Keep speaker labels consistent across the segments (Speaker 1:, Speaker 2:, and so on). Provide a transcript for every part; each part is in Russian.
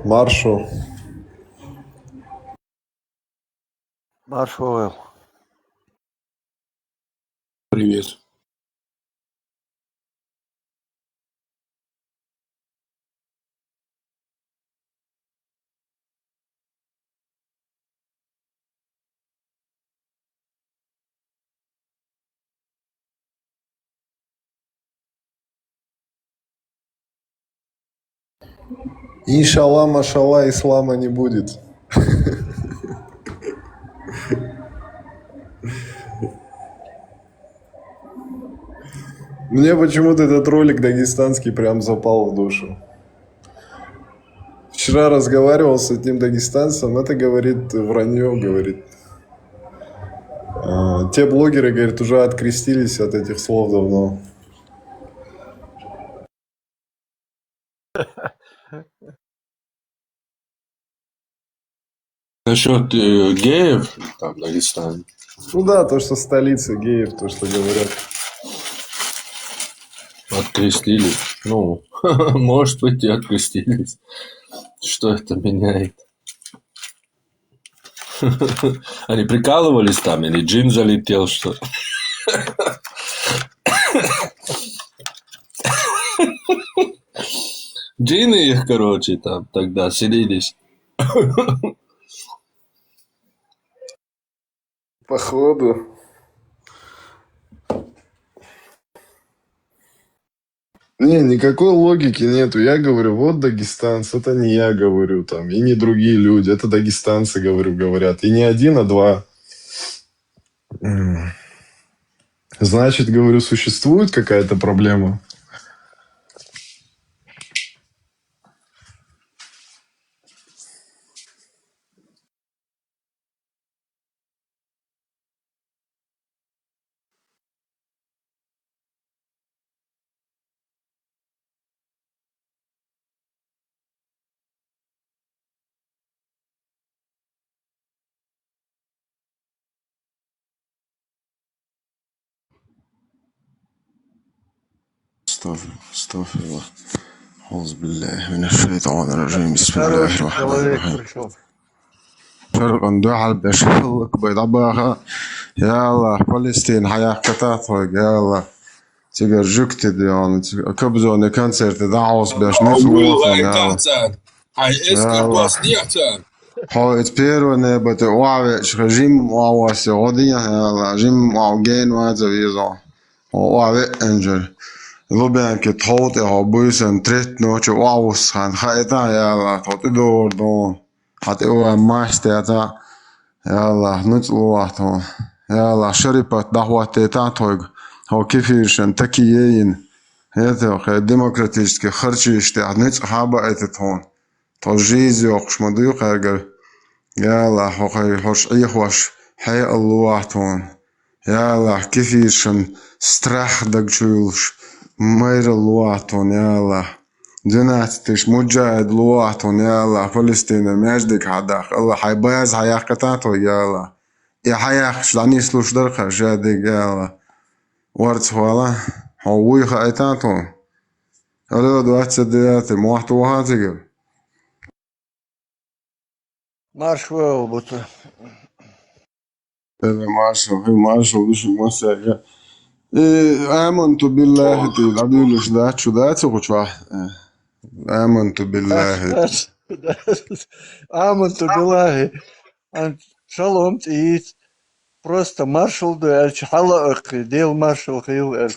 Speaker 1: Маршал.
Speaker 2: Маршал.
Speaker 3: Привет.
Speaker 1: Иншалла, машалла, ислама не будет. Мне почему-то этот ролик дагестанский прям запал в душу. Вчера разговаривал с одним дагестанцем, это, говорит, вранье, говорит. Те блогеры, говорит, уже открестились от этих слов давно.
Speaker 3: Насчет геев, там, Дагестан.
Speaker 1: Ну да, то, что столица геев, то, что говорят.
Speaker 3: Открестились. Ну, может быть, и открестились. Что это меняет? Они прикалывались там, или джин залетел, что? Джины их, короче, там тогда селились.
Speaker 1: Походу. Не, никакой логики нету. Я говорю, вот дагестанцы, это не я говорю там, и не другие люди, это дагестанцы, говорю, говорят. И не один, а два. Значит, говорю, существует какая-то проблема? Астафируллах. Ауз биллахи минаш шайтанир раджим. Бисмиллахир рахманир рахим. شرقا دعا بشفلك بيضبها يا الله فلسطين حياة كتاتوك يا الله تيجر جكتد يعني كبزوني كانسر تدعوس باش نسووفن يا الله يا الله حويت بيرو نبت وعوش رجيم وعواسي غضية يا الله رجيم وعوجين وعزويزو وعوي انجل لبنان كتحوط يا بويسن تريت نوش وعوس خان خايتا يا الله تحوط دور دون حتى هو ماشتاتا يا الله نتلواتو يا الله شربت دعواتي تاتوغ هو كيفيشن تكيين هيتو ديمقراطيشتكي خرچيشتي نت حابة اتتون توجيزي وقشمدو قرقر يا الله خوش ايخوش حي اللواتون يا الله كيفيشن ستراح دقشولش مير اللواتون يا الله جناتش مجاهد لواتون يا الله فلسطين ماجدك عداخ الله حيباز حياقتاتو يا الله يا حياخش دعني سلوش درخة جادك يا الله ورد والله هوي خايتاتو ألو دوات سدياتي موحتو وهاتيقل
Speaker 2: Маршал, будто.
Speaker 1: هذا مارشال وش المساقة آمنت بالله تي عدولش دات شو دات وش واحد آمنت بالله
Speaker 2: Аманту Белаги. Шалом тиит. Просто маршал дуэльч. Хала охи. Дел маршал хил эль.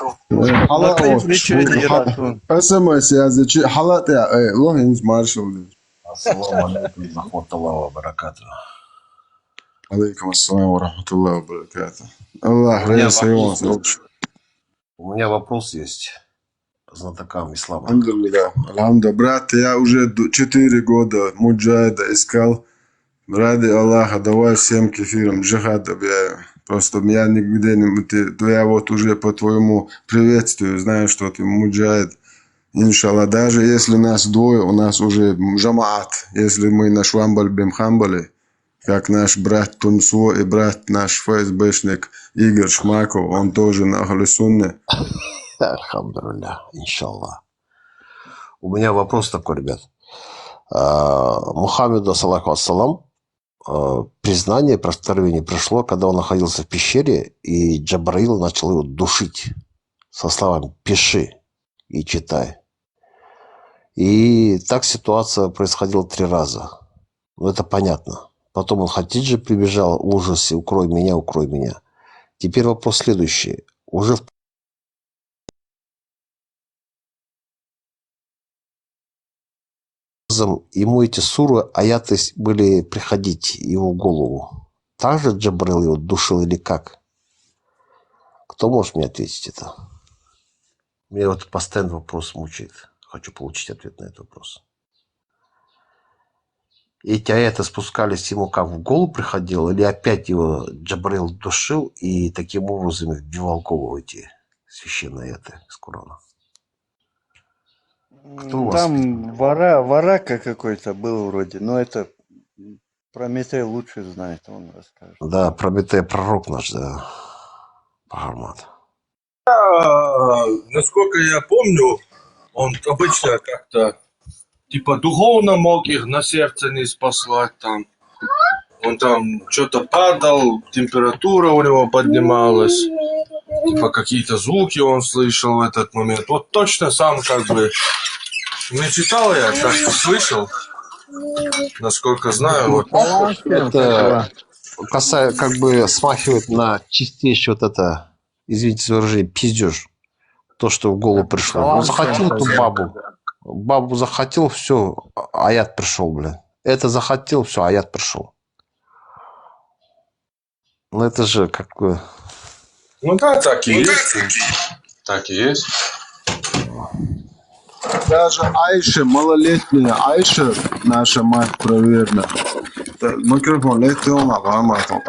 Speaker 1: حلقة
Speaker 2: Включение ратун.
Speaker 1: СМС يا زي حلقة يا الله ينز مارشال
Speaker 4: السلام عليكم ورحمة الله وبركاته.
Speaker 1: عليكم السلام ورحمة الله وبركاته. الله
Speaker 4: У меня
Speaker 1: رئيس
Speaker 4: вопрос
Speaker 1: أيوة.
Speaker 4: есть. У меня вопрос есть знатокам ислама.
Speaker 1: الحمد لله الحمد لله брат, я уже 4 года муджаида искал. Ради Аллаха, давай всем кефирам джихад объявим. Просто я нигде не... Я вот уже по твоему приветствию знаю, что ты муджаид. Иншаллах, даже если нас двое, у нас уже джамаат. Если мы на Швамбаль Бимхамбале, как наш брат Тунсо и брат наш ФСБшник Игорь Шмаков, он тоже на Ахле Сунне.
Speaker 4: Альхамдулилля, иншаллах. У меня вопрос такой, ребят. Мухаммеду, саллаху ассалам, признание, просторвение пришло, когда он находился в пещере, и Джабраил начал его душить со словами «пиши и читай». И так ситуация происходила 3 раза. Ну, это понятно. Потом он Хатиджа прибежал в ужасе «Укрой меня, укрой меня». Теперь вопрос следующий. Уже ему эти суры, аяты были приходить его в голову. Так же Джабраил его душил или как? Кто может мне ответить это? Меня вот постоянно вопрос мучает. Хочу получить ответ на этот вопрос. Эти аяты спускались ему как в голову приходило, или опять его Джабраил душил и таким образом вбивал в голову эти священные аяты из Корана? Кто у вас?
Speaker 2: Там варака какой-то был вроде, но это Прометей лучше знает, он расскажет.
Speaker 4: Да, Прометей пророк наш, да. Пахармат.
Speaker 5: Насколько я помню, он обычно как-то типа духовно мог их на сердце не спасать там. Он там что-то падал, температура у него поднималась, типа какие-то звуки он слышал в этот момент. Вот точно сам как бы не читал я, так что слышал, насколько знаю. Вот.
Speaker 4: Это как бы смахивает на чистейшее вот это, извините за выражение, пиздеж. То, что в голову пришло. Он захотел эту бабу. Бабу захотел, все, аят пришел, блин. Это захотел, все, аят пришел. Ну это же как бы...
Speaker 5: Ну да, так и есть. Так и есть.
Speaker 1: Даже Айша, малолетняя Айша, наша мать проверена. Микрофон, летел на гаматом.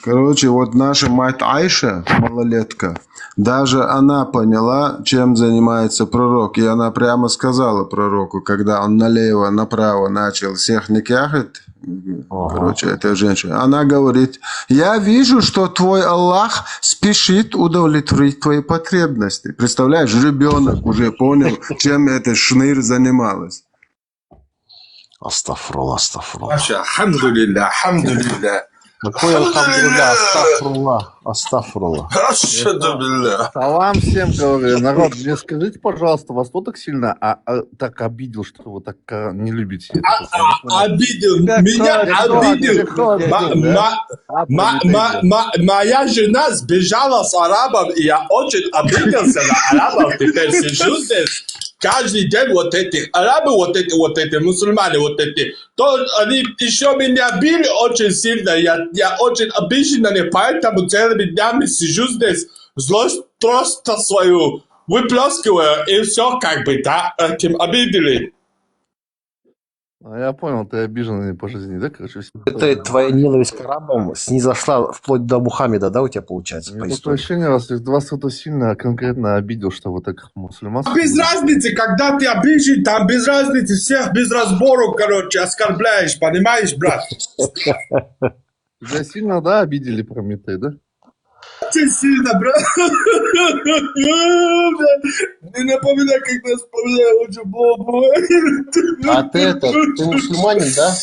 Speaker 1: Короче, вот наша мать Айша, малолетка, даже она поняла, чем занимается пророк. И она прямо сказала пророку, когда он налево, направо начал всех никяхать, короче, эта женщина, она говорит: я вижу, что твой Аллах спешит удовлетворить твои потребности. Представляешь, ребенок уже понял, чем эта шныр занималась.
Speaker 4: Астафрулlah, астафрулlah.
Speaker 5: Маша, хамдулилля, хамдулилля.
Speaker 4: Какой астафрулlah, астафрулlah, астафрулlah.
Speaker 5: Ашхадулилля.
Speaker 6: Салам всем, говорю. Народ, мне скажите, пожалуйста, вас кто так сильно так обидел, что вы так не любите это?
Speaker 5: Обидел, меня обидел. Моя жена сбежала с арабов, и я очень обиделся на арабов. Теперь сижу здесь. Каждый день вот эти арабы, вот эти мусульмане, вот эти, то они еще меня били очень сильно. Я очень обижен на них, поэтому целыми днями сижу здесь, злость просто свою выплескиваю, и все как бы, да, этим обидели.
Speaker 6: Я понял, ты обиженный по жизни, да, короче?
Speaker 4: Это твоя ненависть к арабам снизошла вплоть до Мухаммеда, да, у тебя получается? По
Speaker 6: Такое
Speaker 4: истории?
Speaker 6: ощущение, вас кто-то сильно конкретно обидел, что вы так мусульманский.
Speaker 5: Без разницы, когда ты обижен, там без разницы, всех без разбору, короче, оскорбляешь, понимаешь, брат?
Speaker 6: Тебя сильно, да, обидели Прометей, да?
Speaker 5: Очень сильно, брат. Не напоминай, когда я вспоминаю, очень плохо.
Speaker 4: А ты мусульманин, да?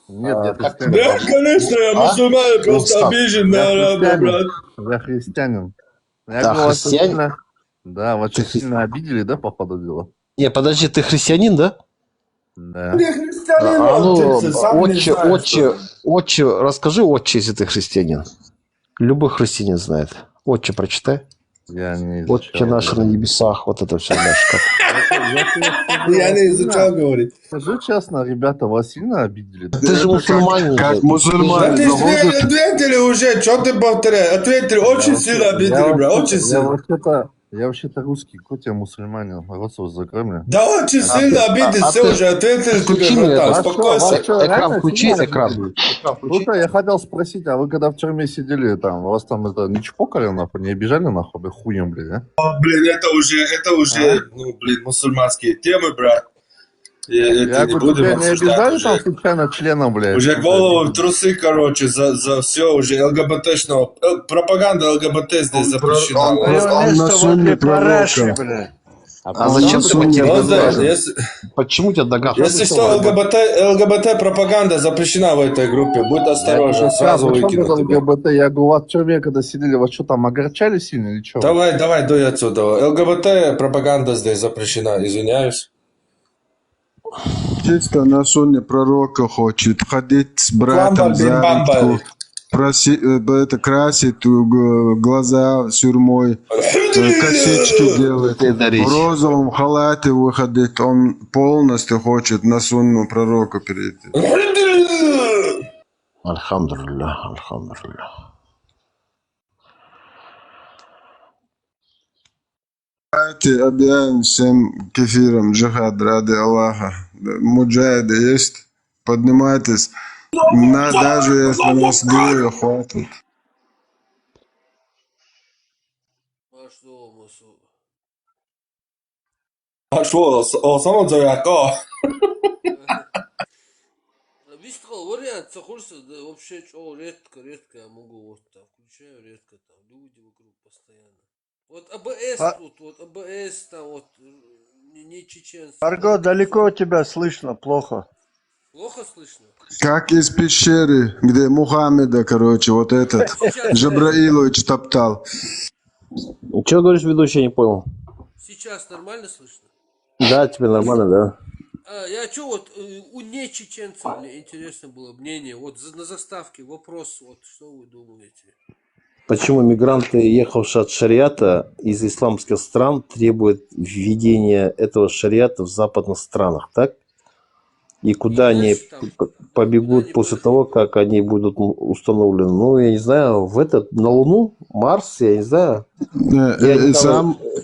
Speaker 6: Нет, я
Speaker 5: Да,
Speaker 6: христианин.
Speaker 5: конечно, я мусульманин, просто обижен на араба, брат.
Speaker 6: Я христианин. Я
Speaker 4: Да,
Speaker 6: говорю, вас тут
Speaker 4: христианин?
Speaker 6: сильно- Да, вас тут сильно обидели, да, по ходу дела?
Speaker 4: Не, подожди, ты христианин, да?
Speaker 6: Да.
Speaker 5: Я христианин,
Speaker 4: А ну,
Speaker 5: отец, сам не знаю, что.
Speaker 4: отче, расскажи, отче, если ты христианин. Любой христианин знает. Отче, прочитай.
Speaker 6: Я не
Speaker 4: Отче
Speaker 6: изучал.
Speaker 4: наш на небесах, вот это все, знаешь, как.
Speaker 5: Я не изучал говорить.
Speaker 6: Скажи честно, ребята, вас сильно обидели?
Speaker 4: Ты же мусульманин.
Speaker 1: Как
Speaker 4: же.
Speaker 5: Да
Speaker 1: мусульмане
Speaker 5: ты
Speaker 1: заходят.
Speaker 5: ответили уже, что ты повторяешь? Ответили, очень сильно обидели, брат, очень сильно.
Speaker 6: Я вообще-то русский, хоть я мусульманин. Рот свой закрой мне.
Speaker 5: Да очень сильно обиделся
Speaker 4: ты
Speaker 5: уже, ответили
Speaker 4: включи
Speaker 5: тебе,
Speaker 4: мне
Speaker 5: братан,
Speaker 4: это.
Speaker 5: успокойся.
Speaker 4: Экран включи, экран.
Speaker 6: Ну-то я хотел спросить, а вы когда в тюрьме сидели, там, вас там это не чпокали, нахуй, не обижали, нахуй, бля, хуем, блядь, а?
Speaker 5: Блин, это уже, ну, блин, мусульманские темы, брат.
Speaker 6: Я
Speaker 5: Это не
Speaker 6: говорю,
Speaker 5: будем
Speaker 6: тебя не обижали
Speaker 5: обсуждать
Speaker 6: там
Speaker 5: уже.
Speaker 6: случайно членом, блядь?
Speaker 5: Уже голову в трусы, короче, за все уже ЛГБТшного. Пропаганда ЛГБТ здесь запрещена.
Speaker 1: Он
Speaker 2: Твое
Speaker 1: на
Speaker 2: место
Speaker 1: сунне
Speaker 2: возле параши,
Speaker 1: пророка.
Speaker 2: бля.
Speaker 4: А зачем ты
Speaker 1: Сунне
Speaker 4: потерял?
Speaker 3: Если,
Speaker 4: Почему тебя догадка?
Speaker 3: если что, ЛГБТ-пропаганда запрещена в этой группе. Будь
Speaker 6: Я
Speaker 3: осторожен,
Speaker 6: говорю,
Speaker 3: сразу
Speaker 6: при чем
Speaker 3: выкинут
Speaker 6: тут
Speaker 3: тебя.
Speaker 6: ЛГБТ? Я говорю, вас в тюрьме, когда сидели, вас что там, огорчали сильно или что?
Speaker 3: Давай, дуй отсюда. ЛГБТ-пропаганда здесь запрещена, извиняюсь.
Speaker 1: Чисто на сунне пророка хочет ходить с братом за ручку, красит глаза сюрмой, косички делает, в розовом халате выходит. Он полностью хочет на сунну пророка перейти.
Speaker 4: Альхамдулиллах, альхамдулиллах.
Speaker 1: Давайте объявим всем кефиром джихад ради Аллаха. Муджахиды есть? Поднимайтесь. Даже если нас двое хватит.
Speaker 3: Пошло, само дзояко.
Speaker 7: Видишь, такой вариант, хочется, да, вообще, редко я могу вот так, включаю редко, там, люди вокруг постоянно. Вот АБС тут, вот АБС, там, вот, не чеченцы.
Speaker 2: Арго, далеко тебя слышно, плохо.
Speaker 7: Плохо слышно?
Speaker 1: Как из пещеры, где Мухаммеда, вот этот, Джабраилович топтал.
Speaker 4: Что говоришь, ведущий, я не понял.
Speaker 7: Сейчас нормально слышно?
Speaker 4: Да, тебе нормально, да?
Speaker 7: Я у нечеченцев, мне интересно было мнение, вот на заставке вопрос, вот, что вы думаете?
Speaker 4: Почему мигранты, ехавшие от шариата из исламских стран, требуют введения этого шариата в западных странах, так? И куда они побегут после того, как они будут установлены? Ну, я не знаю, на Луну, Марс, я не знаю.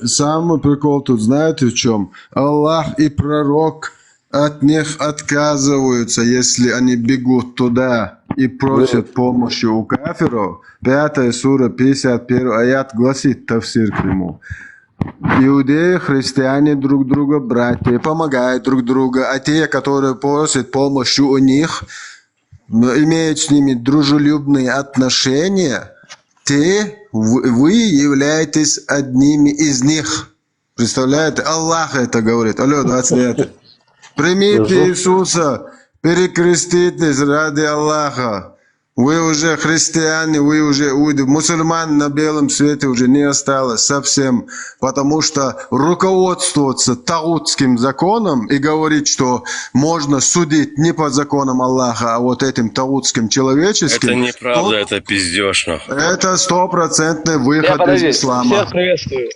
Speaker 1: Самый прикол тут, знаете в чем? Аллах и пророк от них отказываются, если они бегут туда и просят помощи у кафиров. 5 сура, 51 аят гласит тавсир к нему. Иудеи, христиане друг друга братья, помогают друг другу, а те, которые просят помощи у них, имеют с ними дружелюбные отношения, вы являетесь одними из них. Представляете? Аллах это говорит. Алло, 29. Примите Иисуса, перекреститесь ради Аллаха. Вы уже христиане, вы уже мусульман на белом свете уже не осталось совсем, потому что руководствоваться таутским законом и говорить, что можно судить не по законам Аллаха, а вот этим таутским человеческим.
Speaker 8: Это неправда, это пиздёж.
Speaker 1: Это стопроцентный выход из ислама.
Speaker 9: Всех приветствую.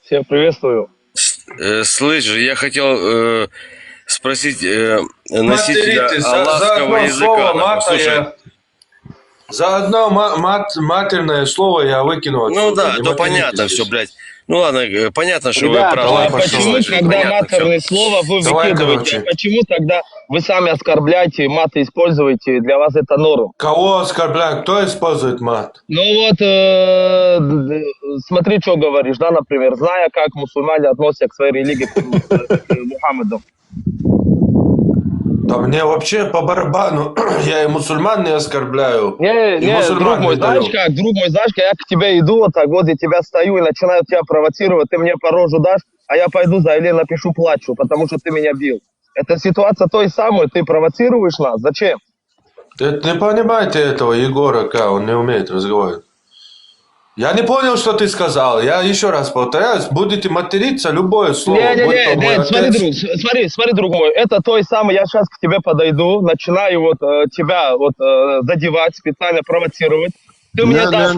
Speaker 9: Всех приветствую.
Speaker 8: Слышь, я хотел спросить носителя аллахского языка. Слушай.
Speaker 3: За одно матерное слово я выкину.
Speaker 8: Ну да, то понятно все, блядь. Ну ладно, понятно, что
Speaker 9: Ребята,
Speaker 8: вы правы.
Speaker 9: почему, когда матерное слово вы выкидываете, почему тогда вы сами оскорбляете, маты используете, для вас это норм?
Speaker 3: Кого оскорбляют? Кто использует мат?
Speaker 9: Ну вот, смотри, что говоришь, да, например, зная, как мусульмане относятся к своей религии, к Мухаммеду.
Speaker 3: Да мне вообще по барабану, я и мусульман не оскорбляю.
Speaker 9: Друг мой, знаешь, я к тебе иду, вот так вот, я тебя стою и начинаю тебя провоцировать, ты мне по рожу дашь, а я пойду за Или напишу, плачу, потому что ты меня бил. Это ситуация той самой, ты провоцируешь нас, зачем?
Speaker 3: Не понимаете этого Егора, как он не умеет разговаривать. Я не понял, что ты сказал. Я еще раз повторяюсь, будете материться, любое слово.
Speaker 9: Смотри, друг мой, это то самое, я сейчас к тебе подойду, начинаю вот тебя вот задевать, специально провоцировать. Ты мне дашь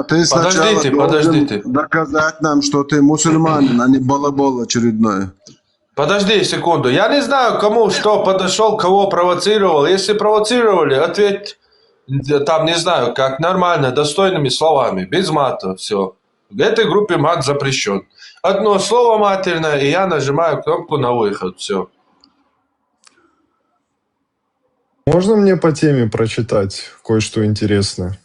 Speaker 1: Ты сначала должен доказать нам, что ты мусульманин, а не балабол очередной.
Speaker 3: Подожди секунду. Я не знаю, кому что подошел, кого провоцировал. Если провоцировали, ответь, там, не знаю, как нормально, достойными словами, без мата, все. В этой группе мат запрещен. Одно слово матерное, и я нажимаю кнопку на выход, все.
Speaker 10: Можно мне по теме прочитать кое-что интересное?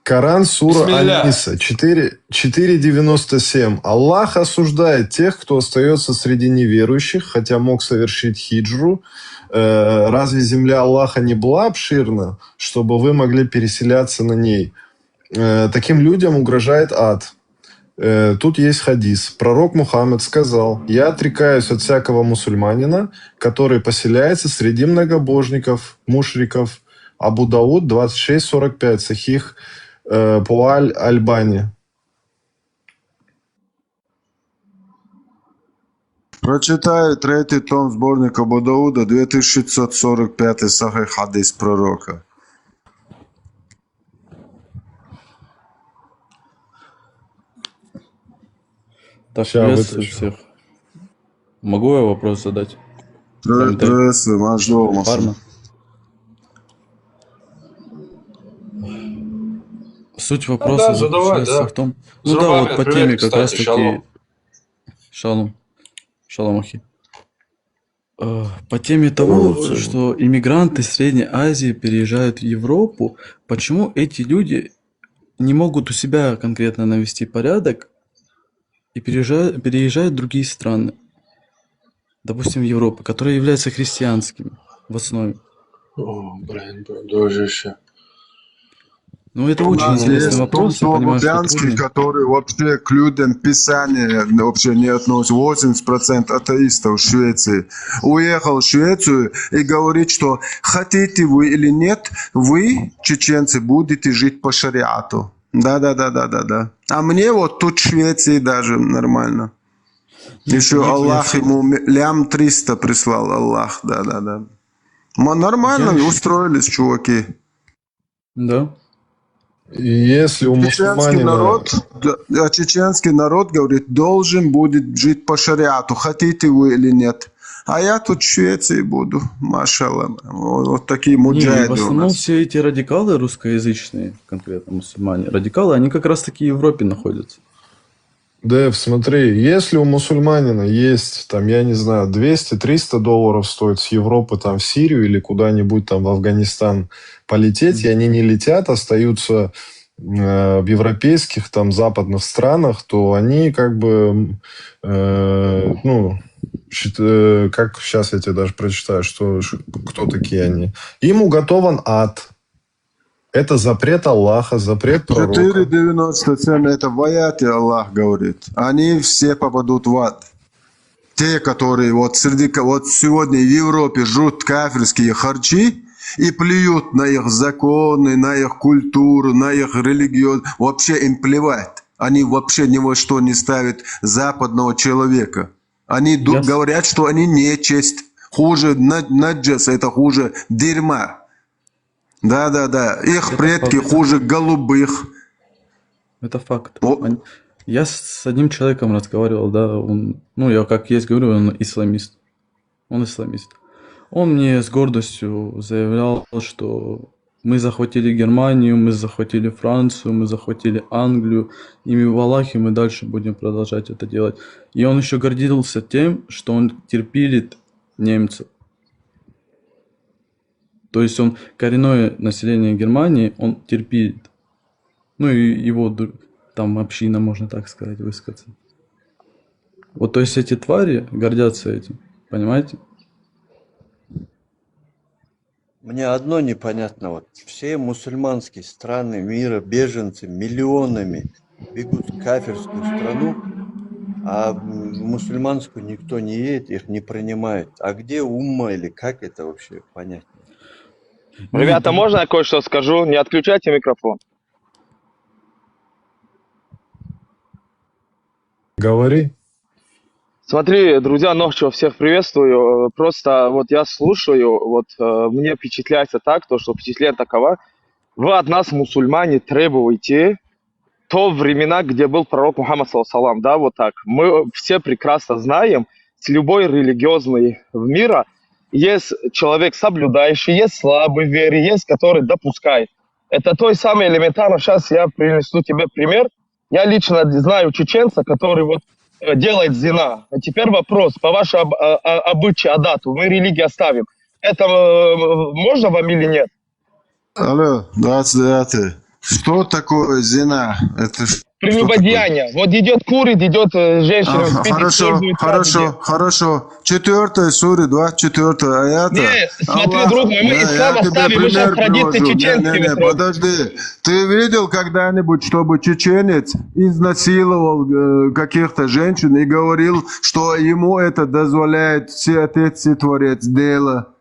Speaker 10: Коран, сура
Speaker 3: Бисмилля.
Speaker 10: Ан-Ниса, 4.97. Аллах осуждает тех, кто остается среди неверующих, хотя мог совершить хиджру. Разве земля Аллаха не была обширна, чтобы вы могли переселяться на ней? Таким людям угрожает ад. Тут есть хадис. Пророк Мухаммед сказал: «Я отрекаюсь от всякого мусульманина, который поселяется среди многобожников, мушриков». Абу Дауд 26:45. Сахих по Аль-Альбани.
Speaker 1: Прочитаю 3-й том сборника Абу Дауда, 2645 сахих хадис пророка.
Speaker 11: Так,
Speaker 10: Ща
Speaker 11: приветствую
Speaker 10: вытащу.
Speaker 11: всех. Могу я вопрос задать?
Speaker 1: Приветствую, Маждома.
Speaker 11: Фарма. Суть вопроса
Speaker 3: да, задавай,
Speaker 11: заключается
Speaker 3: да.
Speaker 11: в том...
Speaker 3: С
Speaker 11: Ну да,
Speaker 3: Рубами
Speaker 11: вот по
Speaker 3: привет,
Speaker 11: теме как
Speaker 3: кстати,
Speaker 11: раз таки...
Speaker 3: шалом.
Speaker 11: Шалом. Шалом, ахи. По теме того, что иммигранты из Средней Азии переезжают в Европу, почему эти люди не могут у себя конкретно навести порядок и переезжают в другие страны, допустим, в Европу, которые являются христианскими в основе?
Speaker 3: О, блин, дружище.
Speaker 11: Ну, это
Speaker 1: У
Speaker 11: очень
Speaker 1: нас
Speaker 11: интересный
Speaker 1: есть
Speaker 11: вопрос, я понимаю, что
Speaker 1: Лубянский,
Speaker 11: трудный.
Speaker 1: который вообще к людям Писания вообще не относит. 80% атеистов в Швеции. Уехал в Швецию и говорит, что хотите вы или нет, вы, чеченцы, будете жить по шариату. Да. А мне вот тут в Швеции даже нормально. Еще Аллах ему лям 300 прислал, Аллах, да. Нормально устроились, чуваки.
Speaker 11: Да.
Speaker 10: Если у
Speaker 1: Чеченский
Speaker 10: мусульманина...
Speaker 1: чеченский народ, говорит, должен будет жить по шариату, хотите вы или нет. А я тут в Швеции буду, машалла. Вот такие
Speaker 11: Не, в
Speaker 1: муджахиды у
Speaker 11: основном
Speaker 1: нас.
Speaker 11: все эти радикалы русскоязычные, конкретно мусульмане, радикалы, они как раз-таки в Европе находятся.
Speaker 10: Дэв, смотри, если у мусульманина есть, там, я не знаю, 200-300 долларов стоит с Европы там, в Сирию или куда-нибудь там в Афганистан полететь, и они не летят, остаются в европейских, там, западных странах, то они как бы, как сейчас я тебе даже прочитаю, кто такие они. Им уготован ад. Это запрет Аллаха, запрет пророка.
Speaker 1: 4,97 это в аяте Аллах говорит. Они все попадут в ад. Те, которые вот сегодня в Европе жрут кафирские харчи и плюют на их законы, на их культуру, на их религию. Вообще им плевать. Они вообще ни во что не ставят западного человека. Они говорят, что они нечисть. Хуже наджас, это хуже дерьма. Да. Их
Speaker 11: Это
Speaker 1: предки
Speaker 11: факт.
Speaker 1: хуже голубых.
Speaker 11: Это факт. Я с одним человеком разговаривал, да, я как есть говорю, он исламист. Он исламист. Он мне с гордостью заявлял, что мы захватили Германию, мы захватили Францию, мы захватили Англию, и в Аллахе мы дальше будем продолжать это делать. И он еще гордился тем, что он терпелит немцев. То есть он коренное население Германии, он терпит. Ну и его там община, можно так сказать, высказаться. Вот то есть эти твари гордятся этим, понимаете?
Speaker 2: Мне одно непонятно, вот все мусульманские страны мира, беженцы миллионами бегут в кафирскую страну, а в мусульманскую никто не едет, их не принимают. А где умма или как это вообще понять?
Speaker 9: Ребята, можно я кое-что скажу? Не отключайте микрофон.
Speaker 10: Говори.
Speaker 9: Смотри, друзья, ночью всех приветствую. Просто вот я слушаю, мне впечатляется так, что впечатление таково. Вы от нас, мусульмане, требуете то времена, где был пророк Мухаммад, саллаллаху, да, вот так. Мы все прекрасно знаем, с любой религиозной в мире есть человек соблюдающий, есть слабый в вере, есть который допускает. Это то самое элементарно. Сейчас я принесу тебе пример. Я лично знаю чеченца, который делает зина. А теперь вопрос, по вашему обычаю, адату, мы религию оставим. Это можно вам или нет?
Speaker 1: Алло, 29. Что такое зина? Это что такое?
Speaker 9: Прелюбодеяние. Вот идет курит, идет женщина, спит, использует каждый.
Speaker 1: Хорошо. 4 сура, 24 аята.
Speaker 9: Не, смотри, друг мой, мы ислам оставим, мы сейчас традиции чеченскими.
Speaker 1: Подожди. Ты видел когда-нибудь, чтобы чеченец изнасиловал каких-то женщин и говорил, что ему это дозволяет Отец и Творец дела?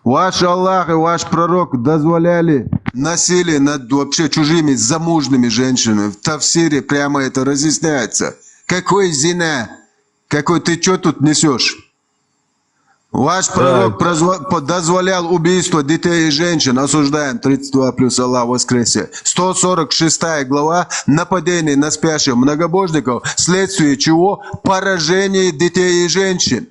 Speaker 1: Ваш Аллах и ваш пророк дозволяли насилие над вообще чужими замужними женщинами. В Тавсире прямо это разъясняется. Какой зина? Какой ты что тут несешь? Ваш пророк дозволял убийство детей и женщин. Осуждаем. 32 плюс Аллах воскресе. 146 глава. Нападение на спящих многобожников. Вследствие чего? Поражение детей и женщин.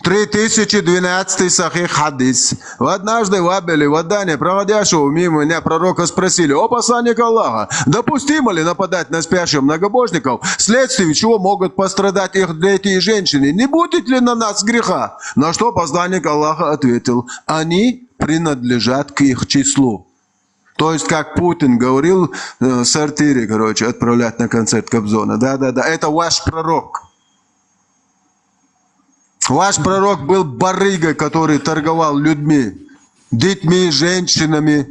Speaker 1: 3012 сахих хадис. Однажды в Абеле, в Адане, проводящего мимо меня пророка, спросили: «О посланник Аллаха, допустимо ли нападать на спящих многобожников, вследствие чего могут пострадать их дети и женщины? Не будет ли на нас греха?» На что посланник Аллаха ответил: «Они принадлежат к их числу». То есть, как Путин говорил, сортире, отправлять на концерт Кобзона. Да-да-да, это ваш пророк. Ваш пророк был барыгой, который торговал людьми, детьми, женщинами,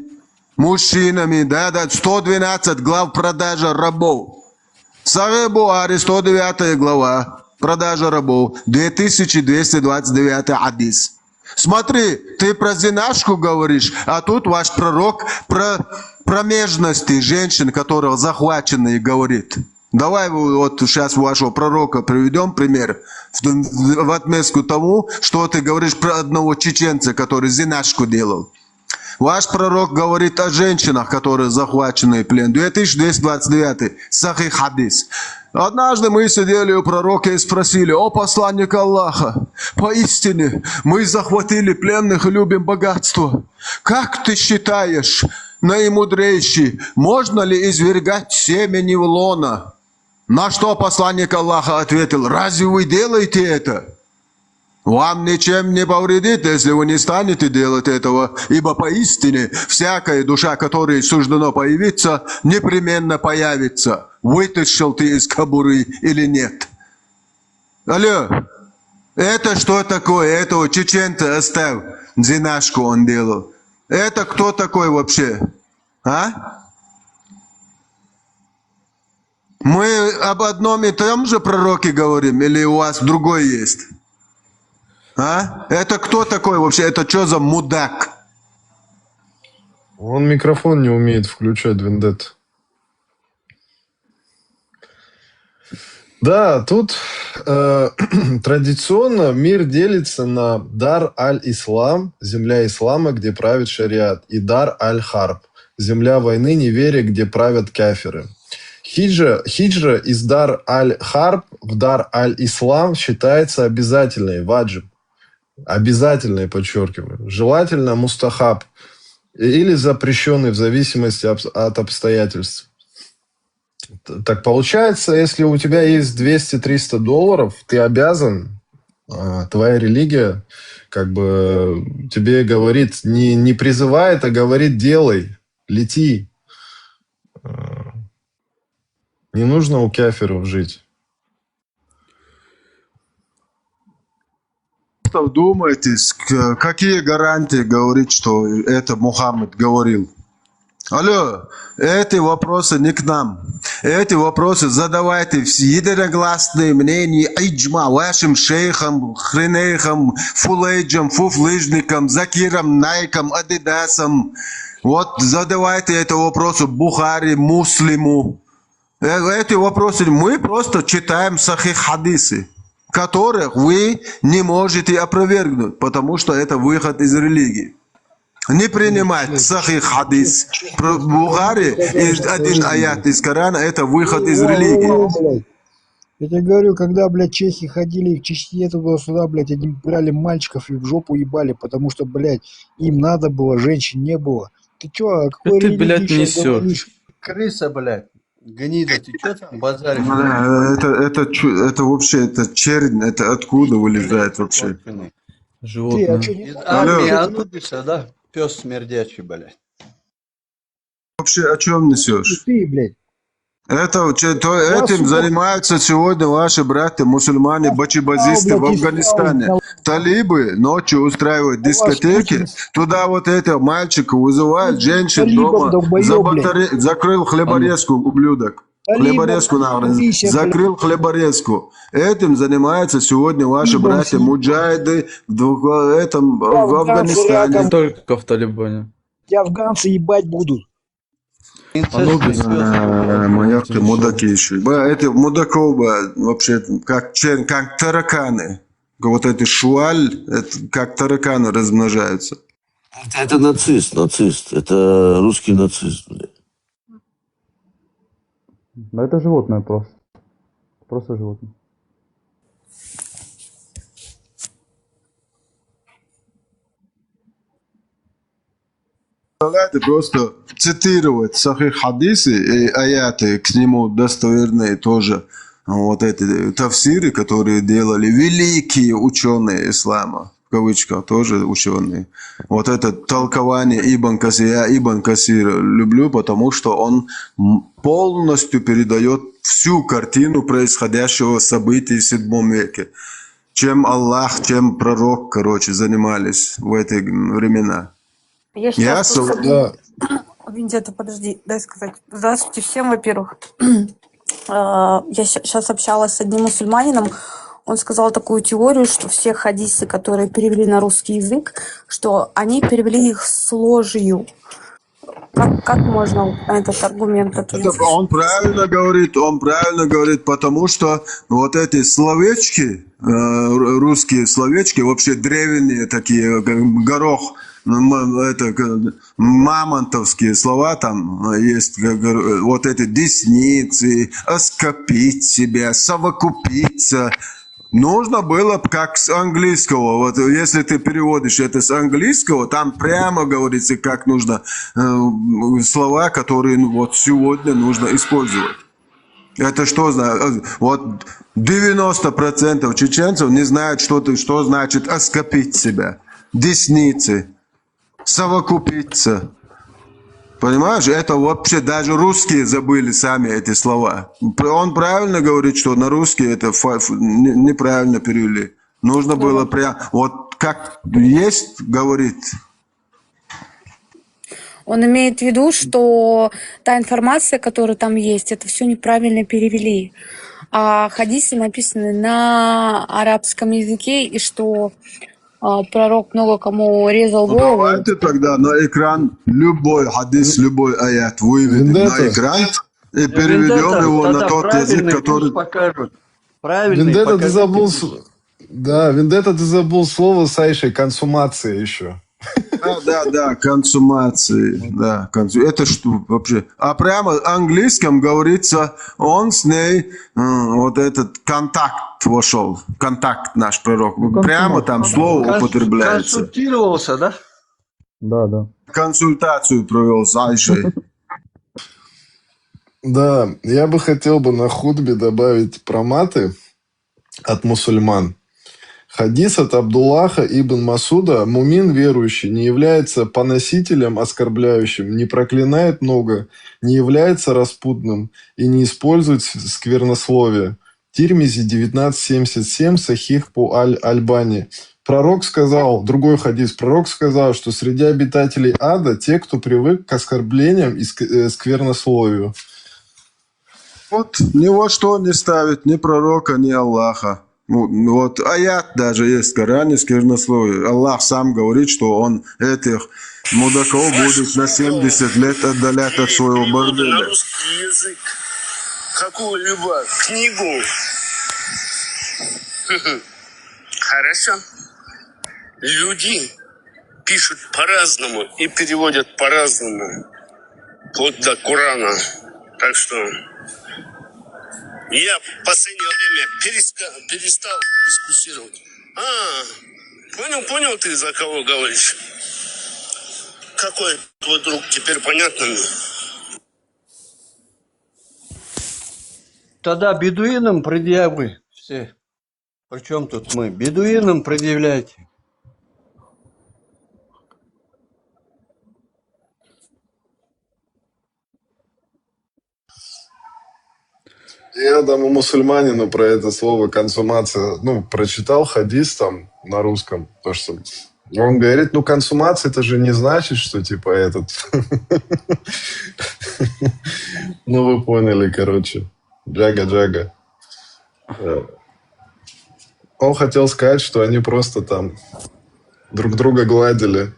Speaker 1: мужчинами. Да-да, 112 глав продажа рабов. Сахих Бухари, 109 глава, продажа рабов, 2229 хадис. Смотри, ты про зинашку говоришь, а тут ваш пророк про промежности женщин, которые захваченные, говорит. Давай вот сейчас вашего пророка приведем пример в отместку тому, что ты говоришь про одного чеченца, который зинашку делал. Ваш пророк говорит о женщинах, которые захвачены в плен. 2229 Сахих хадис. Однажды мы сидели у пророка и спросили: «О посланник Аллаха, поистине мы захватили пленных и любим богатство. Как ты считаешь, наимудрейший, можно ли извергать семя невлона?» На что посланник Аллаха ответил: «Разве вы делаете это? Вам ничем не повредит, если вы не станете делать этого, ибо поистине всякая душа, которой суждено появиться, непременно появится, вытащил ты из кобуры или нет». Алло, это что такое? Этого чеченца оставь, зинашку он делал. Это кто такой вообще? А? Мы об одном и том же пророке говорим, или у вас другой есть? А? Это кто такой вообще? Это что за мудак?
Speaker 10: Он микрофон не умеет включать, Вендетта. Да, тут традиционно мир делится на Дар аль-Ислам, земля ислама, где правит шариат, и Дар аль-Харб, земля войны, неверия, где правят кафиры. Хиджра из Дар аль-Харб в Дар аль-Ислам считается обязательной, ваджиб. Обязательной, подчеркиваю. Желательно мустахаб или запрещенный в зависимости от обстоятельств. Так получается, если у тебя есть $200-300, ты обязан, твоя религия как бы тебе говорит, не призывает, а говорит: делай, лети. Не нужно у кафиров жить.
Speaker 1: Вдумайтесь, какие гарантии говорит, что это Мухаммед говорил? Алло, эти вопросы не к нам. Эти вопросы задавайте в единогласные мнения иджма вашим шейхам, хренейхам, фулейджам, фуфлыжникам, закирам, найкам, адидасам. Вот задавайте эти вопросы Бухари, Муслиму. Эти вопросы мы просто читаем сахих хадисы, которых вы не можете опровергнуть, потому что это выход из религии. Не принимать сахих хадис про Бухари и один аят из Корана — это выход из религии.
Speaker 12: Я тебе говорю, когда, блядь, чехи ходили в Чечне туда-сюда, блядь, они брали мальчиков и в жопу ебали, потому что, блядь, им надо было, женщин не было. Ты чё, о какой
Speaker 11: ты, блядь, несёшь?
Speaker 2: Крыса, блядь. Гнида, ты что там базаришь?
Speaker 1: Это вообще, это чернь, это откуда вылезает вообще?
Speaker 11: Животное.
Speaker 2: Из армии Анубиса, да? Пес смердячий, блядь.
Speaker 1: вообще о чем несешь?
Speaker 12: Ты, блядь.
Speaker 1: Этим
Speaker 12: сука,
Speaker 1: занимаются сегодня ваши братья, мусульмане, бачибазисты в
Speaker 12: блядь, искал,
Speaker 1: Афганистане. Талибы ночью устраивают дискотеки, туда вот этих мальчиков вызывают, женщин
Speaker 12: талибов,
Speaker 1: дома,
Speaker 12: долбоёб, блядь.
Speaker 1: закрыл хлеборезку, ублюдок. Хлеборезку закрыл хлеборезку. Этим занимаются сегодня ваши братья муджахиды в Афганистане.
Speaker 11: Не только в Талибане.
Speaker 12: Тебя афганцы ебать будут.
Speaker 7: Инцест.
Speaker 1: Моя ты мудаки еще. Эти мудаков вообще как тараканы. Вот эти шуаль, это как тараканы размножаются.
Speaker 8: Это нацист. Это русский нацист, блядь.
Speaker 11: Да это животное просто. Просто животное.
Speaker 1: Давайте просто цитировать сахих хадисы и аяты к нему достоверные тоже. Вот эти тафсиры, которые делали великие ученые ислама, в кавычках тоже ученые. Вот это толкование Ибн Касира, я Ибн Касира люблю, потому что он полностью передает всю картину происходящего событий в 7 веке. Чем Аллах, чем пророк, занимались в эти времена.
Speaker 13: Я сейчас тут... Виндета, подожди, дай сказать. Здравствуйте всем, во-первых. Я сейчас общалась с одним мусульманином. Он сказал такую теорию, что все хадисы, которые перевели на русский язык, что они перевели их с ложью. Как можно этот аргумент ответить?
Speaker 1: Он правильно говорит, потому что вот эти словечки, русские словечки, вообще древние такие, горох, это мамонтовские слова там есть, вот эти десницы, оскопить себя, совокупиться. Нужно было как с английского. Вот если ты переводишь это с английского, там прямо говорится, как нужно слова, которые вот сегодня нужно использовать. Это что значит? Вот 90% чеченцев не знают, что значит оскопить себя. Десницы, совокупиться. Понимаешь, это вообще даже русские забыли сами эти слова. Он правильно говорит, что на русский это неправильно перевели. Нужно было прям, вот как есть, говорит.
Speaker 13: Он имеет в виду, что та информация, которая там есть, это все неправильно перевели. А хадисы написаны на арабском языке, и что пророк много кому резал голову.
Speaker 1: Давайте тогда на экран любой хадис, любой аят выведем на экран и переведем его на тот язык, который...
Speaker 10: Вендетта, ты забыл... Да, Вендетта, ты забыл слово с Айшей, консумация еще.
Speaker 1: Да, консумации, да, это что вообще? А прямо в английском говорится, он с ней, вот этот контакт вошел, контакт наш пророк, прямо там слово употребляется.
Speaker 2: Консультировался, да?
Speaker 11: Да.
Speaker 1: Консультацию провел с Айшей.
Speaker 10: Да, я бы хотел на хутбе добавить про маты от мусульман. Хадис от Абдуллаха ибн Масуда: мумин верующий не является поносителем оскорбляющим, не проклинает много, не является распутным и не использует сквернословие. Тирмизи 1977, Сахих по Аль-Альбани. Пророк сказал, другой хадис, пророк сказал, что среди обитателей ада те, кто привык к оскорблениям и сквернословию.
Speaker 1: Вот ни во что не ставит ни пророка, ни Аллаха. Вот аят даже есть в Коране, сквернословие. Аллах сам говорит, что он этих мудаков будет на 70 лет отдалять от своего борделя.
Speaker 8: На русский язык какую-либо книгу. Хорошо. Люди пишут по-разному и переводят по-разному. Вплоть до Корана. Так что... Я в последнее время перестал дискуссировать. Понял ты, за кого говоришь? Какой твой друг, теперь понятно мне?
Speaker 2: Тогда бедуинам предъявы все. Причем тут мы? Бедуинам предъявляйте.
Speaker 10: Я тому мусульманину про это слово консумация, ну, прочитал хадис там на русском, то, что он говорит, ну, консумация, это же не значит, что, типа, этот... Ну, вы поняли, короче. Джага-джага. Он хотел сказать, что они просто там друг друга гладили.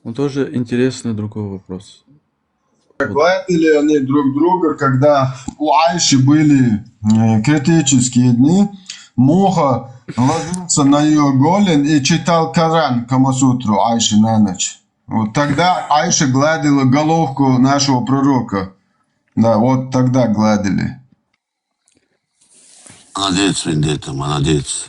Speaker 11: Ну, тоже интересный другой вопрос.
Speaker 1: Гладили они друг друга, когда у Айши были критические дни. Муха ложился на ее голень и читал Коран, Камасутру Айши на ночь. Вот тогда Айша гладила головку нашего пророка. Да, вот тогда гладили.
Speaker 8: Молодец, Вендетта, молодец.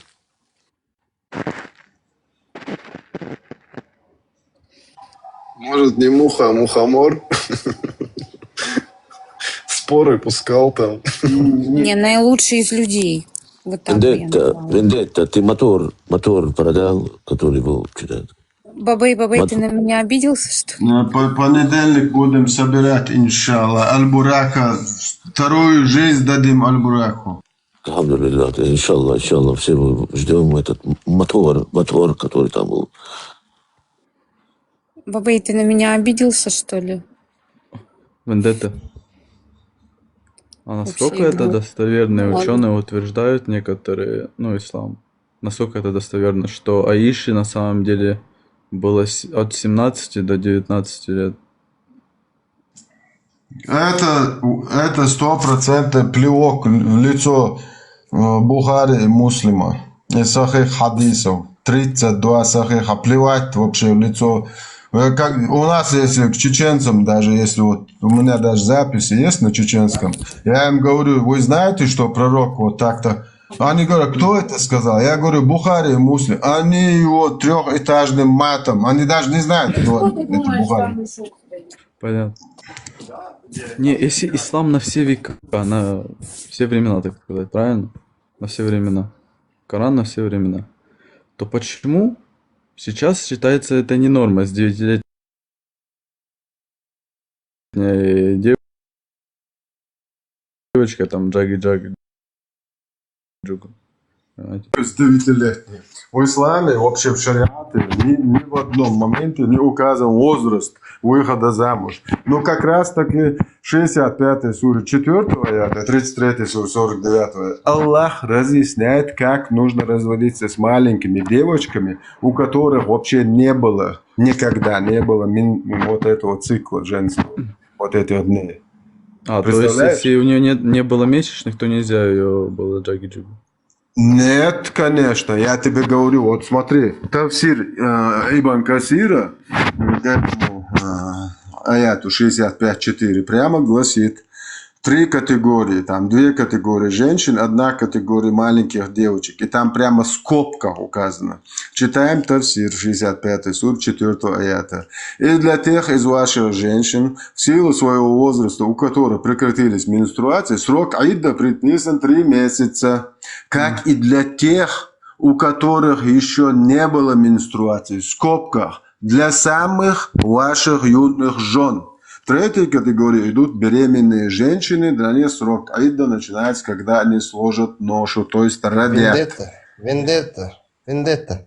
Speaker 10: Может, не муха, а мухомор. Споры пускал там.
Speaker 13: Не, наилучший из людей. Вот так бы я назвала.
Speaker 8: Вендетта, ты мотор продал, который был читает.
Speaker 13: Бабай, ты на меня обиделся, что ли?
Speaker 1: Понедельник будем собирать, иншалла. Аль-Бурака. Вторую жизнь дадим Аль-Бураку.
Speaker 8: Алхамдулилlah, иншаллах, все мы ждем этот мотор, который там был.
Speaker 13: Бабай, ты на меня обиделся, что ли?
Speaker 11: Вендетта. А насколько
Speaker 13: Вообще,
Speaker 11: это
Speaker 13: ну,
Speaker 11: достоверно?
Speaker 13: ладно.
Speaker 11: Ученые утверждают некоторые, ну, ислам. Насколько это достоверно, что Аиши на самом деле было от 17 до 19 лет.
Speaker 1: Это 100% плевок в лицо Бухари и Муслима. И сахих хадисов. 32 сахиха. Плевать вообще в лицо. Как, у нас, если к чеченцам, даже если вот у меня даже записи есть на чеченском, я им говорю, вы знаете, что пророк вот так-то? Они говорят, кто это сказал? Я говорю, Бухари и Муслим. Они его трехэтажным матом. Они даже не знают, кто это Бухари.
Speaker 11: Понятно. Не, если ислам на все века, на все времена, так сказать, правильно? На все времена. Коран на все времена. То почему сейчас считается это не норма с 9-летней девочкой, там, джаги-джаги.
Speaker 1: С 9-летней. В исламе, вообще в шариате, ни в одном моменте не указан возраст выхода замуж. Но как раз таки 65-й суре 4-го аята, 33-й суре 49-го, Аллах разъясняет, как нужно разводиться с маленькими девочками, у которых вообще никогда не было вот этого цикла женского, вот этих дней.
Speaker 11: А, то есть, если у нее не было месячных, то нельзя ее было джаги-джигу?
Speaker 1: Нет, конечно, я тебе говорю, вот смотри, Тавсир Ибн Касира, аяту 65.4, прямо гласит, 3 категории, там 2 категории женщин, 1 категория маленьких девочек, и там прямо в скобках указано. Читаем Тавсир 65 сур 4 аята. И для тех из ваших женщин, в силу своего возраста, у которых прекратились менструации, срок аидда предписан 3 месяца. Как и для тех, у которых еще не было менструации, в скобках, для самых ваших юных жен. В 3-й категории идут беременные женщины, для них срок аидда начинается, когда они сложат ношу, то есть родят.
Speaker 14: Вендетта.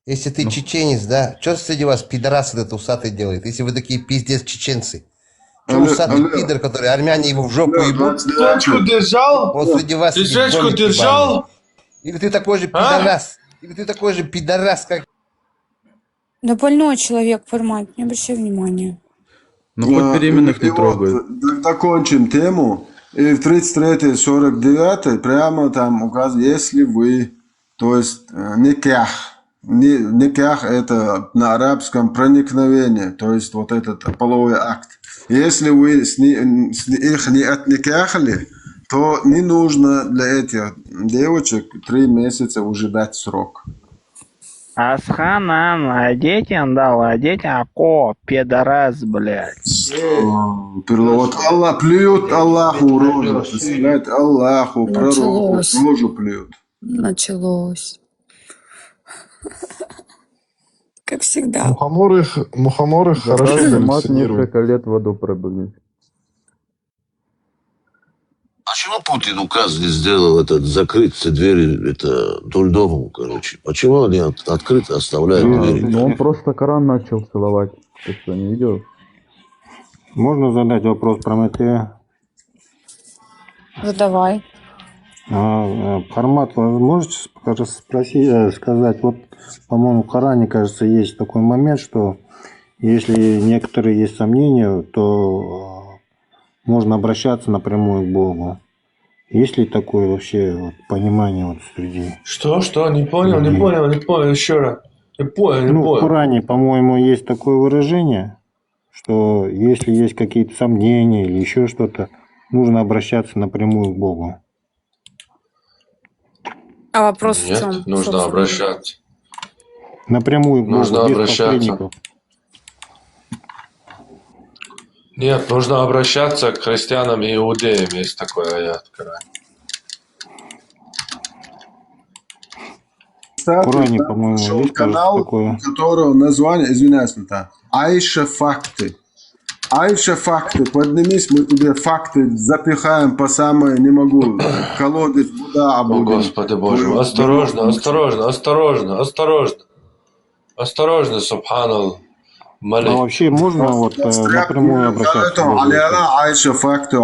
Speaker 14: Если ты чеченец, да, что среди вас пидорас этот усатый делает? Если вы такие пиздец чеченцы. Что усатый пидор, который армяне его в жопу ебут?
Speaker 3: Точку держал?
Speaker 14: Он среди вас
Speaker 3: Ты точку держал?
Speaker 14: Или ты такой же пидорас? Или ты такой же пидорас, как...
Speaker 13: Да больной человек, формат, не обращай внимания.
Speaker 11: Ну, хоть беременных не трогают.
Speaker 1: Вот, закончим тему. И в 33-й, 49-й прямо там указано, если вы, то есть никях. Никях это на арабском проникновение, то есть вот этот половой акт. Если вы их не отникахали, то не нужно для этих девочек 3 месяца уже дать срок.
Speaker 15: Асхана, одеть ако, пидорас, блядь.
Speaker 1: Вот Аллах плюет Аллаху в рожу, представляете, Аллаху, пророку в рожу плюет.
Speaker 13: Началось. Как всегда.
Speaker 10: Мухоморы хорошо
Speaker 11: Мат
Speaker 10: галлюцинируют.
Speaker 11: несколько лет в аду пробыли.
Speaker 8: почему Путин указ не сделал закрыть все двери вдоль дома, короче? Почему они открыто оставляют двери?
Speaker 11: Ну, он просто Коран начал целовать. Ты что, не видел?
Speaker 1: Можно задать вопрос про Матея?
Speaker 13: Задавай.
Speaker 1: Хармат, вы можете сказать, вот, по-моему, в Коране, кажется, есть такой момент, что если некоторые есть сомнения, то можно обращаться напрямую к Богу. Есть ли такое вообще вот, понимание вот среди...
Speaker 3: Что? Не понял, еще раз. Не понял.
Speaker 1: В Коране, по-моему, есть такое выражение, что если есть какие-то сомнения или еще что-то, нужно обращаться напрямую к Богу.
Speaker 13: А вопрос в
Speaker 3: Нет,
Speaker 13: чем?
Speaker 3: нужно обращаться.
Speaker 1: Напрямую к Богу,
Speaker 3: Нужно
Speaker 1: без
Speaker 3: обращаться.
Speaker 1: посредников.
Speaker 3: Нет, нужно обращаться к христианам и иудеям. Есть такой аят в Коране.
Speaker 1: В Коране, по-моему, есть
Speaker 16: канал,
Speaker 1: такое.
Speaker 16: которого название, извиняюсь, Айша факты. Айша факты, поднимись, мы тебе факты запихаем по самое, не могу, колодец, Буда
Speaker 3: О, Господи Боже, осторожно, субханаллах.
Speaker 1: А вообще можно вот напрямую обращаться к Богу?
Speaker 16: Айша факты,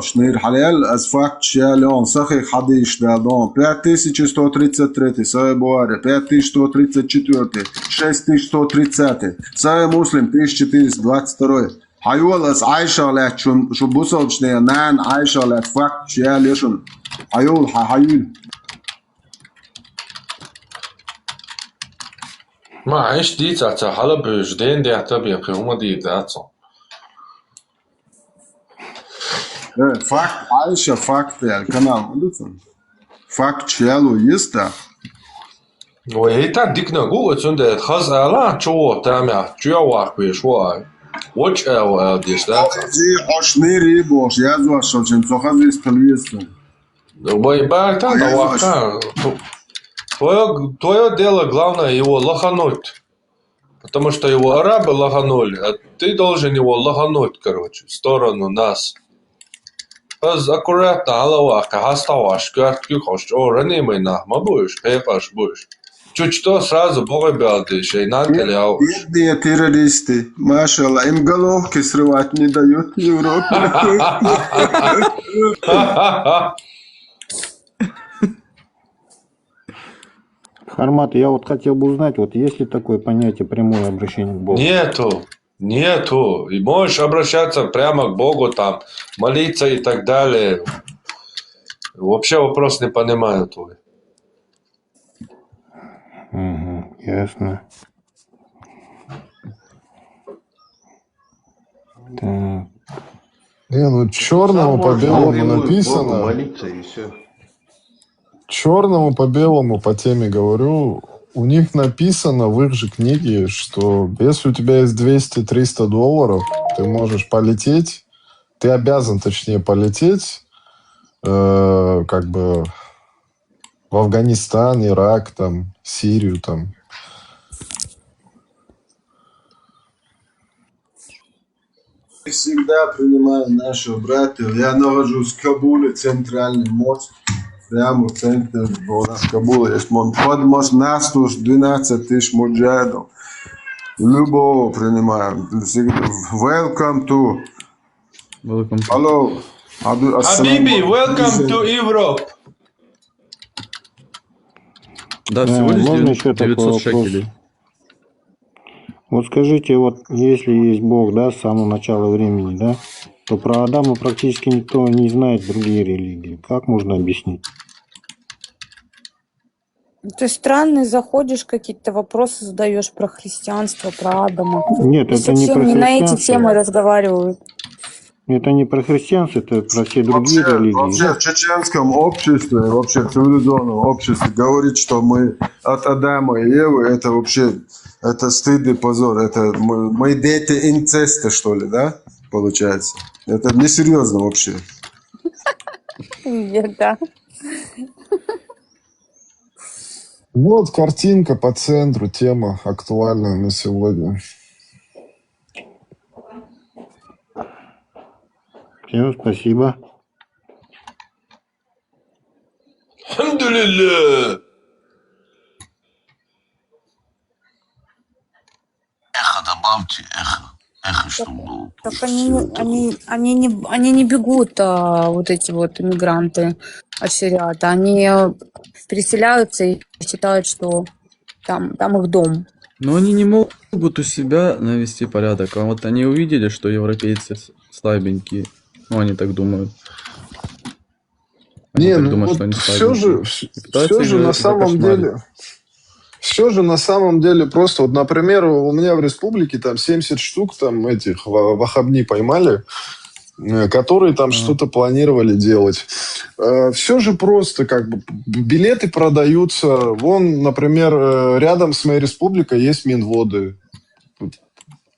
Speaker 16: шнир халел, аз факт шалон, сахих хадиш дадон, 5133, Сахih Бухари, 5134, 6130, Сахih Муслим, 1422. Hayol as Aisha let şu bu sabçneye nan Aisha let fakt şealişun. Hayol hayol.
Speaker 3: معلش دي تاع حلب جدين دي اعتبر هما دي ذاتهم.
Speaker 16: Fakt Aisha fakt yani kanal anladın? Fakt şealo есть да.
Speaker 3: وهيتا ديك نقول تند خز على شو تعمل شو واقف بشوي. Watch out здесь, да?
Speaker 16: Hoşneri boş yazıyor şoçen soğaz используется.
Speaker 3: Байбак там давака. Твое дело главное его лохануть. Потому что его арабы лоханули, а ты должен его лохануть, короче, в сторону нас. Аккуратно, алавака, хаставаш, картки хош, о, ранимый нахма будешь, пепаш будешь. Чуть что сразу погибал шейнан каляу.
Speaker 16: Бедные террористы, машалла, им головки срывать не дают в Европе.
Speaker 1: Хармат, я вот хотел бы узнать, вот есть ли такое понятие прямое обращение к Богу?
Speaker 3: Нету. И можешь обращаться прямо к Богу, там, молиться и так далее. Вообще вопрос не понимаю твой.
Speaker 1: Угу, ясно. Так.
Speaker 10: Ну черному по белому написано.
Speaker 2: Молиться и все.
Speaker 10: Черному по белому по теме говорю. У них написано в их же книге, что если у тебя есть $200-300, ты можешь полететь. Ты обязан, точнее, полететь как бы в Афганистан, Ирак, там, Сирию, там.
Speaker 16: Всегда принимаю наших братьев. Я нахожусь в Кабуле, центральный мост. Прямо в центре Кабула есть под мостом 12 тысяч муджахидов. Любого принимаем. Welcome to. Hello.
Speaker 3: Habibi, welcome to Europe.
Speaker 11: Да, всего лишь
Speaker 1: можно еще такой
Speaker 11: 900
Speaker 1: вопрос?
Speaker 11: шекелей.
Speaker 1: Вот скажите, вот если есть Бог, да, с самого начала времени, да, то про Адама практически никто не знает другие религии. Как можно объяснить?
Speaker 13: Ты странный, заходишь, какие-то вопросы задаешь про христианство, про Адама.
Speaker 1: Нет,
Speaker 13: Здесь
Speaker 1: это не
Speaker 13: вообще
Speaker 1: про
Speaker 13: не на эти
Speaker 1: христианство.
Speaker 13: темы разговаривают.
Speaker 1: Это не про христианство, это про все другие религии.
Speaker 16: Вообще в чеченском обществе, вообще в цивилизованном обществе говорить, что мы от Адама и Евы, это вообще, это стыд и позор. Это мы дети инцеста, что ли, да, получается? Это несерьезно вообще.
Speaker 13: Нет, да.
Speaker 10: Вот картинка по центру, тема актуальная на сегодня.
Speaker 1: Всем спасибо.
Speaker 3: Ля-ля-ля.
Speaker 8: Эхо добавьте, эхо. Эхо, чтобы было.
Speaker 13: Так они не бегут, вот эти вот иммигранты ассириаты. Они переселяются и считают, что там их дом.
Speaker 11: Но они не могут у себя навести порядок. А вот они увидели, что европейцы слабенькие. Ну, они так думают. Они
Speaker 10: Не,
Speaker 11: так
Speaker 10: ну
Speaker 11: думают,
Speaker 10: вот
Speaker 11: что они
Speaker 10: все
Speaker 11: слабенькие.
Speaker 10: же,
Speaker 11: И пытаются
Speaker 10: все же
Speaker 11: их
Speaker 10: на самом
Speaker 11: закошмарить.
Speaker 10: деле, все же на самом деле просто, вот, например, у меня в республике там 70 штук там этих вахабни поймали, которые там что-то планировали делать. Все же просто, как бы, билеты продаются. Вон, например, рядом с моей республикой есть Минводы.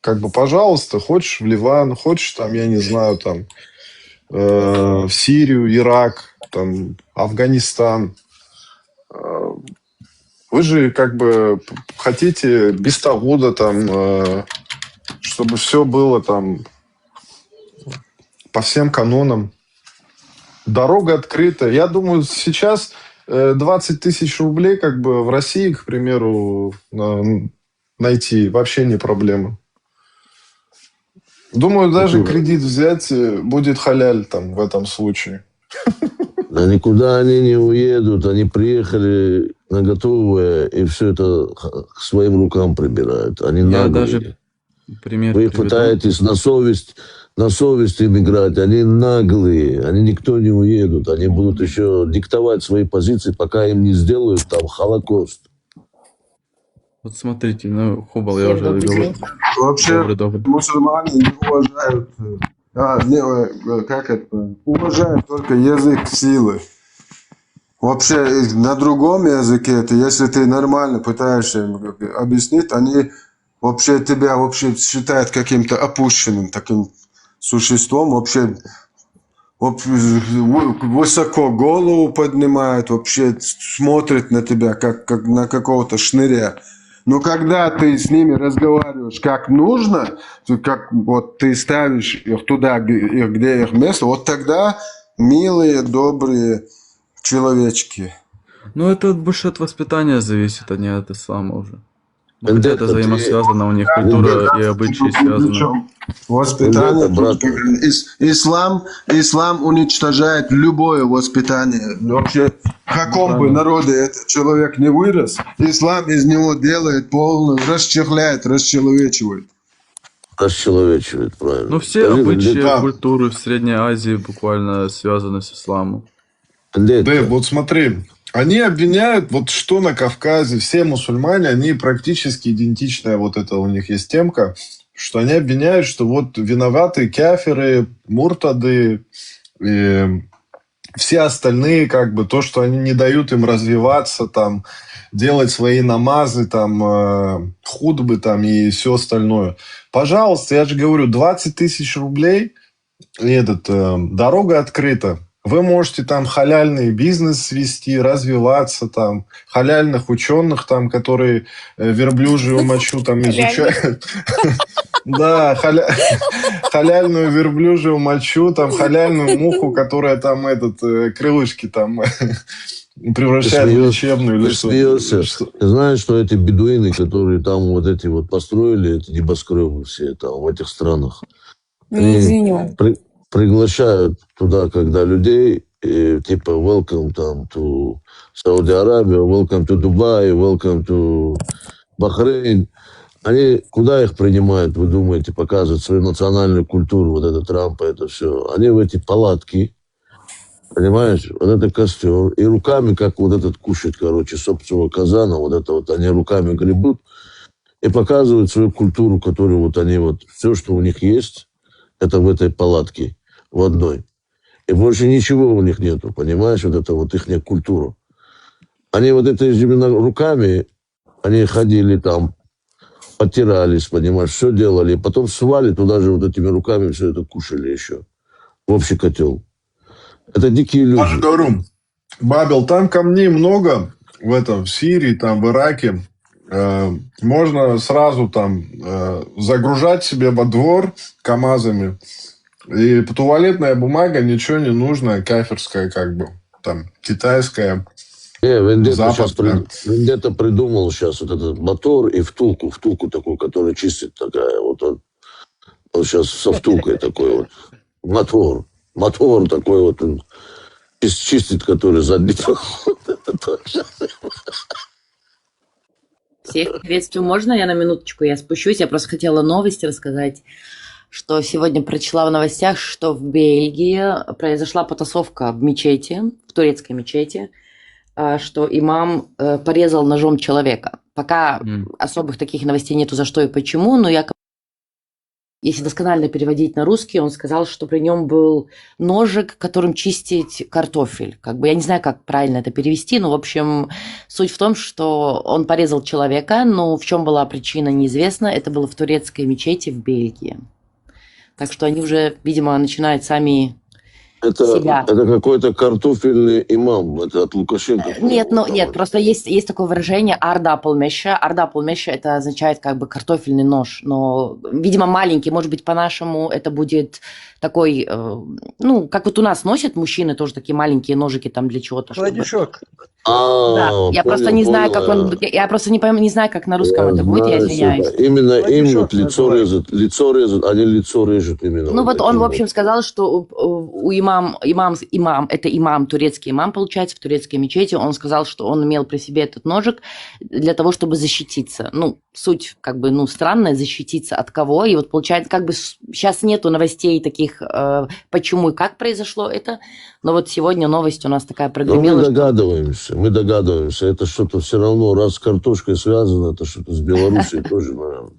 Speaker 10: Как бы, пожалуйста, хочешь в Ливан, хочешь там, я не знаю, там, в Сирию, Ирак, там, Афганистан. Вы же как бы хотите без того, там, чтобы все было там по всем канонам. Дорога открыта. Я думаю, сейчас 20 тысяч рублей как бы в России, к примеру, найти вообще не проблема. Думаю, даже кредит взять будет халяль там в этом случае.
Speaker 8: Да никуда они не уедут. Они приехали на готовое и все это к своим рукам прибирают. Они
Speaker 11: Я
Speaker 8: наглые.
Speaker 11: даже пример
Speaker 8: Вы
Speaker 11: приведу.
Speaker 8: пытаетесь на совесть им играть. Они наглые. Они никто не уедут. Они будут еще диктовать свои позиции, пока им не сделают там Холокост.
Speaker 11: Вот смотрите, ну, Хубал, я уже говорил.
Speaker 16: Вообще,
Speaker 11: Добрый.
Speaker 16: мусульмане не уважают, уважают только язык силы. Вообще, на другом языке, это если ты нормально пытаешься им объяснить, они вообще тебя вообще считают каким-то опущенным таким существом, вообще высоко голову поднимают, вообще смотрят на тебя, как на какого-то шныря. Но когда ты с ними разговариваешь как нужно, как вот ты ставишь их туда, где их место, вот тогда милые, добрые человечки.
Speaker 11: Ну, это больше от воспитания зависит, а не от ислама уже. Ну, хотя
Speaker 8: Бендетта,
Speaker 11: это взаимосвязано, у них культура и обычаи связаны.
Speaker 16: Воспитание.
Speaker 8: Бендетта, брат.
Speaker 16: Ислам уничтожает любое воспитание. Вообще, в каком бы народе этот человек не вырос, ислам из него делает полную, расчехляет, расчеловечивает.
Speaker 8: Расчеловечивает, правильно.
Speaker 11: Ну, все
Speaker 8: Скажи,
Speaker 11: обычаи,
Speaker 8: Бендетта,
Speaker 11: культуры в Средней Азии буквально связаны с исламом.
Speaker 10: Дэйв, вот смотри, они обвиняют, вот что на Кавказе, все мусульмане, они практически идентичная, вот это у них есть темка, что они обвиняют, что вот виноваты кафиры, муртады, и все остальные, как бы, то, что они не дают им развиваться, там, делать свои намазы, там, худбы, там, и все остальное. Пожалуйста, я же говорю, 20 тысяч рублей, и дорога открыта. Вы можете там халяльный бизнес вести, развиваться, там, халяльных ученых, там, которые верблюжью мочу там изучают. Да, халяльную верблюжью мочу, там, халяльную муху, которая там крылышки там превращает в лечебную или что.
Speaker 8: Ты знаешь, что эти бедуины, которые там вот эти вот построили, эти небоскребы все там в этих странах, они приглашают туда, когда людей, типа welcome там to Saudi Arabia, welcome to Dubai, welcome to Bahrain. Они куда их принимают, вы думаете, показывают свою национальную культуру, вот это Трампа, это все. Они в эти палатки, понимаешь, вот это костер, и руками, как вот этот кушает, короче, собственного казана, вот это вот они руками гребут и показывают свою культуру, которую вот они вот, все, что у них есть, это в этой палатке, в одной. И больше ничего у них нету, понимаешь, вот это вот их культура. Они вот это именно руками, они ходили там, потирались, понимаешь, все делали, и потом свали туда же вот этими руками все это кушали еще в общий котел. Это дикие люди.
Speaker 10: Я же говорю, Бабел, там камней много в Сирии, там в Ираке. Можно сразу там загружать себе во двор КАМАЗами. И туалетная бумага, ничего не нужно, кафирская как бы, там, китайская.
Speaker 8: Вендетта
Speaker 10: Запад, блядь.
Speaker 8: Вендетта придумал сейчас вот этот мотор и втулку такую, которая чистит такая. Вот он сейчас со втулкой такой вот. Мотор такой вот. Он чистит, который задний проход.
Speaker 17: Всех приветствую. Можно я на минуточку? Я спущусь. Я просто хотела новости рассказать, что сегодня прочла в новостях, что в Бельгии произошла потасовка в мечети, в турецкой мечети, что имам порезал ножом человека. Пока особых таких новостей нету, за что и почему, но я, если досконально переводить на русский, он сказал, что при нем был ножик, которым чистить картофель. Как бы я не знаю, как правильно это перевести, но, в общем, суть в том, что он порезал человека, но в чем была причина, неизвестно. Это было в турецкой мечети в Бельгии. Так что они уже, видимо, начинают сами себя.
Speaker 8: Это какой-то картофельный имам. Это от Лукашенко.
Speaker 17: Нет, просто есть такое выражение ардапылмеша. Ардапылмеша это означает как бы картофельный нож, но, видимо, маленький, может быть, по-нашему это будет такой, как вот у нас носят мужчины тоже такие маленькие ножики там для чего-то.
Speaker 2: Гладишок.
Speaker 17: Да, я просто не знаю, как он, я просто не знаю, как на русском это будет, я извиняюсь.
Speaker 8: Именно им вот лицо резают, они лицо режут именно.
Speaker 17: Ну вот он, в общем, сказал, что у имам, это имам, турецкий имам, получается, в турецкой мечети, он сказал, что он имел при себе этот ножик для того, чтобы защититься. Ну, суть как бы, странная, защититься от кого, и вот получается, как бы сейчас нету новостей таких, почему и как произошло это, но вот сегодня новость у нас такая прогремела.
Speaker 8: Мы догадываемся, это что-то все равно, раз с картошкой связано, это что-то с Белоруссией тоже, наверное,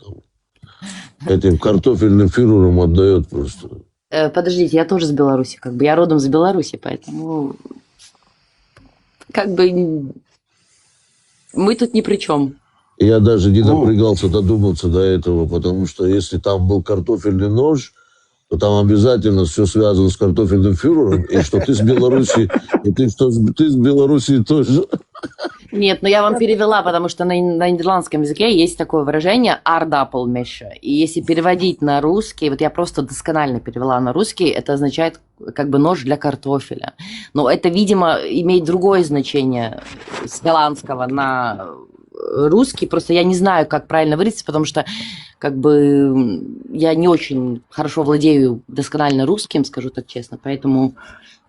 Speaker 8: этим картофельным фюрером отдает просто.
Speaker 17: Подождите, я тоже с Беларуси, как бы, я родом с Беларуси, поэтому, как бы, мы тут ни при чем.
Speaker 8: Я даже не напрягался додуматься до этого, потому что если там был картофельный нож, то там обязательно все связано с картофельным фюрером, и что ты с Беларуси, и ты с Беларуси тоже.
Speaker 17: Нет, но я вам перевела, потому что на нидерландском языке есть такое выражение «ардапылмеша». И если переводить на русский, вот я просто досконально перевела на русский, это означает как бы нож для картофеля. Но это, видимо, имеет другое значение с голландского на русский, просто я не знаю, как правильно выразиться, потому что как бы я не очень хорошо владею досконально русским, скажу так честно, поэтому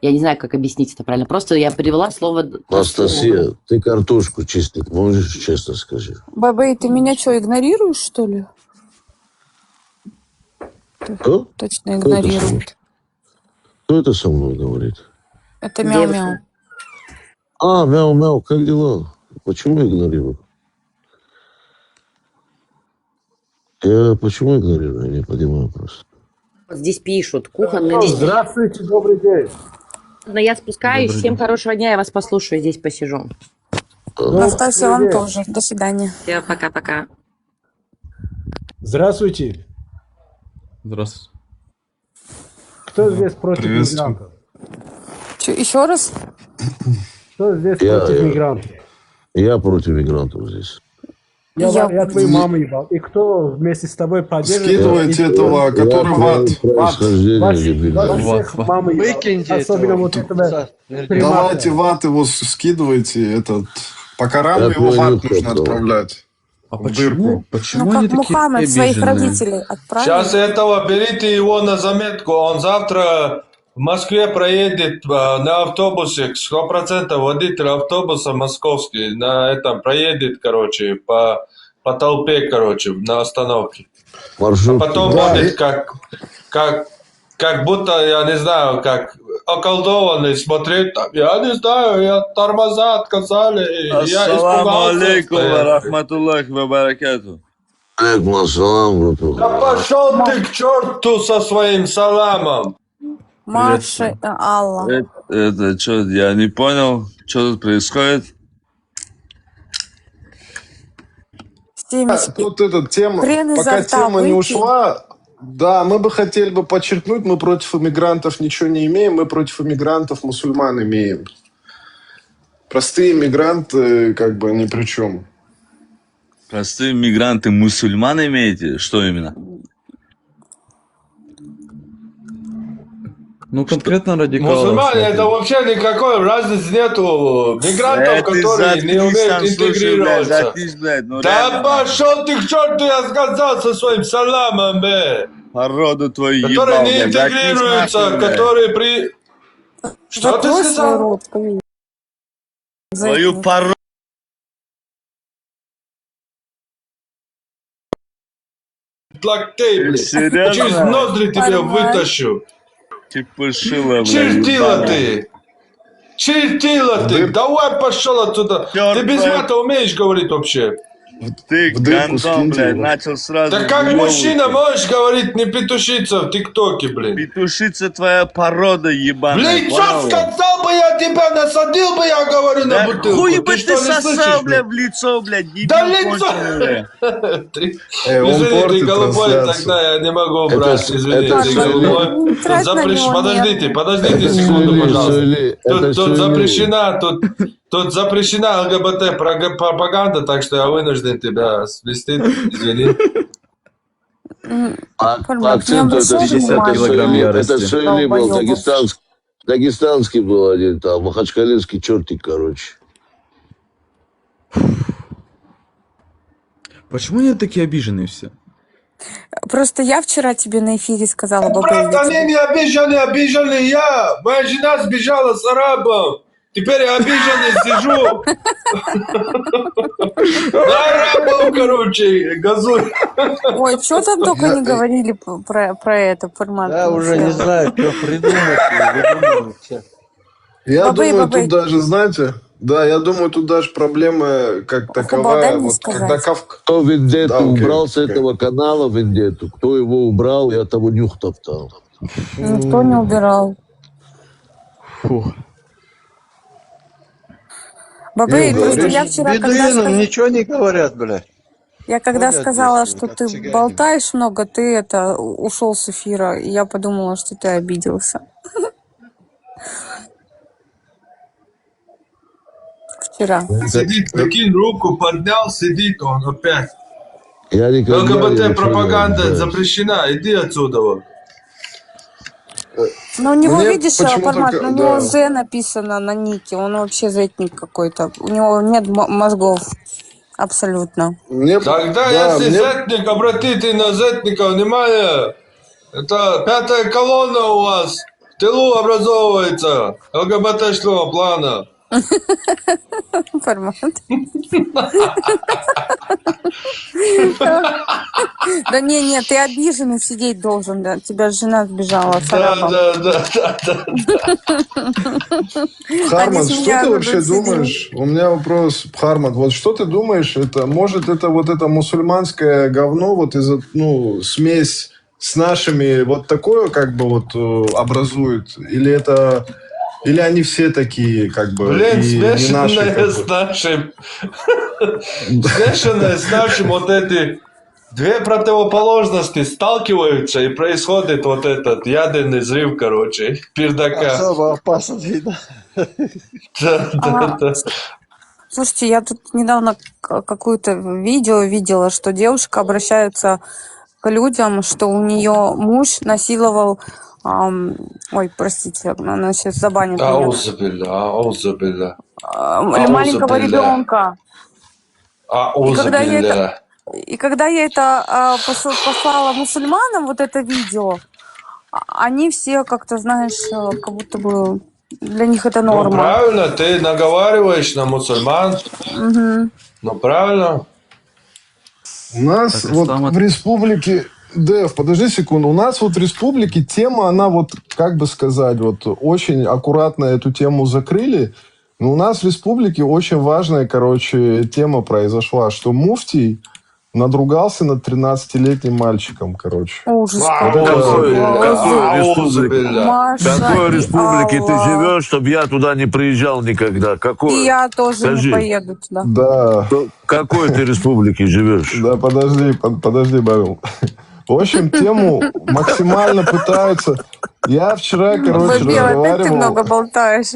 Speaker 17: я не знаю, как объяснить это правильно. Просто я перевела слово...
Speaker 8: Анастасия, ты картошку чистить можешь, честно скажи?
Speaker 13: Бабей, ты меня что, игнорируешь, что ли?
Speaker 8: Кто?
Speaker 13: Точно игнорирует.
Speaker 8: Кто это со мной говорит?
Speaker 13: Это мяу-мяу.
Speaker 8: Мяу-мяу, как дела? Почему игнорирую? Я почему игнорирую? Я не понимаю просто.
Speaker 17: Здесь пишут, кухонный...
Speaker 18: Здравствуйте, добрый день.
Speaker 17: Но я спускаюсь, всем хорошего дня, я вас послушаю, здесь посижу.
Speaker 13: Настасья, вам тоже. До свидания.
Speaker 17: Все, пока-пока.
Speaker 18: Здравствуйте.
Speaker 11: Здравствуйте.
Speaker 18: Кто здесь против мигрантов?
Speaker 13: Еще раз?
Speaker 18: Кто здесь против мигрантов?
Speaker 8: Я против мигрантов здесь.
Speaker 18: Я твою маму ебал. И кто вместе с тобой поддерживает?
Speaker 10: Скидывайте этого, который ват.
Speaker 18: Выкиньте. Особенно вот этого.
Speaker 10: Давайте ват его скидывайте. По Корану его ват нужно отправлять.
Speaker 11: А почему? Почему
Speaker 13: как
Speaker 11: они такие
Speaker 13: Мухаммед своих
Speaker 11: обиженные?
Speaker 13: родителей отправил.
Speaker 3: Сейчас этого берите его на заметку. Он завтра в Москве проедет на автобусе. 100% водитель автобуса московский на этом проедет, по толпе, на остановке.
Speaker 8: Маршрут.
Speaker 3: А потом будет как будто, я не знаю, как околдованный смотреть там. Я не знаю, я тормоза отказали.
Speaker 19: Ассаламу алейкум ва рахматуллахи ва баракату.
Speaker 8: Алейкум ассалам.
Speaker 3: Да пошел ты к черту со своим саламом.
Speaker 13: Маша, Аллах.
Speaker 19: Это что, я не понял, что тут происходит?
Speaker 10: Тут эта тема, пока тема не ушла, да, мы бы хотели бы подчеркнуть, мы против иммигрантов ничего не имеем, мы против иммигрантов мусульман имеем. Простые иммигранты как бы ни при чем.
Speaker 19: Простые мигранты мусульман имеете? Что именно?
Speaker 11: Ну, конкретно радикалов.
Speaker 3: Мусульмане это вообще никакой разницы нету. Мигрантов, которые не умеют интегрироваться. Да пошел ты к черту, я сказал со своим саламом,
Speaker 19: Породу твою
Speaker 3: которые
Speaker 19: ебал,
Speaker 3: не
Speaker 19: блядь.
Speaker 3: интегрируются,
Speaker 19: Заткнись нахуй,
Speaker 3: которые при... Что ты
Speaker 13: Закрой свой
Speaker 3: сказал?
Speaker 13: рот,
Speaker 19: Твою
Speaker 13: заикнул.
Speaker 19: породу.
Speaker 3: Локтей, блядь.
Speaker 19: Серьезно?
Speaker 3: Через ноздри тебя
Speaker 13: Нормально.
Speaker 3: вытащу.
Speaker 19: Чепушила, блядь,
Speaker 3: Чертила
Speaker 19: ебаная.
Speaker 3: ты! Чертила ты! Давай пошел отсюда! Ты без мата умеешь говорить вообще?
Speaker 19: Ты
Speaker 10: В дырку
Speaker 19: гандон,
Speaker 10: скиньте
Speaker 19: блядь,
Speaker 10: его.
Speaker 19: начал сразу
Speaker 3: Да как
Speaker 19: выебывать.
Speaker 3: мужчина можешь говорить, не петушиться в ТикТоке, блин?
Speaker 19: Петушица твоя порода ебаная,
Speaker 3: Блин, что
Speaker 19: понял?
Speaker 3: сказал бы я тебя, насадил бы я, говорю,
Speaker 19: Да
Speaker 3: на бутылку.
Speaker 19: хуй бы
Speaker 3: Ты что,
Speaker 19: ты
Speaker 3: не
Speaker 19: сосал,
Speaker 3: слышишь,
Speaker 19: бля,
Speaker 3: блин?
Speaker 19: в лицо, блядь, дебил
Speaker 3: Да лицо!
Speaker 19: конченый, бля.
Speaker 3: Ты-
Speaker 10: Он
Speaker 3: Извини, ты
Speaker 10: портит
Speaker 3: голубой,
Speaker 10: трансляцию.
Speaker 3: тогда я не могу
Speaker 8: Это,
Speaker 3: брать,
Speaker 8: с-
Speaker 3: извини,
Speaker 8: это
Speaker 3: ты
Speaker 13: Ладно,
Speaker 3: голубой.
Speaker 13: не
Speaker 3: Тут
Speaker 13: трать на него
Speaker 3: подождите,
Speaker 13: нервы.
Speaker 3: подождите
Speaker 8: это
Speaker 3: секунду,
Speaker 8: Сули,
Speaker 3: пожалуйста.
Speaker 8: Сули, это
Speaker 3: Тут
Speaker 8: Сули.
Speaker 3: запрещена, тут запрещена ЛГБТ пропаганда, так что я вынужден тебя свести, извини.
Speaker 8: По
Speaker 13: Формат, не
Speaker 8: акценту это,
Speaker 13: обращай
Speaker 11: 50
Speaker 8: это
Speaker 13: внимания
Speaker 11: килограмм
Speaker 8: Сули,
Speaker 13: на
Speaker 8: это
Speaker 11: ярости.
Speaker 8: Сули был,
Speaker 13: долбоебов.
Speaker 8: дагестанский был один там, махачкалинский чертик, короче.
Speaker 11: Почему они такие обиженные все?
Speaker 13: Просто я вчера тебе на эфире сказала, Бабай,
Speaker 3: Брат,
Speaker 13: я
Speaker 3: они
Speaker 13: тебе...
Speaker 3: не обиженный я. Моя жена сбежала с арабом. Теперь я обиженный сижу. На арабов, короче, газуй.
Speaker 13: Ой, что там только не говорили про это, формат.
Speaker 2: Я уже не знаю, что придумать и выдумывать.
Speaker 10: Я
Speaker 13: Бабай,
Speaker 10: думаю,
Speaker 13: бабай.
Speaker 10: тут даже, знаете, да, я думаю, тут даже проблема как
Speaker 13: Хубал, дай
Speaker 10: таковая,
Speaker 13: мне
Speaker 10: вот когда
Speaker 13: сказать.
Speaker 8: Кто Вендетту
Speaker 10: Да, окей,
Speaker 8: убрал с
Speaker 10: окей.
Speaker 8: этого канала, Вендетту, кто его убрал, я того нюх топтал.
Speaker 13: Никто не убирал.
Speaker 11: Фух.
Speaker 13: Бабай,
Speaker 10: Ну,
Speaker 13: просто
Speaker 10: говоришь,
Speaker 13: я вчера, когда
Speaker 2: Бедуинам ничего не говорят, блядь.
Speaker 13: Я когда
Speaker 2: Ходят
Speaker 13: сказала,
Speaker 2: здесь,
Speaker 13: что
Speaker 2: как
Speaker 13: ты
Speaker 2: цыгане.
Speaker 13: болтаешь много, ты это ушел с эфира, и я подумала, что ты обиделся. Вчера.
Speaker 3: Сидит, прикинь, руку поднял, сидит он опять.
Speaker 8: Я никогда ничего не
Speaker 3: ЛГБТ-пропаганда
Speaker 8: обижаюсь.
Speaker 3: запрещена, иди отсюда. Вот.
Speaker 13: Ну, у него,
Speaker 10: Мне
Speaker 13: видишь,
Speaker 10: почему-то,
Speaker 13: формат, у него
Speaker 10: да.
Speaker 13: «З» написано на нике, он вообще зетник какой-то. У него нет мозгов абсолютно.
Speaker 10: Мне,
Speaker 3: Тогда,
Speaker 10: да,
Speaker 3: если
Speaker 10: мне,
Speaker 3: зетник, обратите на зетника внимание. Это пятая колонна у вас в тылу образовывается ЛГБТ-шного плана.
Speaker 13: Формат. Да не, ты обиженный сидеть должен, да. Тебя жена сбежала с
Speaker 3: Да,
Speaker 13: арабом.
Speaker 3: да.
Speaker 10: Харман,
Speaker 13: Они
Speaker 10: что
Speaker 13: меня
Speaker 10: ты
Speaker 13: будут
Speaker 10: вообще
Speaker 13: сидеть.
Speaker 10: думаешь? У меня вопрос, Харман, вот что ты думаешь, это, может, это вот это мусульманское говно, вот из, ну, смесь с нашими, вот такое, как бы, вот, образует? Или это, или они все такие, как бы,
Speaker 3: Блин,
Speaker 10: и не наши,
Speaker 3: смешанное
Speaker 10: как
Speaker 3: с
Speaker 10: бы?
Speaker 3: нашим. Смешанное с нашим, вот эти две противоположности сталкиваются, и происходит вот этот ядерный взрыв, короче, пердака.
Speaker 2: Особо опасный, да.
Speaker 3: Да.
Speaker 13: Слушайте, я тут недавно какое-то видео видела, что девушка обращается к людям, что у нее муж насиловал... ой, простите, она сейчас забанит меня.
Speaker 3: Аузубилля.
Speaker 13: Маленького ребенка.
Speaker 3: Аузубилля.
Speaker 13: И когда я это послала мусульманам, вот это видео, они все как-то, знаешь, как будто бы для них это
Speaker 3: Ну,
Speaker 13: норма.
Speaker 3: правильно, ты наговариваешь на мусульман.
Speaker 13: Мгм.
Speaker 3: Ну, правильно.
Speaker 10: У нас
Speaker 11: Так,
Speaker 10: вот
Speaker 11: ислам
Speaker 10: в республике, Дэв, подожди секунду, у нас вот в республике тема, она вот, как бы сказать, вот очень аккуратно эту тему закрыли, но у нас в республике очень важная, короче, тема произошла, что муфтий надругался над 13-летним мальчиком, короче.
Speaker 13: Ужас.
Speaker 10: Вот это-
Speaker 8: Какой республике ты живешь, чтобы я туда не приезжал никогда? Какой?
Speaker 13: И я тоже
Speaker 8: Скажи.
Speaker 13: не поеду туда.
Speaker 10: Да.
Speaker 8: Какой ты республике живешь?
Speaker 10: Да, подожди, Павел. В общем, тему максимально пытаются... Я вчера, короче,
Speaker 13: Бабел, опять ты
Speaker 10: разговаривал...
Speaker 13: много болтаешь.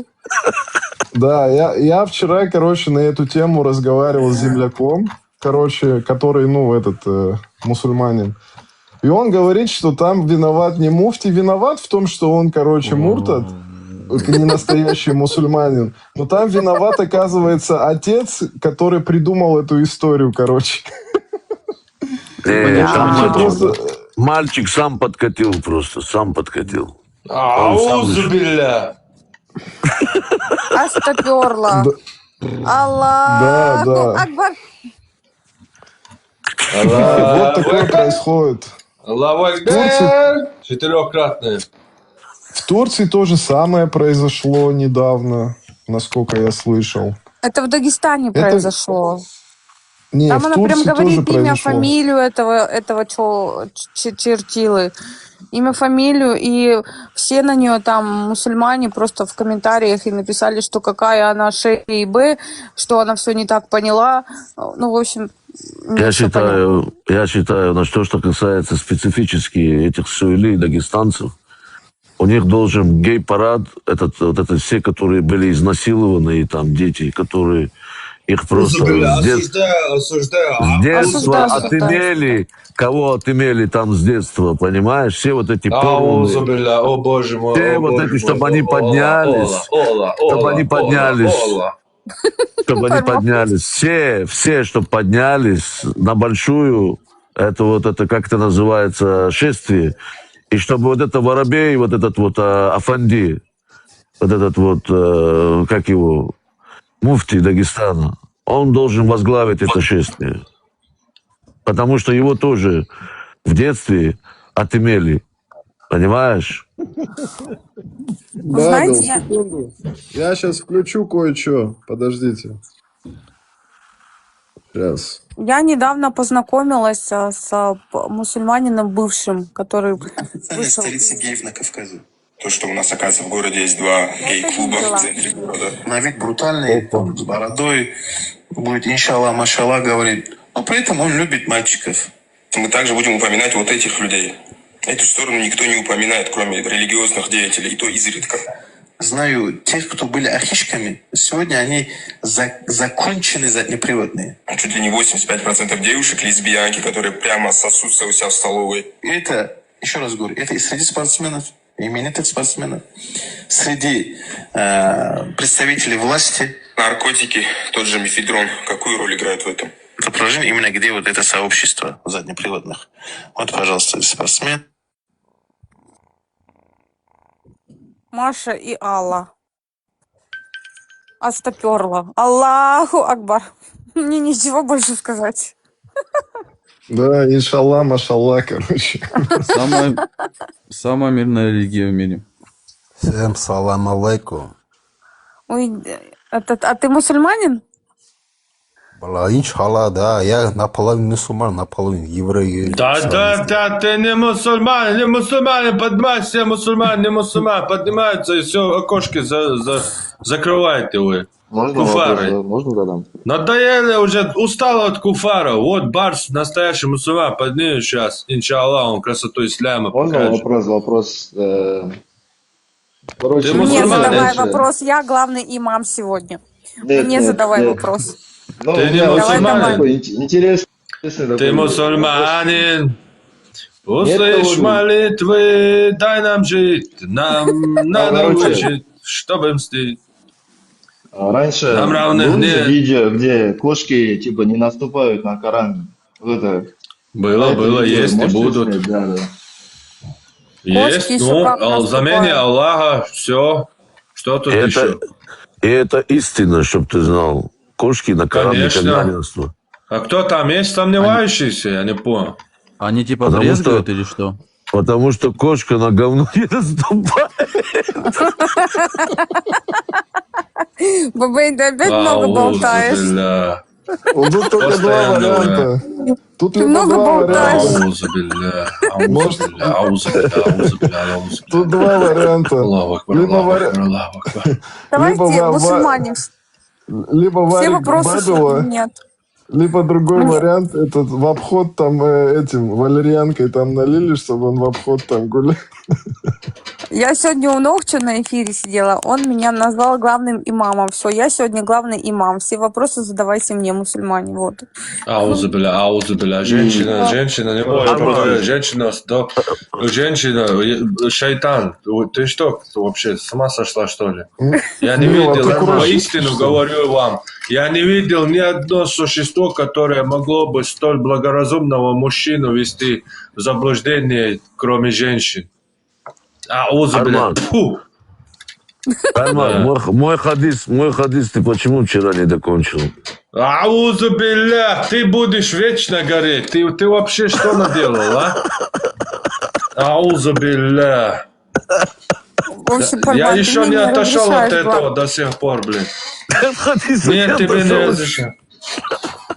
Speaker 10: Да, я вчера, короче, на эту тему разговаривал с земляком, короче, который, ну, этот, мусульманин. И он говорит, что там виноват не муфти, виноват в том, что он, короче, муртад, не настоящий мусульманин. Но там виноват, оказывается, отец, который придумал эту историю, короче.
Speaker 8: Мальчик сам подкатил просто, сам подкатил.
Speaker 3: Аузубилля.
Speaker 13: Астаперла. Аллаху Акбар.
Speaker 10: Вот такое происходит.
Speaker 3: Аллаху Акбар. Четырехкратное.
Speaker 10: В Турции то же самое произошло недавно, насколько я слышал.
Speaker 13: Это в Дагестане произошло.
Speaker 10: Не,
Speaker 13: там
Speaker 10: в
Speaker 13: она
Speaker 10: Турции
Speaker 13: прям
Speaker 10: тоже
Speaker 13: говорит имя,
Speaker 10: произошло.
Speaker 13: фамилию этого чертилы. Имя, фамилию, и все на нее там, мусульмане, просто в комментариях и написали, что какая она шейбе, что она все не так поняла. Ну, в общем,
Speaker 8: Я считаю, на что касается специфически этих суэлей, дагестанцев, у них должен гей-парад, это все, которые были изнасилованы, и там дети, которые их просто с детства отымели, кого отымели там с детства, понимаешь? Все вот эти порванные,
Speaker 3: О боже мой,
Speaker 8: все вот эти, чтобы они поднялись, все, чтобы поднялись на большую, это как это называется, шествие, и чтобы вот это воробей, вот этот вот Афанди, вот этот вот, как его, муфти Дагестана, он должен возглавить это шествие. Потому что его тоже в детстве отымели. Понимаешь?
Speaker 10: Багл, секунду. Я сейчас включу кое-что. Подождите. Сейчас.
Speaker 13: я недавно познакомилась с мусульманином бывшим, который вышел.
Speaker 20: Столица геев на Кавказе. То, что у нас, оказывается, в городе есть 2 гей-клуба в центре города. На вид брутальный, там, с бородой, будет иншаллах, машаллах говорить. Но при этом он любит мальчиков. Мы также будем упоминать вот этих людей. Эту сторону никто не упоминает, кроме религиозных деятелей, и то изредка. Знаю тех, кто были ахишками, сегодня они закончены заднеприводные. Чуть ли не 85% девушек лесбиянки, которые прямо сосутся у себя в столовой. И это, еще раз говорю, это и среди спортсменов, именитых спортсменов, среди представителей власти. Наркотики, тот же мефедрон, какую роль играет в этом? Это положение именно где вот это сообщество заднеприводных. Вот, пожалуйста, спортсмен.
Speaker 13: Маша и Алла. Астаперла. Аллаху Акбар. Мне ничего больше сказать.
Speaker 10: Да, иншаллах, машаллах, короче.
Speaker 11: Самая мирная религия в мире.
Speaker 14: Всем салам алейкум.
Speaker 13: Ой, а ты мусульманин?
Speaker 14: Иншаллах, да. Я наполовину мусульман, наполовину еврей.
Speaker 3: Да, ты не мусульманин, поднимайся, мусульман, поднимаются, и все, окошки закрывайте вы.
Speaker 21: Можно
Speaker 3: куфары.
Speaker 21: Можно задам?
Speaker 3: Надоели уже, устал от куфара. Вот Барс, настоящий мусульман, поднимет сейчас, иншаллах, он красоту исляма покажет.
Speaker 21: Вопрос.
Speaker 3: Ты
Speaker 13: Мне
Speaker 3: мусульманин?
Speaker 13: задавай вопрос, я главный имам сегодня. Мне задавай вопрос.
Speaker 3: Ты не мусульманин?
Speaker 21: Интересный.
Speaker 3: Ты мусульманин. Услышь молитвы, дай нам жить. Нам надо учить, чтобы мстить.
Speaker 21: Раньше
Speaker 3: Нам равных
Speaker 21: было
Speaker 3: нет.
Speaker 21: видео, где кошки типа не наступают на Коран.
Speaker 3: Было, есть и будут.
Speaker 21: Снять? Да.
Speaker 3: Есть,
Speaker 13: еще
Speaker 3: знамение Аллаха, все. Что тут еще?
Speaker 8: И это истина, чтобы ты знал. Кошки на Коран никогда не наступают.
Speaker 3: А кто там есть сомневающийся? Я не понял.
Speaker 11: Они типа брезгуют или что?
Speaker 8: Потому что кошка на говно не наступает.
Speaker 13: Бабей, ты опять много болтаешь.
Speaker 10: Тут только два варианта. Тут
Speaker 13: Ты много болтаешь.
Speaker 10: Тут два варианта.
Speaker 13: Давайте, мусульмане.
Speaker 10: Либо
Speaker 13: Все
Speaker 10: варик
Speaker 13: вопросы
Speaker 10: Бабила,
Speaker 13: нет.
Speaker 10: Либо другой вариант, этот в обход там этим валерьянкой там налили, чтобы он в обход там гулял.
Speaker 13: Я сегодня у Ногча на эфире сидела, он меня назвал главным имамом. Все, я сегодня главный имам. Все вопросы задавайте мне, мусульмане. Вот.
Speaker 3: Аузу бля. Женщина не может повторять. Женщина, шайтан. Ты что, вообще с ума сошла, что ли? Я не видел, воистину говорю вам, я не видел ни одно существо, которое могло бы столь благоразумного мужчину вести в заблуждение, кроме женщин.
Speaker 8: Арман, мой хадис ты почему вчера не докончил?
Speaker 3: Аузу билля, ты будешь вечно гореть. Ты вообще что наделал, а? Аузу билля. Я еще не отошел от этого до сих пор, блин. Нет, тебе не разрешаю.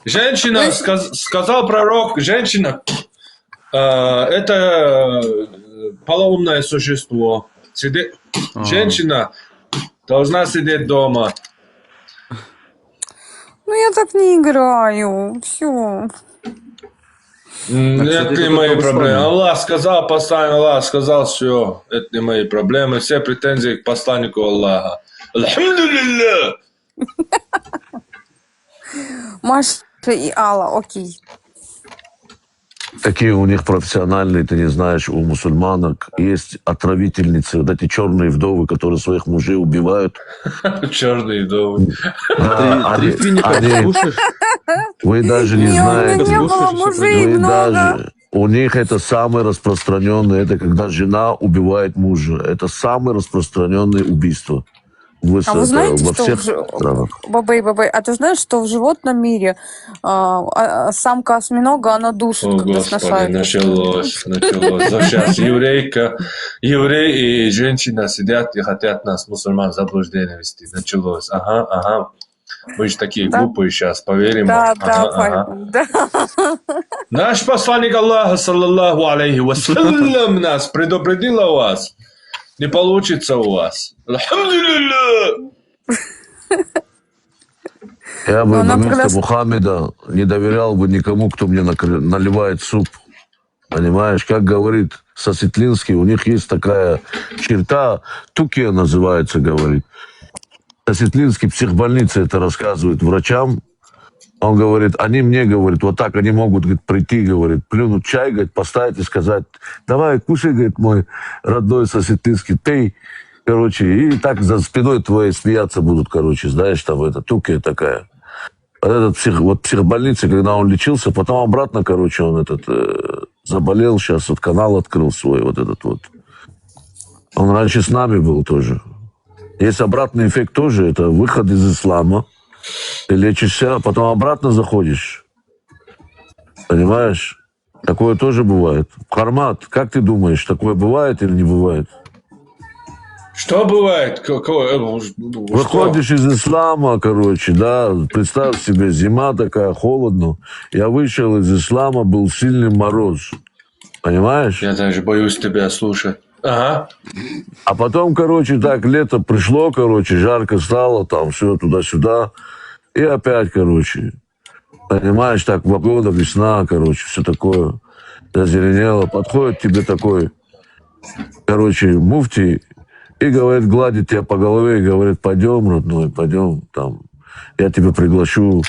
Speaker 3: Женщина, сказал пророк, женщина, это полоумное существо. Женщина должна сидеть дома.
Speaker 13: Ну, я так не играю. Все.
Speaker 3: Это не мои проблемы. Аллах сказал, посланник Аллах сказал, все. Это не мои проблемы. Все претензии к посланнику Аллаха. Альхамдулилля.
Speaker 13: Маша и Алла, окей.
Speaker 8: Такие у них профессиональные, ты не знаешь, у мусульманок есть отравительницы, вот эти черные вдовы, которые своих мужей убивают.
Speaker 3: Черные вдовы.
Speaker 8: Вы даже не знаете. У них это самое распространенное, это когда жена убивает мужа. Это самое распространенное убийство.
Speaker 13: А вы знаете,
Speaker 8: во
Speaker 13: что
Speaker 8: всех странах.
Speaker 13: Бабай, а ты знаешь, что в животном мире самка осьминога, она душит,
Speaker 3: О,
Speaker 13: когда
Speaker 3: Господи,
Speaker 13: сношает?
Speaker 3: началось. Сейчас еврей и женщина сидят и хотят нас, мусульман, в заблуждение вести. Началось. Ага. Мы же такие глупые сейчас, поверим вам.
Speaker 13: Да.
Speaker 3: Наш посланник Аллаха, саллаллаху алейхи вассалям, нас предупредил о вас. Не получится у вас. Альхамдулилля.
Speaker 8: Я бы на место Мухаммеда не доверял бы никому, кто мне наливает суп. Понимаешь, как говорит Сосветлинский, у них есть такая черта, тукия называется, говорит. Сосветлинский в психбольнице это рассказывает врачам. Он говорит, они мне, говорит, вот так они могут, говорит, прийти, говорит, плюнуть чай, говорит, поставить и сказать, давай, кушай, говорит, мой родной Сосветлинский, пей, короче, и так за спиной твоей смеяться будут, короче, знаешь, там это тукия такая. Этот психбольнице, когда он лечился, потом обратно, короче, он заболел, сейчас вот канал открыл свой, вот этот вот. Он раньше с нами был тоже. Есть обратный эффект тоже, это выход из ислама. Ты лечишься, а потом обратно заходишь. Понимаешь? Такое тоже бывает. Хармат, как ты думаешь, такое бывает или не бывает?
Speaker 3: Что бывает?
Speaker 8: Выходишь из ислама, короче, да, представь себе, зима такая, холодно. Я вышел из ислама, был сильный мороз. Понимаешь?
Speaker 3: Я даже боюсь тебя слушать. Ага.
Speaker 8: А потом, короче, так, лето пришло, короче, жарко стало, там, все туда-сюда. И опять, короче, понимаешь, так, погода, весна, короче, все такое. Зазеленело. Подходит тебе такой, короче, муфтий, и говорит, гладит тебя по голове, и говорит, пойдем, родной, пойдем, там, я тебя приглашу,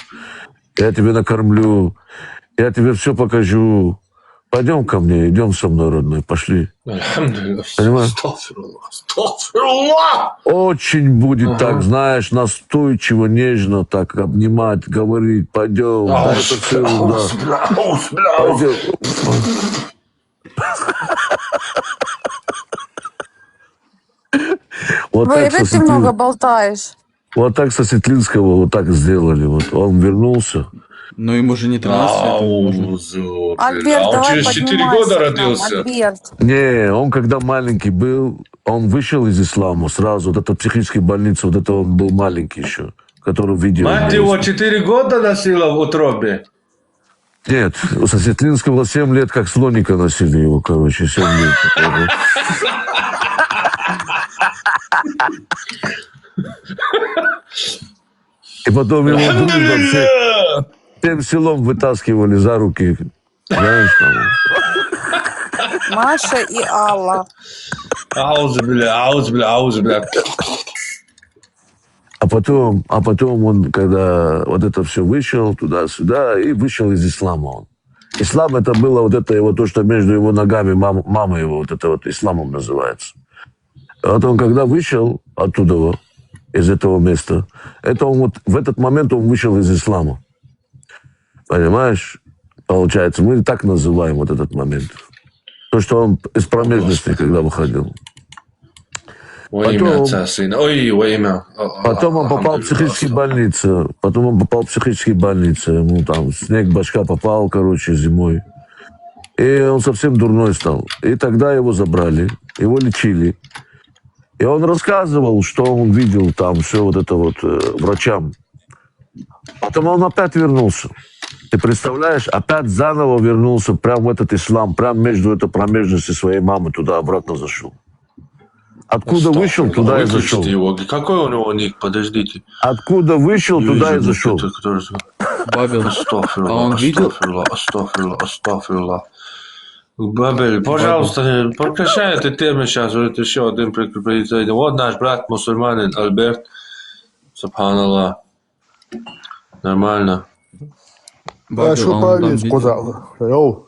Speaker 8: я тебя накормлю, я тебе все покажу. Пойдем ко мне, идем со мной, родной, пошли. Понимаешь? Очень будет так, знаешь, настойчиво, нежно так обнимать, говорить, пойдем. Пойдем. Вот
Speaker 13: Ой, опять ты много болтаешь.
Speaker 8: Вот так Сосветлинского вот так сделали. Вот он вернулся.
Speaker 11: Но ему же не 13 лет.
Speaker 13: Альберт,
Speaker 3: он через 4 года родился.
Speaker 13: Альберт.
Speaker 8: Не, он когда маленький был, он вышел из ислама сразу. Вот эта психическая больница, вот это он был маленький еще, который видел.
Speaker 3: Мать его 4 года носила в утробе?
Speaker 8: Нет, у Сосветлинского 7 лет, как слоника носили его, короче, 7 лет. И потом его друг всем селом вытаскивали за руки. Знаешь, там.
Speaker 13: Маша и Алла.
Speaker 3: Ауз, бля.
Speaker 8: А потом он, когда вот это все вышел туда-сюда, и вышел из ислама он. Ислам это было вот это его, то, что между его ногами, мама его, вот это вот исламом называется. А вот он когда вышел оттуда, из этого места, это он вот, в этот момент он вышел из ислама. Понимаешь? Получается, мы так называем вот этот момент. То, что он из промежности, когда выходил.
Speaker 3: Во имя Отца, Сына. Ой, во имя.
Speaker 8: Потом он попал в психические больницы. Ему там снег, башка попал, короче, зимой. И он совсем дурной стал. И тогда его забрали, его лечили. И он рассказывал, что он видел там, все вот это вот врачам. Потом он опять вернулся. Ты представляешь, опять заново вернулся прямо в этот ислам, прямо между этой промежностью своей мамы, туда-обратно зашел. Откуда вышел, туда и зашел.
Speaker 3: Его. Какой у него ник? Подождите.
Speaker 8: Откуда вышел, туда и зашел.
Speaker 11: Бабел. А он видел?
Speaker 3: Астафирулlah. Бабель, пожалуйста, прекращай эту тему сейчас. Вот еще один предупредитель. Вот наш брат мусульманин Альберт. Субханаллах. Нормально.
Speaker 6: Что половец сказал?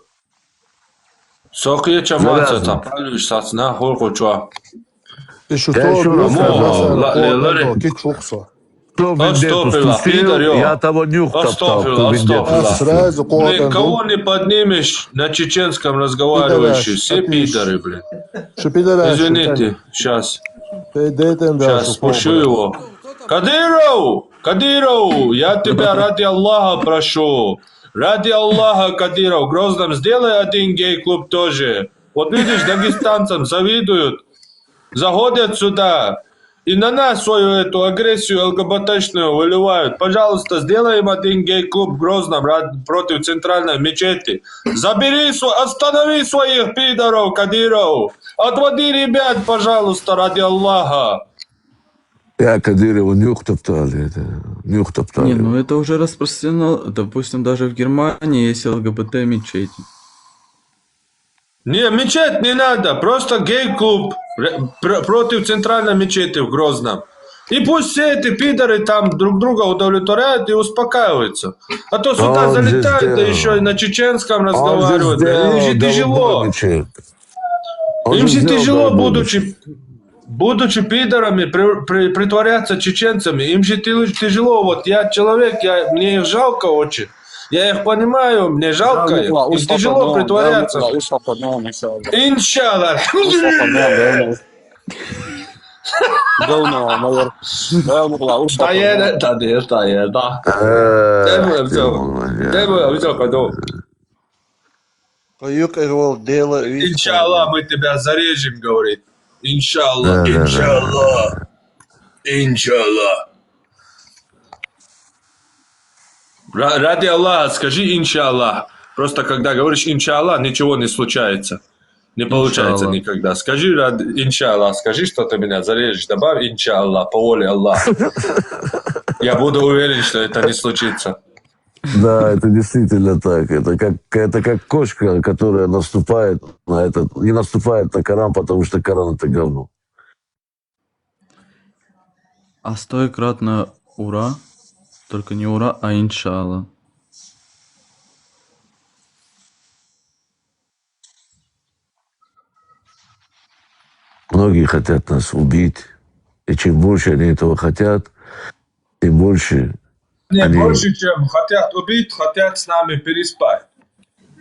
Speaker 3: Сокия чамаца там. Палюш сацна хорхочуа.
Speaker 6: Ты что,
Speaker 8: Кто вендетту спустил, я того нюх топтал.
Speaker 3: Кого не поднимешь на чеченском разговаривающий? Все пидоры, блин. Извините, сейчас. Сейчас спущу его. Кадиров, я тебя ради Аллаха прошу. Ради Аллаха, Кадиров, в Грозном сделай один гей-клуб тоже. Вот видишь, дагестанцам завидуют. Заходят сюда и на нас свою эту агрессию ЛГБТшную выливают. Пожалуйста, сделаем один гей-клуб в Грозном против центральной мечети. Останови своих пидоров, Кадиров. Отводи ребят, пожалуйста, ради Аллаха.
Speaker 8: Я Кадырову нюх топтали.
Speaker 11: Не, ну это уже распространено. Допустим, даже в Германии есть ЛГБТ-мечети.
Speaker 3: Не, мечеть не надо, просто гей-клуб против центральной мечети в Грозном. И пусть все эти пидоры там друг друга удовлетворяют и успокаиваются. А то сюда залетают, да еще и на чеченском разговаривают. Им же тяжело. Им же тяжело, будучи пидорами, притворяться чеченцами. Им же тяжело. Вот я человек, мне их жалко очень. Я их понимаю, мне жалко их. Им тяжело притворяться. Иншаллах. Иншаллах, мы тебя зарежем, говорит. Иншаллах, иншаллах. Ради Аллаха, скажи иншаллах. Просто когда говоришь иншаллах, ничего не случается. Не получается никогда. Скажи иншаллах, скажи, что ты меня зарежешь. Добавь иншаллах, по воле Аллаха. Я буду уверен, что это не случится.
Speaker 8: Да, это действительно так. Это как кошка, которая наступает на этот, не наступает на Коран, потому что Коран это говно.
Speaker 11: А 100-кратно ура, только не ура, а иншалла.
Speaker 8: Многие хотят нас убить, и чем больше они этого хотят, тем больше они
Speaker 3: больше, чем хотят убить, хотят с нами переспать.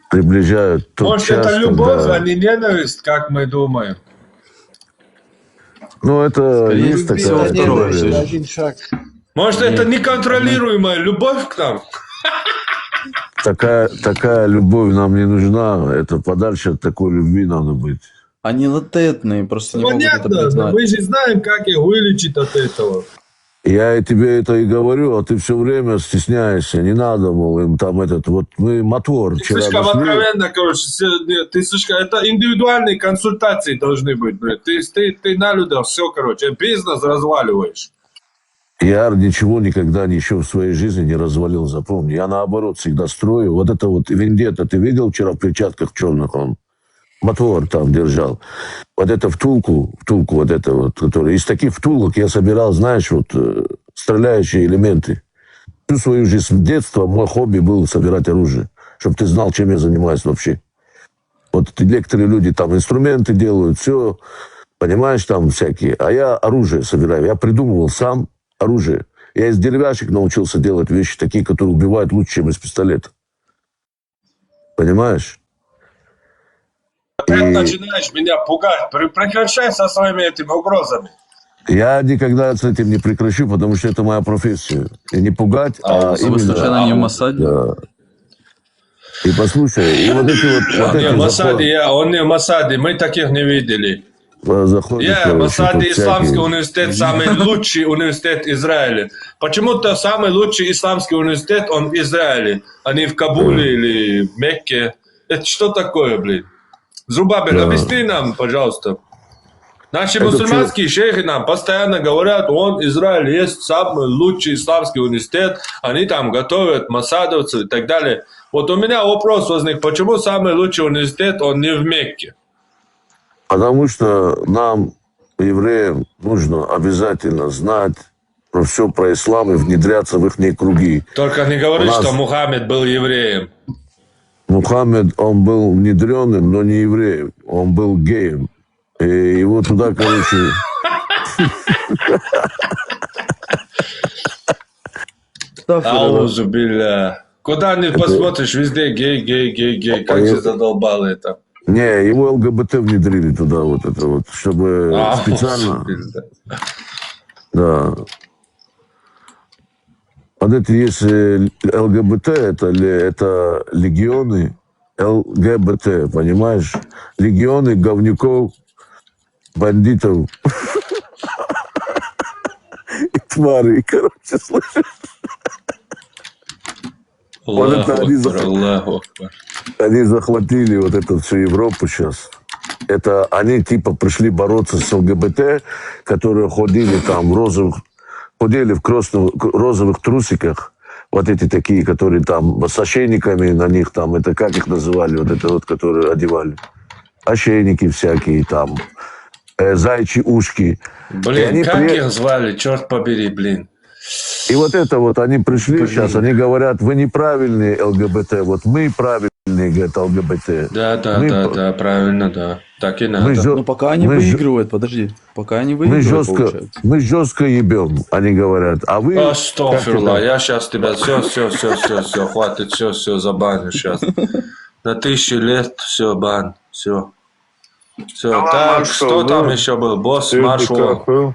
Speaker 8: Приближают тот
Speaker 3: Может,
Speaker 8: час,
Speaker 3: это любовь,
Speaker 8: когда...
Speaker 3: а не ненависть, как мы думаем.
Speaker 8: Ну, это
Speaker 11: скорее
Speaker 8: есть такая теория.
Speaker 3: Может, это неконтролируемая любовь к нам?
Speaker 8: Такая любовь нам не нужна. Это подальше от такой любви надо быть.
Speaker 11: Они латентные, просто не могут это
Speaker 3: Понятно,
Speaker 11: признать.
Speaker 3: мы же знаем, как их вылечить от этого.
Speaker 8: Я тебе это и говорю, а ты все время стесняешься. Не надо, мол, им там этот... Вот мы мотор вчера
Speaker 3: Слишком
Speaker 8: нашли.
Speaker 3: откровенно, короче. Ты слишком... Это индивидуальные консультации должны быть, блядь. Ты на людях все, короче. Бизнес разваливаешь.
Speaker 8: Я ничего никогда еще в своей жизни не развалил, запомни. Я наоборот всегда строю. Вот это вот вендетта, ты видел вчера в перчатках черных он? Мотор там держал. Вот это втулку вот это вот, который... Из таких втулок я собирал, знаешь, вот стреляющие элементы. Всю свою жизнь с детства мой хобби был собирать оружие. Чтобы ты знал, чем я занимаюсь вообще. Вот некоторые люди там инструменты делают, все, понимаешь, там всякие. А я оружие собираю. Я придумывал сам оружие. Я из деревяшек научился делать вещи такие, которые убивают лучше, чем из пистолета. Понимаешь?
Speaker 3: Опять начинаешь меня пугать. Прекращай со своими этими угрозами.
Speaker 8: Я никогда с этим не прекращу, потому что это моя профессия. И не пугать, а
Speaker 11: Вы
Speaker 8: именно...
Speaker 11: случайно не в Моссаде?
Speaker 8: Да. И послушай, и вот эти вот...
Speaker 3: Он не в Моссаде, он не в Моссаде, мы таких не видели.
Speaker 8: Заходят,
Speaker 3: Моссаде, Исламский
Speaker 8: всякие...
Speaker 3: университет, самый лучший университет Израиля. Почему-то самый лучший исламский университет, он в Израиле, а не в Кабуле или в Мекке. Это что такое, блин? Зубабин, объясни нам, пожалуйста. Наши мусульманские шейхи нам постоянно говорят, Израиль есть самый лучший исламский университет, они там готовят моссадовцев и так далее. Вот у меня вопрос возник, почему самый лучший университет, он не в Мекке?
Speaker 8: Потому что нам, евреям, нужно обязательно знать все про ислам и внедряться в их круги.
Speaker 3: Только не говори, что Мухаммед был евреем.
Speaker 8: Мухаммед, он был внедренным, но не евреем. Он был геем. И его туда, короче...
Speaker 3: Аузу, бля. Куда не посмотришь, везде гей. Как же задолбало это.
Speaker 8: Не, его ЛГБТ внедрили туда, вот это вот, чтобы специально... Да. Вот это если ЛГБТ, это легионы ЛГБТ, понимаешь? Легионы говнюков, бандитов и тварей, короче, слышишь? Вот это они захватили вот эту всю Европу сейчас. Это они типа пришли бороться с ЛГБТ, которые ходили там в розовых трусиках. Вот эти такие, которые там с ошейниками на них там, это как их называли, вот это вот, которые одевали. Ошейники всякие там, зайчьи ушки.
Speaker 3: Блин, как их звали, черт побери, блин.
Speaker 8: И вот это вот, они пришли сейчас, они говорят, вы неправильные ЛГБТ, вот мы правильные, говорят, ЛГБТ.
Speaker 3: Да, правильно, да. Так и надо.
Speaker 11: Но пока они выигрывают, подожди. Пока они выигрывают, получается.
Speaker 8: Мы жестко ебем, они говорят. А вы...
Speaker 3: Астафирулла, я сейчас тебя все, хватит, все, забаню сейчас. На 1000 лет, все, бан, все. Все, так, что там еще был? Босс, маршал.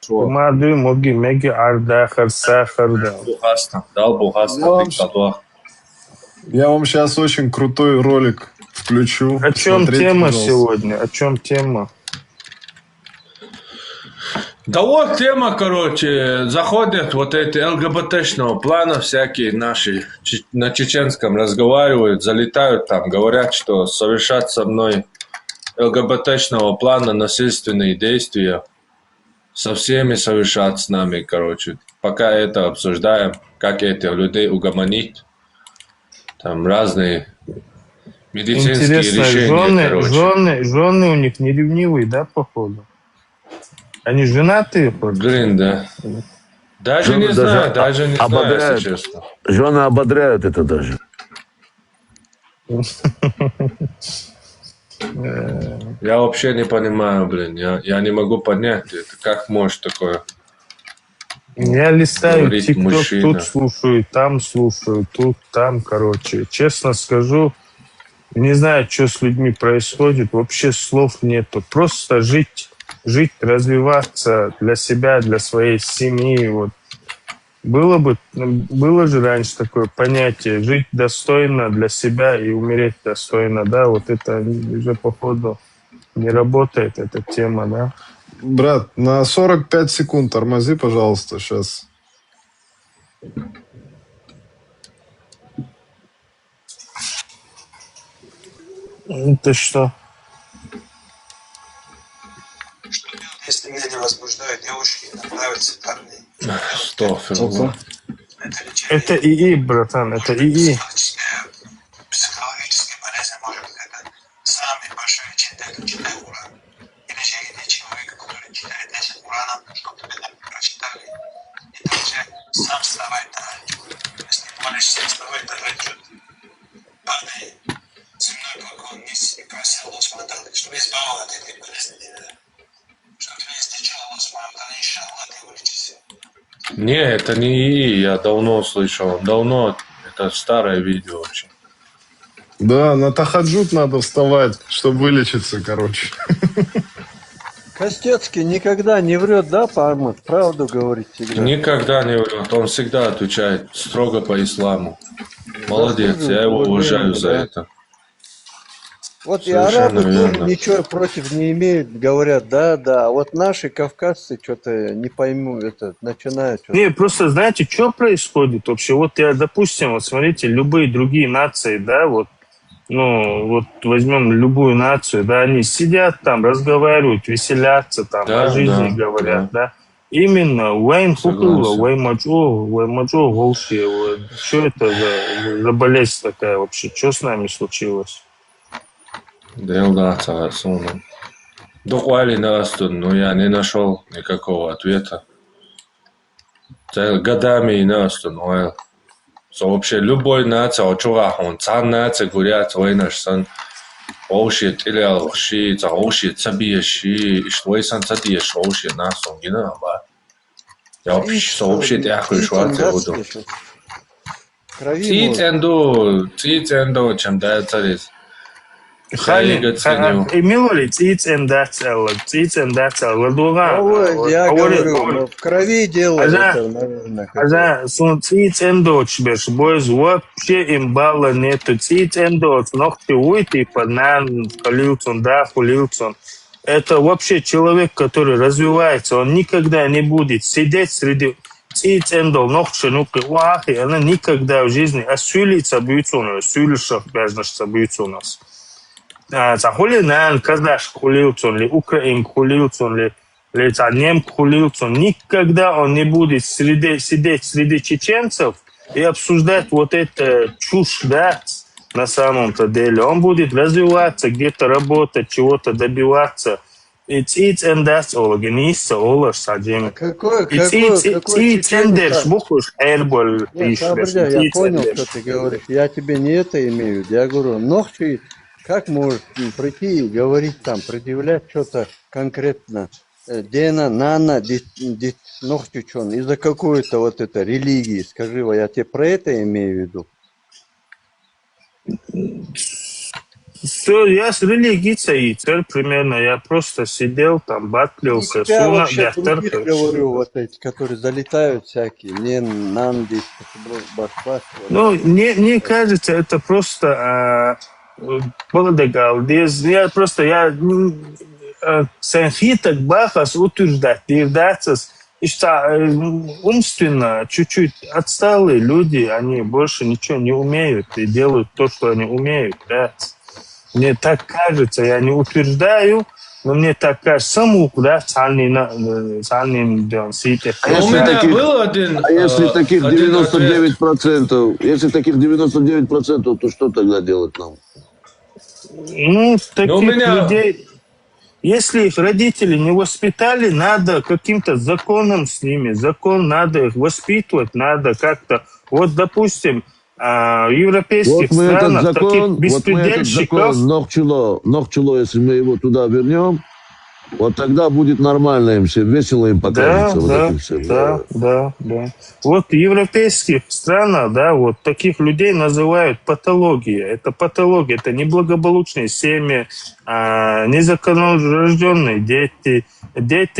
Speaker 5: Мады, моги, меги, ардахар, сахар, да.
Speaker 10: Я вам сейчас очень крутой ролик включу.
Speaker 5: О чем
Speaker 10: Смотрите,
Speaker 5: тема
Speaker 10: пожалуйста.
Speaker 5: сегодня? О чем тема?
Speaker 3: Да вот тема, короче, заходят вот эти ЛГБТшного плана всякие наши, на чеченском разговаривают, залетают там, говорят, что совершат со мной ЛГБТшного плана насильственные действия, со всеми совершат с нами, короче. Пока это обсуждаем, как этих людей угомонить, там разные медицинские
Speaker 5: Интересно,
Speaker 3: решения, короче.
Speaker 5: жены у них не ревнивые, да, походу? Они женатые?
Speaker 8: Блин,
Speaker 3: да. Даже не знаю, если честно.
Speaker 8: Жены ободряют это даже.
Speaker 3: Я вообще не понимаю, блин. Я не могу понять это. Как может такое?
Speaker 5: Я листаю
Speaker 3: говорит
Speaker 5: ТикТок,
Speaker 3: мужчина.
Speaker 5: тут слушаю, тут, там, короче. Честно скажу, не знаю, что с людьми происходит. Вообще слов нету. Просто жить, развиваться для себя, для своей семьи. Вот. Было же раньше такое понятие жить достойно для себя и умереть достойно, да, вот это уже походу не работает, эта тема, да.
Speaker 10: Брат, на 45 секунд тормози, пожалуйста, сейчас.
Speaker 5: Это что?
Speaker 20: если меня не возбуждают девушки, нравятся парни.
Speaker 3: Астафируллах.
Speaker 5: Это ИИ, братан, это ИИ.
Speaker 20: Психологически полезно может быть это самый большой читатель Уран. Или же где человек, который читает 10 Уранов, чтобы тебе там прочитали. И ты уже сам вставай тахаджуд. Если молишься, вставай тахаджуд. Падай. Земной поклон вниз и проси Аллах Субхану, чтобы избавил от этой болезни. Чтобы тебя истечал Аллах Субхану, иншаллах, ты вылечишься.
Speaker 3: Не, это не ИИ, я давно слышал. Давно, это старое видео вообще.
Speaker 10: Да, на тахаджуд надо вставать, чтобы вылечиться, короче.
Speaker 2: Костецкий никогда не врет, да, Пармат? Правду говорит всегда.
Speaker 3: Никогда не врет, он всегда отвечает строго по исламу. Молодец, я его уважаю за это.
Speaker 2: Вот и
Speaker 3: Совершенно
Speaker 2: арабы тоже
Speaker 3: верно.
Speaker 2: ничего против не имеют, говорят, да. А вот наши кавказцы что-то не пойму, это начинают.
Speaker 5: Не, просто знаете, что происходит вообще? Вот я, допустим, вот смотрите, любые другие нации, да, вот, ну, вот возьмем любую нацию, да, они сидят там, разговаривают, веселятся там,
Speaker 3: Да,
Speaker 5: о жизни
Speaker 3: да,
Speaker 5: говорят, да. Именно Уэйн Хукула,
Speaker 3: Согласен.
Speaker 5: Уэйн Маджо, Волши, что это за болезнь такая вообще? Что с нами случилось?
Speaker 3: Делда Царасуна. Доквали на Астун, но я не нашел никакого ответа. Годами и на Астун, вообще любой нация, он цан нация, говорят, наш сан, вообще телял, ши, вообще цабия, ши, что и сан цадия, вообще нас, он гина, ба. Я вообще тяхую шварце буду. Цит-энду, чем дает царец.
Speaker 5: Эмилоли, it's and that's
Speaker 2: Я говорю, в крови делают это, наверное.
Speaker 5: It's and дочь, боys, вообще имбала нету. It's and дочь, ногти уйти, банан, хулилцон. Это вообще человек, который развивается, он никогда не будет сидеть среди It's and ногти, вахи, она никогда в жизни осулится бьются у нас, сулишах бяжнашься бьются у нас. Захулинан, казаш хулилцон ли, украин хулилцон ли, нем хулилцон. Никогда он не будет сидеть среди чеченцев и обсуждать вот это чушь, да, на самом-то деле. Он будет развиваться, где-то работать, чего-то добиваться. It's and that's all. Генисса, Олаш, Саджим.
Speaker 2: Какой
Speaker 5: It's бухуш, эрбол,
Speaker 2: я понял, что ты говоришь. Я тебе не это имею. Я говорю, ногти. Как может прийти и говорить там, предъявлять что-то конкретно? Дена, нана, ногтючон, из-за какой-то вот это религии. Скажи, я тебе про это имею в виду?
Speaker 5: Все, я с религией цель примерно. Я просто сидел там, батлился.
Speaker 2: Я вообще других говорю, вот эти, которые залетают всякие. Не нанди, башпас.
Speaker 5: Ну, мне кажется, это просто... Я просто сенхиток бахас утверждать, и что умственно чуть-чуть отсталые люди, они больше ничего не умеют и делают то, что они умеют. Да? Мне так кажется, я не утверждаю, но мне так кажется, саму, да,
Speaker 8: если таких 99%, то что тогда делать нам?
Speaker 5: Ну, таких людей, если их родители не воспитали, надо каким-то законом с ними, надо их воспитывать, надо как-то, вот, допустим, в европейских странах таких беспредельщиков...
Speaker 8: Нохчуло, если мы его туда вернем, вот тогда будет нормально им все, весело им покажется.
Speaker 5: Да. Вот в европейских странах, да, вот таких людей называют патология. Это патология, это неблагополучные семьи, незаконнорожденные дети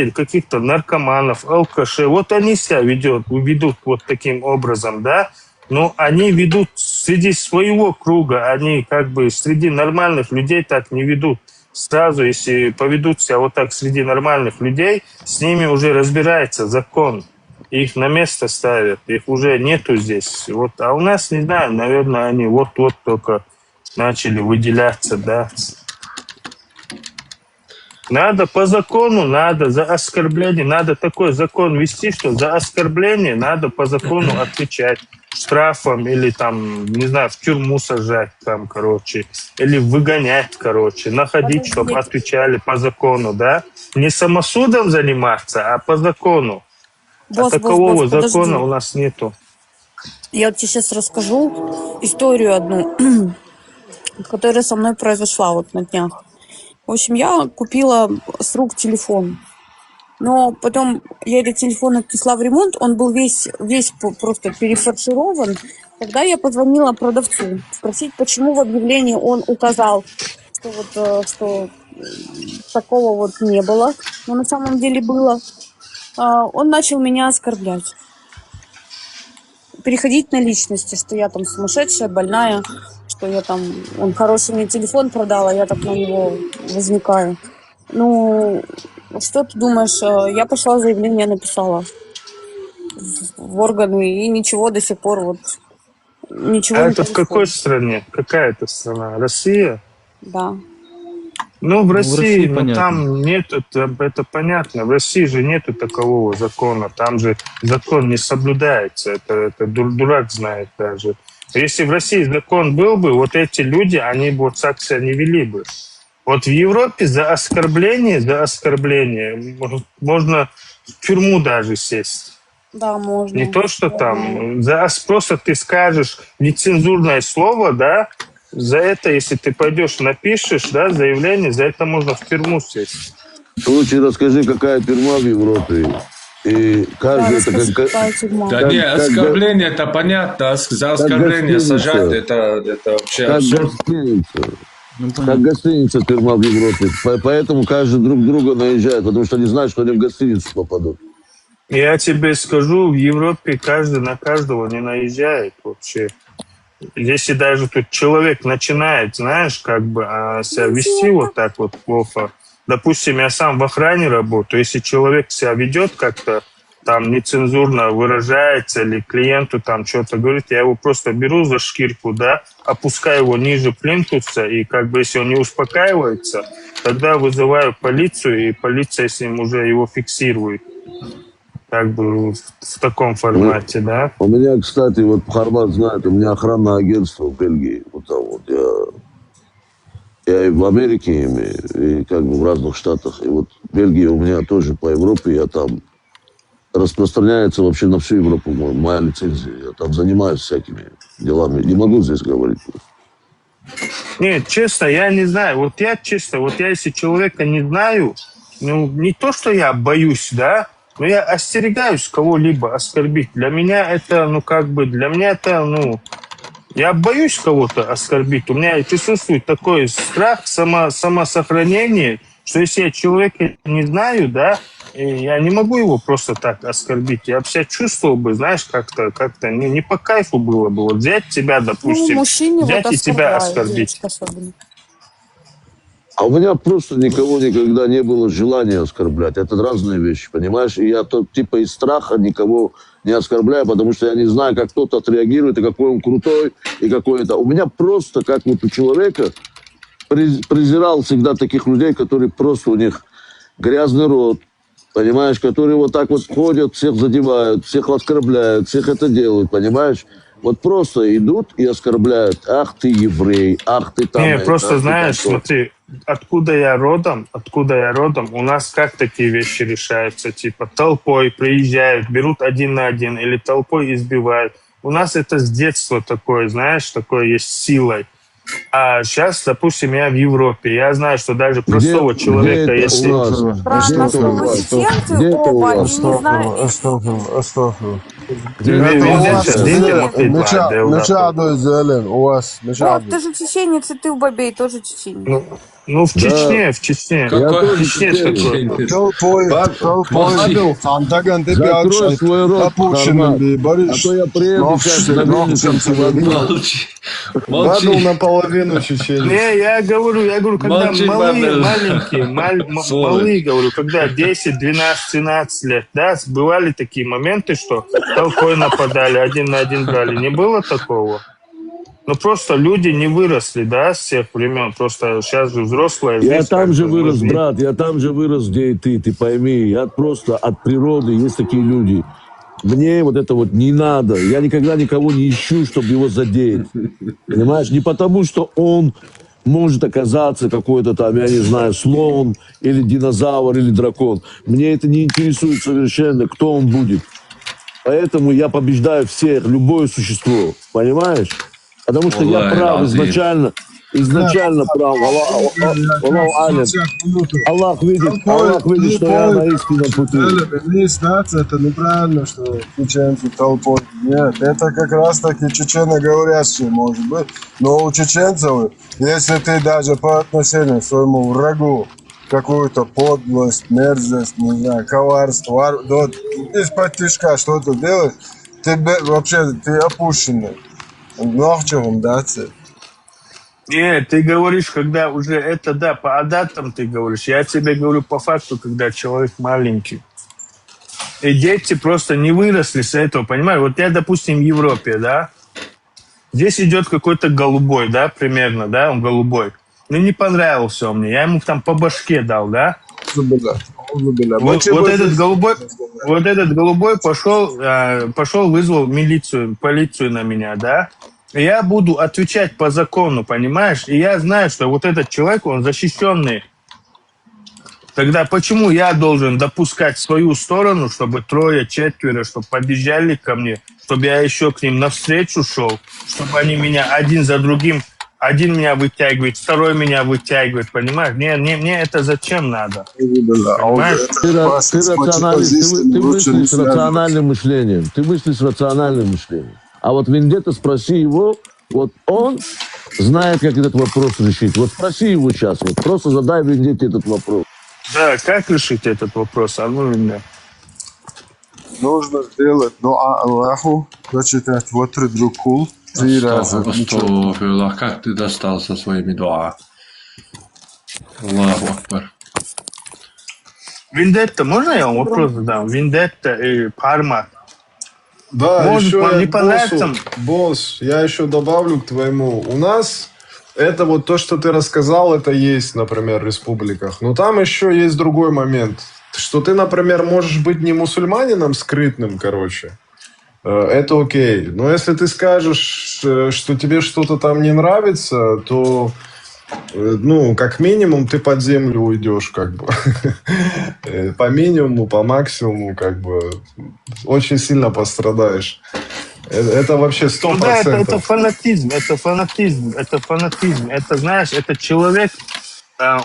Speaker 5: каких-то наркоманов, алкашей. Вот они себя ведут вот таким образом, да. Но они ведут среди своего круга, они как бы среди нормальных людей так не ведут. Сразу, если поведут себя вот так среди нормальных людей, с ними уже разбирается закон. Их на место ставят, их уже нету здесь. Вот, а у нас, не знаю, наверное, они вот-вот только начали выделяться, да. Надо по закону, надо за оскорбление, надо такой закон вести, что за оскорбление надо по закону отвечать штрафом или там, не знаю, в тюрьму сажать там, короче, или выгонять, короче, находить, чтобы отвечали по закону, да? Не самосудом заниматься, а по закону. А такового закона у нас нету.
Speaker 13: Я вот тебе сейчас расскажу историю одну, которая со мной произошла вот на днях. В общем, я купила с рук телефон, но потом я этот телефон отнесла в ремонт, он был весь просто перефарширован. Тогда я позвонила продавцу спросить, почему в объявлении он указал, что такого вот не было, но на самом деле было. Он начал меня оскорблять. Переходить на личности, что я там сумасшедшая, больная, что я там, он хороший мне телефон продал, а я так на него возникаю. Ну, что ты думаешь, я пошла заявление написала в органы, и ничего до сих пор вот, ничего не
Speaker 5: это
Speaker 13: происходит.
Speaker 5: в какой стране? Какая это страна? Россия?
Speaker 13: Да.
Speaker 5: Ну, в России, ну,
Speaker 11: понятно.
Speaker 5: там нету, это понятно, в России же нету такового закона, там же закон не соблюдается, это дурак знает даже. Если в России закон был бы, вот эти люди, они бы вот так себя не вели бы. Вот в Европе за оскорбление можно в тюрьму даже сесть.
Speaker 13: Да, можно.
Speaker 5: Не то, что там, просто ты скажешь нецензурное слово, да, за это, если ты пойдешь, напишешь, да, заявление, за это можно в тюрьму сесть.
Speaker 8: Лучше расскажи, какая тюрьма в Европе. И каждый это как...
Speaker 3: Да не, оскорбление это понятно, за оскорбление сажать это вообще
Speaker 8: как
Speaker 3: абсурд.
Speaker 8: гостиница. Как гостиница тюрьма в Европе. Поэтому каждый друг друга наезжает, потому что они знают, что они в гостиницу попадут.
Speaker 5: Я тебе скажу, в Европе каждый на каждого не наезжает вообще. Если даже тут человек начинает, знаешь, как бы себя вести вот так вот плохо. Допустим, я сам в охране работаю. Если человек себя ведет как-то там нецензурно выражается или клиенту там что-то говорит, я его просто беру за шкирку, да, опускаю его ниже плинтуса, и как бы если он не успокаивается, тогда вызываю полицию, и полиция с ним уже его фиксирует. Как бы в таком формате, да?
Speaker 8: У меня, кстати, вот Харват знает, у меня охранное агентство в Бельгии. Вот там вот я и в Америке имею, и как бы в разных штатах. И вот в Бельгии у меня тоже по Европе, я там распространяется вообще на всю Европу моя лицензия. Я там занимаюсь всякими делами. Не могу здесь говорить.
Speaker 5: Нет, честно, я не знаю. Вот я если человека не знаю, ну, не то, что я боюсь, да, но я остерегаюсь кого-либо оскорбить. Для меня это, я боюсь кого-то оскорбить. У меня присутствует такой страх, самосохранение, что если я человека не знаю, да, я не могу его просто так оскорбить. Я бы себя чувствовал бы, знаешь, как-то не по кайфу было бы. Вот взять тебя, допустим, взять и тебя оскорбить.
Speaker 8: А у меня просто никого никогда не было желания оскорблять. Это разные вещи, понимаешь? И я типа из страха никого не оскорбляю, потому что я не знаю, как кто-то отреагирует, и какой он крутой, и какой это. У меня просто, как вот у человека, презирал всегда таких людей, которые просто у них грязный рот, понимаешь, которые вот так вот ходят, всех задевают, всех оскорбляют, всех это делают, понимаешь? Вот просто идут и оскорбляют. Ах, ты еврей, ах, ты там...
Speaker 5: Не, просто знаешь, смотри, откуда я родом, у нас как такие вещи решаются? Типа толпой приезжают, берут один на один или толпой избивают. У нас это с детства такое, знаешь, такое есть силой. А сейчас, допустим, я в Европе. Я знаю, что даже простого человека, если...
Speaker 13: Странно, что вы чеченцы оба, и не знаю... Вот, ты же чеченец, и ты, Бабей, тоже чеченец.
Speaker 5: Ну, в Чечне, в Чечне.
Speaker 3: Какой
Speaker 5: Чечне
Speaker 16: Толпой,
Speaker 8: Закрой свой рот, Харват. А то я приеду сейчас на
Speaker 3: Молчи.
Speaker 10: Бадл наполовину чеченец.
Speaker 5: Не, я говорю, когда
Speaker 3: Молчи,
Speaker 5: малые, говорю, когда 10, 12, 13 лет, да, бывали такие моменты, что толпой нападали, один на один брали. Не было такого? Но просто люди не выросли, да, с тех времен. Просто сейчас же взрослая жизнь.
Speaker 8: Я там
Speaker 5: как
Speaker 8: же
Speaker 5: бы, мы
Speaker 8: вырос,
Speaker 5: видим.
Speaker 8: брат, я там же вырос, где и ты пойми. Я просто от природы, есть такие люди. Мне вот это вот не надо. Я никогда никого не ищу, чтобы его задеть. Понимаешь? Не потому, что он может оказаться какой-то там, я не знаю, слон или динозавр или дракон. Мне это не интересует совершенно, кто он будет. Поэтому я побеждаю всех, любое существо. Понимаешь? Потому что я прав изначально. Изначально прав. Аллах видит, что я на истинном пути.
Speaker 16: Это неправильно, что чеченцы толпой. Нет, это как раз таки чеченоговорящие, может быть. Но у чеченцев, если ты даже по отношению к своему врагу какую-то подлость, мерзость, не знаю, коварство, из-под тишка что-то делаешь, вообще ты опущенный. Нахчевым, да,
Speaker 5: Нет, ты говоришь, когда уже это, да, по адатам ты говоришь. Я тебе говорю по факту, когда человек маленький. И дети просто не выросли с этого, понимаешь? Вот я, допустим, в Европе, да, здесь идет какой-то голубой, да, примерно, да, он голубой. Ну, не понравился он мне, я ему там по башке дал, да. Вот этот голубой пошел, вызвал милицию, полицию на меня, да. И я буду отвечать по закону, понимаешь? И я знаю, что вот этот человек, он защищенный. Тогда почему я должен допускать свою сторону, чтобы трое, четверо, чтобы подъезжали ко мне, чтобы я еще к ним навстречу шел, чтобы они меня один за другим, один меня вытягивает, второй меня вытягивает, понимаешь? Мне это зачем надо? Понимаешь?
Speaker 8: Ты мыслишь с рациональным мышлением. Ты мыслишь с рациональным мышлением. А вот Вендетта, спроси его, вот он знает, как этот вопрос решить. Вот спроси его сейчас, вот просто задай Вендетте этот вопрос.
Speaker 5: Да, как решить этот вопрос? А ну меня.
Speaker 16: Нужно сделать дуа Аллаху, прочитать вот друкул 3 раза.
Speaker 3: Астагфируллах, как ты достал со своими дуа? Аллаху Акбар.
Speaker 5: Вендетта, можно я вам вопрос задам? Вендетта и Парма.
Speaker 10: Да,
Speaker 5: может
Speaker 10: еще
Speaker 5: вам не понравится?
Speaker 10: Босс, я еще добавлю к твоему. У нас это вот то, что ты рассказал, это есть, например, в республиках. Но там еще есть другой момент. Что ты, например, можешь быть не мусульманином скрытным, короче. Это окей. Но если ты скажешь, что тебе что-то там не нравится, то, ну, как минимум, ты под землю уйдешь, как бы. По минимуму, по максимуму, как бы. Очень сильно пострадаешь. Это вообще 100%.
Speaker 5: Ну да, это фанатизм. Это, знаешь, это человек,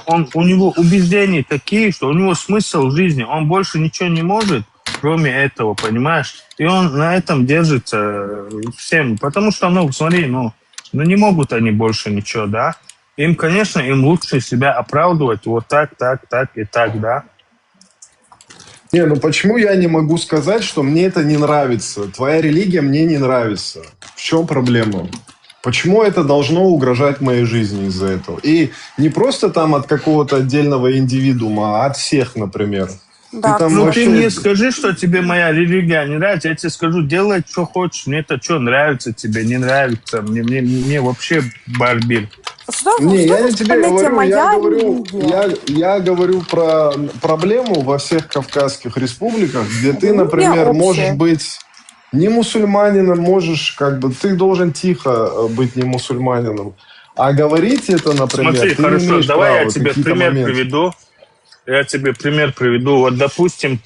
Speaker 5: у него убеждения такие, что у него смысл в жизни. Он больше ничего не может, кроме этого, понимаешь? И он на этом держится всем. Потому что, ну, смотри, ну не могут они больше ничего, да? Им, конечно, им лучше себя оправдывать вот так и так, да?
Speaker 10: Не, ну почему я не могу сказать, что мне это не нравится? Твоя религия мне не нравится. В чем проблема? Почему это должно угрожать моей жизни из-за этого? И не просто там от какого-то отдельного индивидуума, а от всех, например.
Speaker 13: Да.
Speaker 5: Ты мне скажи, что тебе моя религия не нравится, я тебе скажу, делай, что хочешь. Мне это что, нравится тебе, не нравится. Мне вообще барбир.
Speaker 10: Не, я не тебе говорю, я говорю про проблему во всех кавказских республиках, где ты, например, можешь быть не мусульманином, можешь, как бы, ты должен тихо быть не мусульманином. А говорить это, например,
Speaker 5: смотри,
Speaker 10: ты
Speaker 5: хорошо,
Speaker 10: не имеешь
Speaker 5: давай
Speaker 10: права,
Speaker 5: я тебе пример приведу. Я тебе пример приведу. Вот, допустим,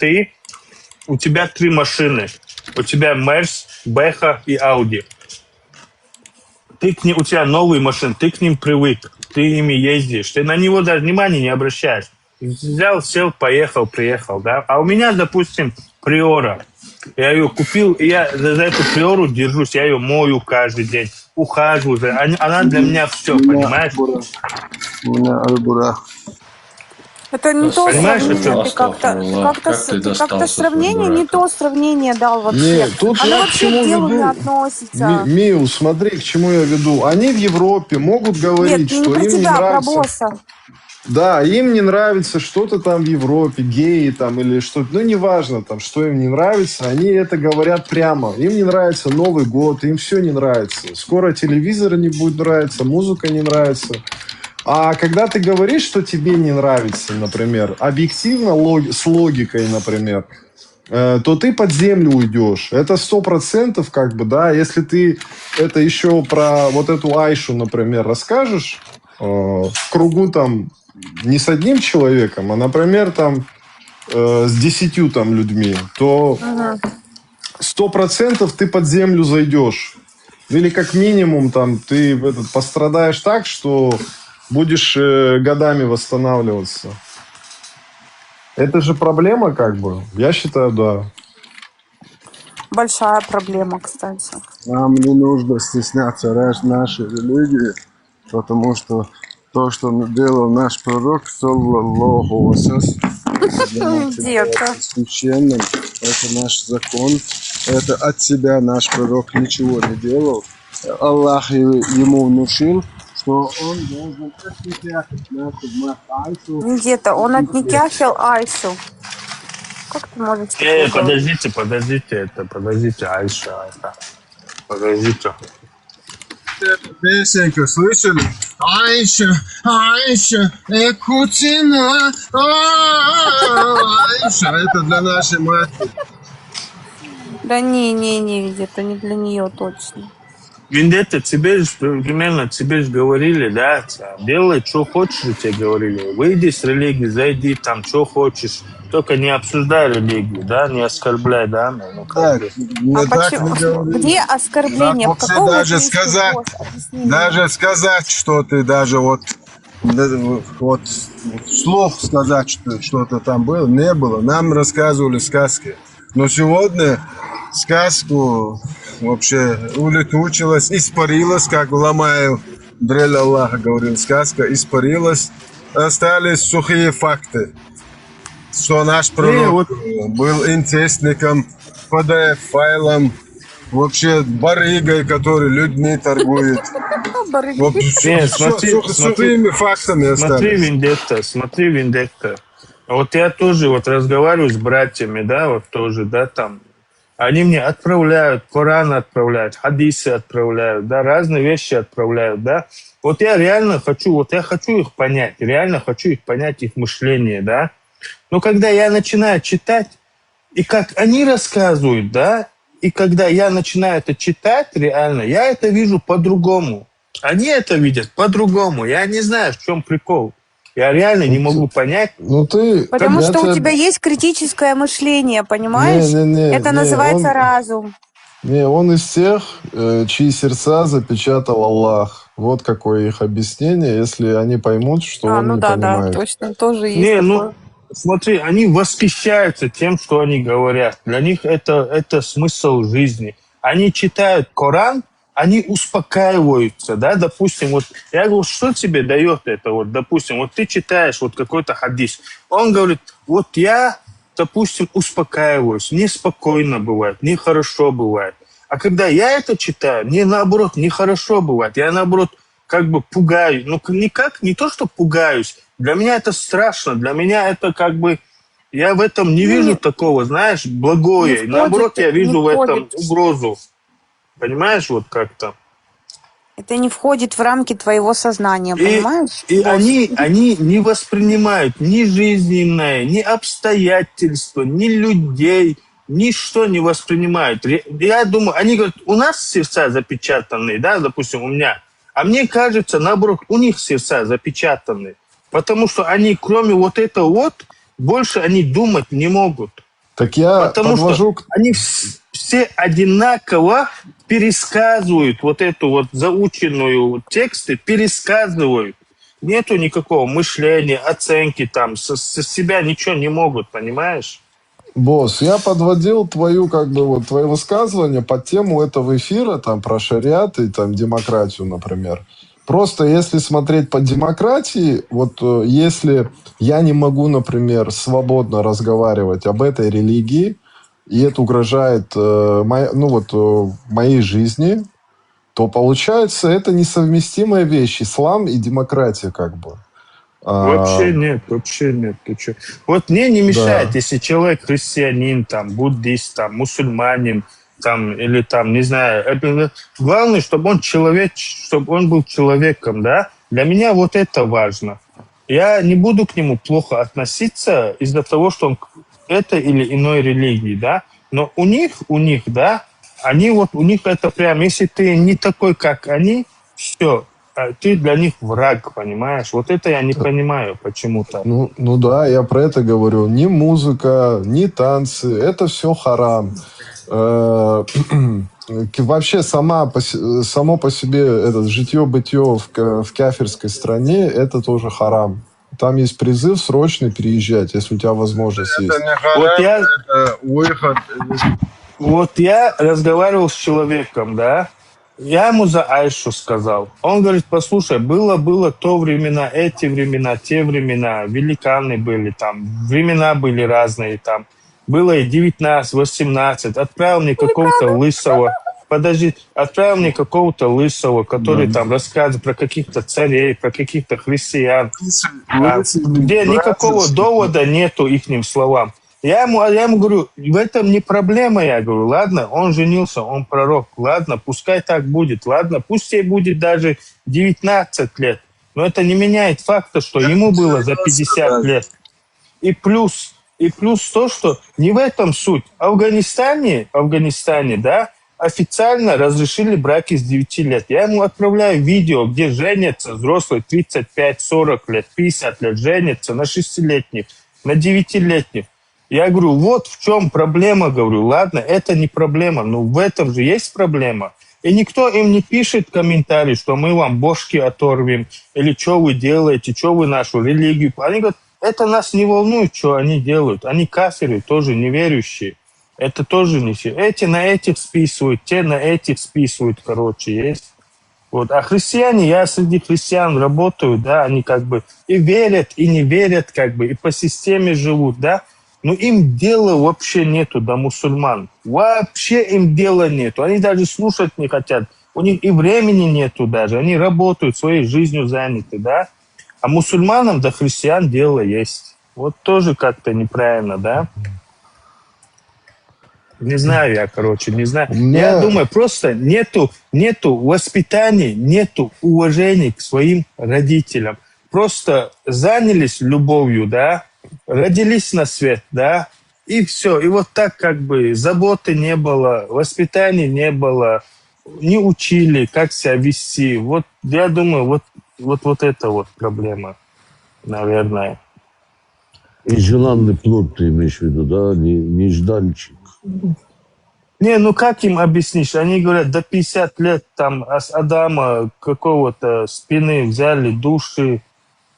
Speaker 5: у тебя 3 машины. У тебя Мерс, Бэха и Ауди. У тебя новые машины, ты к ним привык, ты ими ездишь, ты на него даже внимания не обращаешь. Взял, сел, поехал, приехал, да? А у меня, допустим, Приора. Я ее купил, и я за эту Приору держусь, я ее мою каждый день, ухаживаю. Она для меня все, понимаешь?
Speaker 16: У меня Альбура.
Speaker 13: Это не то сравнение,
Speaker 3: ты
Speaker 13: как-то сравнение, не то сравнение дал вообще.
Speaker 10: Нет, тут
Speaker 13: оно
Speaker 10: я к
Speaker 13: вообще
Speaker 10: чему
Speaker 13: к делу
Speaker 10: веду?
Speaker 13: не относится.
Speaker 10: Миу, смотри, к чему я веду. Они в Европе могут говорить,
Speaker 13: Нет, не
Speaker 10: что
Speaker 13: про
Speaker 10: им не
Speaker 13: тебя, а про
Speaker 10: нравится.
Speaker 13: босса.
Speaker 10: Да, им не нравится что-то там в Европе, геи там или что-то, ну, неважно там, что им не нравится, они это говорят прямо. Им не нравится Новый год, им все не нравится. Скоро телевизор не будет нравиться, музыка не нравится. А когда ты говоришь, что тебе не нравится, например, объективно, с логикой, например, то ты под землю уйдешь. Это 100% как бы, да. Если ты это еще про вот эту Айшу, например, расскажешь в кругу там не с одним человеком, а, например, там с 10 там людьми, то 100% ты под землю зайдешь. Или как минимум там ты пострадаешь так, что будешь годами восстанавливаться. Это же проблема, как бы. Я считаю, да.
Speaker 13: Большая проблема, кстати.
Speaker 16: Нам не нужно стесняться нашей религии, потому что то, что делал наш пророк, саллаллаху вассалям,
Speaker 13: Где-то.
Speaker 16: священным, это наш закон, это от себя наш пророк ничего не делал. Аллах ему внушил, что он должен отникяхать нашу мать Айшу.
Speaker 13: Где-то. Он отникяхил Айшу. Как ты можешь такое говорить?
Speaker 5: Подождите, Айша, подождите.
Speaker 16: Эту песенку слышали? Айша, Айша, Экутина, Айша, это для нашей матери.
Speaker 13: Да не, это не для нее точно.
Speaker 5: Вендетта, тебе же примерно говорили, да, делай, что хочешь, тебе говорили. Выйди с религии, зайди там, что хочешь. Только не обсуждай религию, да, не оскорбляй, да. Ну,
Speaker 16: Так,
Speaker 13: А почему? Где оскорбление? В каком
Speaker 16: даже
Speaker 13: смысле,
Speaker 16: сказать,
Speaker 13: босс? Объясни мне.
Speaker 16: даже сказать, что ты даже вот слов сказать, что что-то там было, не было. Нам рассказывали сказки. Но сегодня сказку вообще улетучилась, испарилась, как Ламаев, Дрель Аллаха говорил, сказка испарилась. Остались сухие факты, что наш пророк был инцестником, PDF-файлом, вообще барыгой, который людьми торгует. Сухими фактами остались.
Speaker 5: Смотри, Вендетта. Вот я тоже вот разговариваю с братьями, да, вот тоже, да, там. Они мне отправляют, Коран отправляют, хадисы отправляют, да, разные вещи отправляют, да. Вот я реально хочу, их понять, их мышление, да. Но когда я начинаю читать, и как они рассказывают, да, и когда я начинаю это читать реально, я это вижу по-другому. Они это видят по-другому. Я не знаю, в чем прикол. Я реально не могу понять.
Speaker 13: Потому что у тебя есть критическое мышление, понимаешь? Это называется разум.
Speaker 10: Не, он из тех, чьи сердца запечатал Аллах. Вот какое их объяснение, если они поймут, что он не понимает.
Speaker 13: Да, точно, тоже есть такое.
Speaker 5: Смотри, они восхищаются тем, что они говорят. Для них это смысл жизни. Они читают Коран, они успокаиваются, да, допустим, вот я говорю, что тебе дает это, вот, допустим, вот ты читаешь вот какой-то хадис, он говорит, вот я, допустим, успокаиваюсь, мне спокойно бывает, мне хорошо бывает, а когда я это читаю, мне наоборот нехорошо бывает, я наоборот как бы пугаюсь, ну не то, что пугаюсь, для меня это страшно, для меня это как бы, я в этом не вижу такого, знаешь, благое, наоборот, я вижу в этом угрозу. Понимаешь, вот как-то?
Speaker 13: Это не входит в рамки твоего сознания, понимаешь?
Speaker 5: И они не воспринимают ни жизненное, ни обстоятельства, ни людей, ничто не воспринимают. Я думаю, они говорят, у нас сердца запечатаны, да, допустим, у меня. А мне кажется, наоборот, у них сердца запечатаны. Потому что они, кроме вот этого вот, больше они думать не могут.
Speaker 10: Так я
Speaker 5: Потому что они все одинаково пересказывают вот эту вот заученную тексты, пересказывают. Нету никакого мышления, оценки там, со себя ничего не могут, понимаешь?
Speaker 10: Босс, я подводил твое высказывание под тему этого эфира, там, про шариат и там демократию, например. Просто если смотреть по демократии, вот если я не могу, например, свободно разговаривать об этой религии, и это угрожает моей жизни, то получается это несовместимая вещь, ислам и демократия как бы.
Speaker 5: Вообще нет, вообще нет. Ты чё? Вот мне не мешает,
Speaker 10: Да.
Speaker 5: если человек христианин, там, буддист, там, мусульманин, там, или там, не знаю. Главное, чтобы он человек, чтобы он был человеком, да? Для меня вот это важно. Я не буду к нему плохо относиться из-за того, что он это или иной религии, да? Но у них, да, они вот, у них это прям, если ты не такой, как они, все, ты для них враг, понимаешь? Вот это я не понимаю почему-то.
Speaker 10: Ну да, я про это говорю. Ни музыка, ни танцы, это все харам. Вообще само по себе это житье-бытие в кафирской стране, это тоже харам. Там есть призыв срочно переезжать, если у тебя возможность есть.
Speaker 16: Это не харам, это выход.
Speaker 5: Вот я разговаривал с человеком, да, я ему за Айшу сказал. Он говорит, послушай, было то времена, эти времена, те времена, великаны были там, времена были разные там. Было и 19, 18, отправил мне какого-то лысого, отправил мне какого-то лысого, который там рассказывает про каких-то царей, про каких-то христиан, где никакого довода нету ихним словам. Я ему говорю, в этом не проблема, я говорю, ладно, он женился, он пророк, ладно, пускай так будет, ладно, пусть ей будет даже 19 лет, но это не меняет факта, что ему было за 50 лет. И плюс то, что не в этом суть. В Афганистане, да, официально разрешили браки с 9 лет. Я ему отправляю видео, где женятся взрослые 35-40 лет, 50 лет, женятся на 6-летних, на 9-летних. Я говорю, вот в чем проблема, говорю, ладно, это не проблема, но в этом же есть проблема. И никто им не пишет комментарий, что мы вам бошки оторвем, или что вы делаете, что вы нашу религию. Они говорят, это нас не волнует, что они делают. Они кафиры, тоже неверующие. Это тоже не все. Эти на этих списывают, те на этих списывают, короче, есть. Вот. А христиане, я среди христиан работаю, да, они как бы и верят, и не верят, как бы, и по системе живут, да. Но им дела вообще нету до мусульман. Вообще им дела нету. Они даже слушать не хотят. У них и времени нету даже. Они работают, своей жизнью заняты, да. А мусульманам до христиан дело есть. Вот тоже как-то неправильно, да. Не знаю я, короче, не знаю. Я думаю, просто нету воспитания, нету уважения к своим родителям. Просто занялись любовью, да, родились на свет, да, и все. И вот так как бы заботы не было, воспитания не было, не учили, как себя вести. Вот я думаю, вот это вот проблема, наверное.
Speaker 8: И желанный плод ты имеешь в виду, да? Нежданчик.
Speaker 5: Не, ну как им объяснишь? Они говорят, до 50 лет там с Адама какого-то спины взяли души,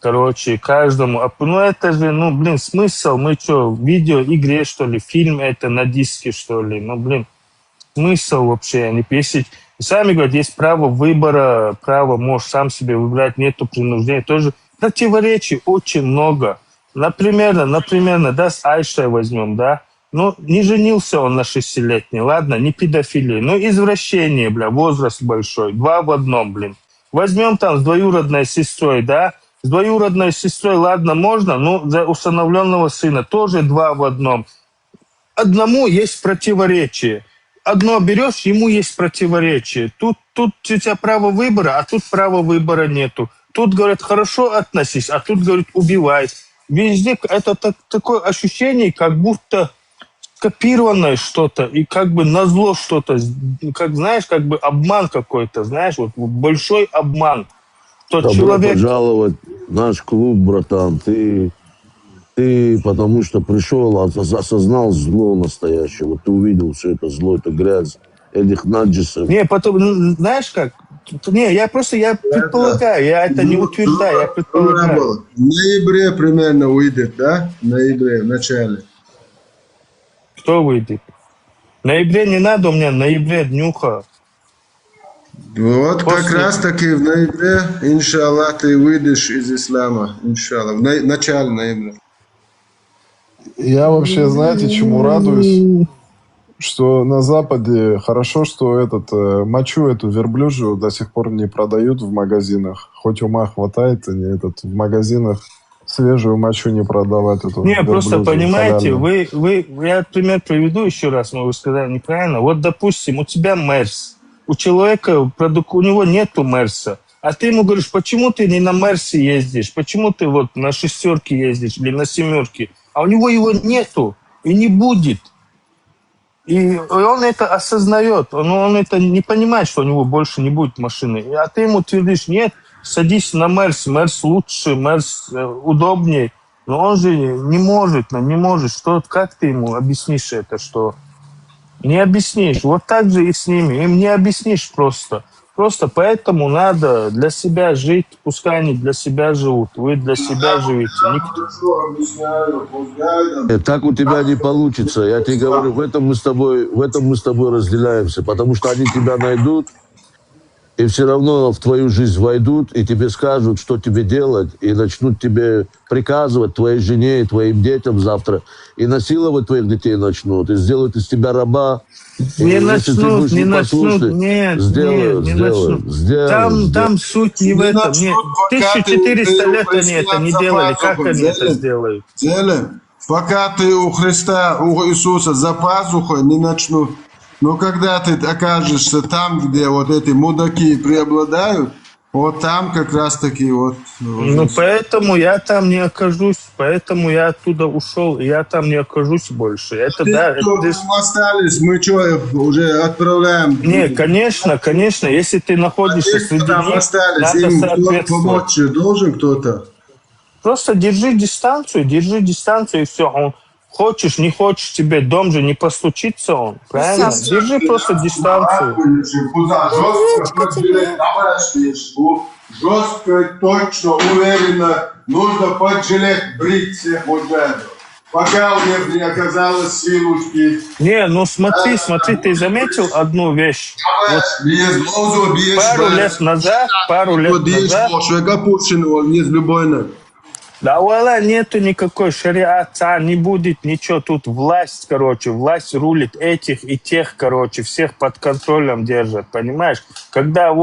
Speaker 5: короче, каждому. Ну это же, ну блин, смысл? Мы что, в видеоигре что ли? Фильм это на диске что ли? Ну блин, смысл вообще? Они пишут, сами говорят, есть право выбора, право можешь сам себе выбирать, нету принуждения. Тоже противоречий очень много. Например, да, с Айшей возьмем, да. Ну, не женился он на 6-летней, ладно, не педофилия, но извращение, бля, возраст большой, 2 в 1, блин. Возьмем там с двоюродной сестрой, да, с двоюродной сестрой, ладно, можно, но за усыновленного сына тоже 2 в 1. Одному есть противоречие. Одно берешь, ему есть противоречие. Тут у тебя право выбора, а тут права выбора нету. Тут, говорят, хорошо относись, а тут, говорят, убивай. Везде это такое ощущение, как будто копированное что-то и как бы назло что-то, как, знаешь, как бы обман какой-то, знаешь, вот большой обман. Тот
Speaker 8: Добро
Speaker 5: человек...
Speaker 8: пожаловать в наш клуб, братан. Ты потому что пришел, осознал зло настоящее. Вот ты увидел все это зло, это грязь, этих наджисов.
Speaker 5: Не, потом, знаешь как? Не, я предполагаю, я это не утверждаю, я предполагаю.
Speaker 16: В ноябре примерно выйдет, да? В ноябре, в начале.
Speaker 5: Кто выйдет? В ноябре не надо, у меня в ноябре днюха.
Speaker 16: Вот как раз таки в ноябре, иншаллах, ты выйдешь из ислама, иншаллах, в начале ноября.
Speaker 10: Я вообще, знаете, чему радуюсь? что на Западе хорошо, что мочу эту верблюжью до сих пор не продают в магазинах. Хоть ума хватает, они в магазинах свежую мочу не продавать. Эту
Speaker 5: Не, просто
Speaker 10: верблюжью
Speaker 5: понимаете,
Speaker 10: халяльную.
Speaker 5: я пример приведу еще раз, но вы сказали неправильно. Вот, допустим, у тебя Мерс, у человека, у него нету Мерса, а ты ему говоришь, почему ты не на Мерсе ездишь, почему ты вот на шестерке ездишь или на семерке, а у него его нету и не будет. И он это осознает, он это не понимает, что у него больше не будет машины. А ты ему твердишь, нет, садись на Мерс, Мерс лучше, Мерс удобнее. Но он же не может. Что, как ты ему объяснишь это, что? Не объяснишь. Вот так же и с ними. Им не объяснишь просто. Просто поэтому надо для себя жить. Пускай они для себя живут. Вы для себя живете.
Speaker 8: Так у тебя не получится. Я тебе говорю, в этом мы с тобой разделяемся. Потому что они тебя найдут, и все равно в твою жизнь войдут, и тебе скажут, что тебе делать, и начнут тебе приказывать, твоей жене и твоим детям завтра, и насиловать твоих детей начнут, и сделают из тебя раба.
Speaker 5: Не начнут, нет,
Speaker 8: сделают.
Speaker 5: Там суть не в этом. Нет, 1400 лет они это не делали. Как они это сделают?
Speaker 16: Пока ты у Христа, у Иисуса за пазухой не начнут. Но когда ты окажешься там, где вот эти мудаки преобладают, вот там как раз таки вот...
Speaker 5: Ну, поэтому я там не окажусь, поэтому я оттуда ушел, и я там не окажусь больше. Это да.
Speaker 16: Остались, мы что, уже отправляем?
Speaker 5: Не, конечно, если ты находишься среди них,
Speaker 16: остались,
Speaker 5: надо
Speaker 16: им
Speaker 5: соответствовать.
Speaker 16: Помочь должен кто-то?
Speaker 5: Просто держи дистанцию, и все. Хочешь, не хочешь, тебе дом же не постучится он, правильно? Держи просто дистанцию.
Speaker 16: Жестко, точно, уверенно, нужно поджалеть, брить всех мужиков. Пока у них не оказалось силушки.
Speaker 5: Не, ну смотри, ты заметил одну вещь? Вот пару лет назад... Да, вала, нету никакой шариата, не будет ничего. Тут власть рулит этих и тех, всех под контролем держат, понимаешь? Когда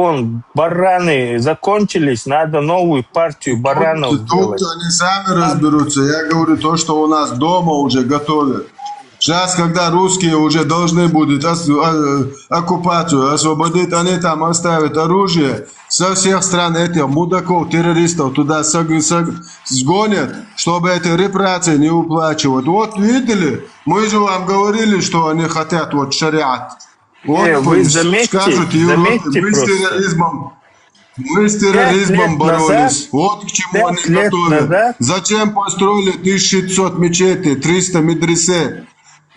Speaker 5: бараны закончились, надо новую партию баранов сделать.
Speaker 16: Тут они сами разберутся. Я говорю то, что у нас дома уже готовят. Сейчас, когда русские уже должны будут оккупацию освободить, они там оставят оружие, со всех стран этих мудаков, террористов туда сгонят, чтобы эти репарации не уплачивать. Вот видели? Мы же вам говорили, что они хотят шариат. Вот
Speaker 5: вы заметьте,
Speaker 16: скажут, мы с терроризмом боролись. Вот к чему они готовят. Зачем построили 1500 мечетей, 300 медресе?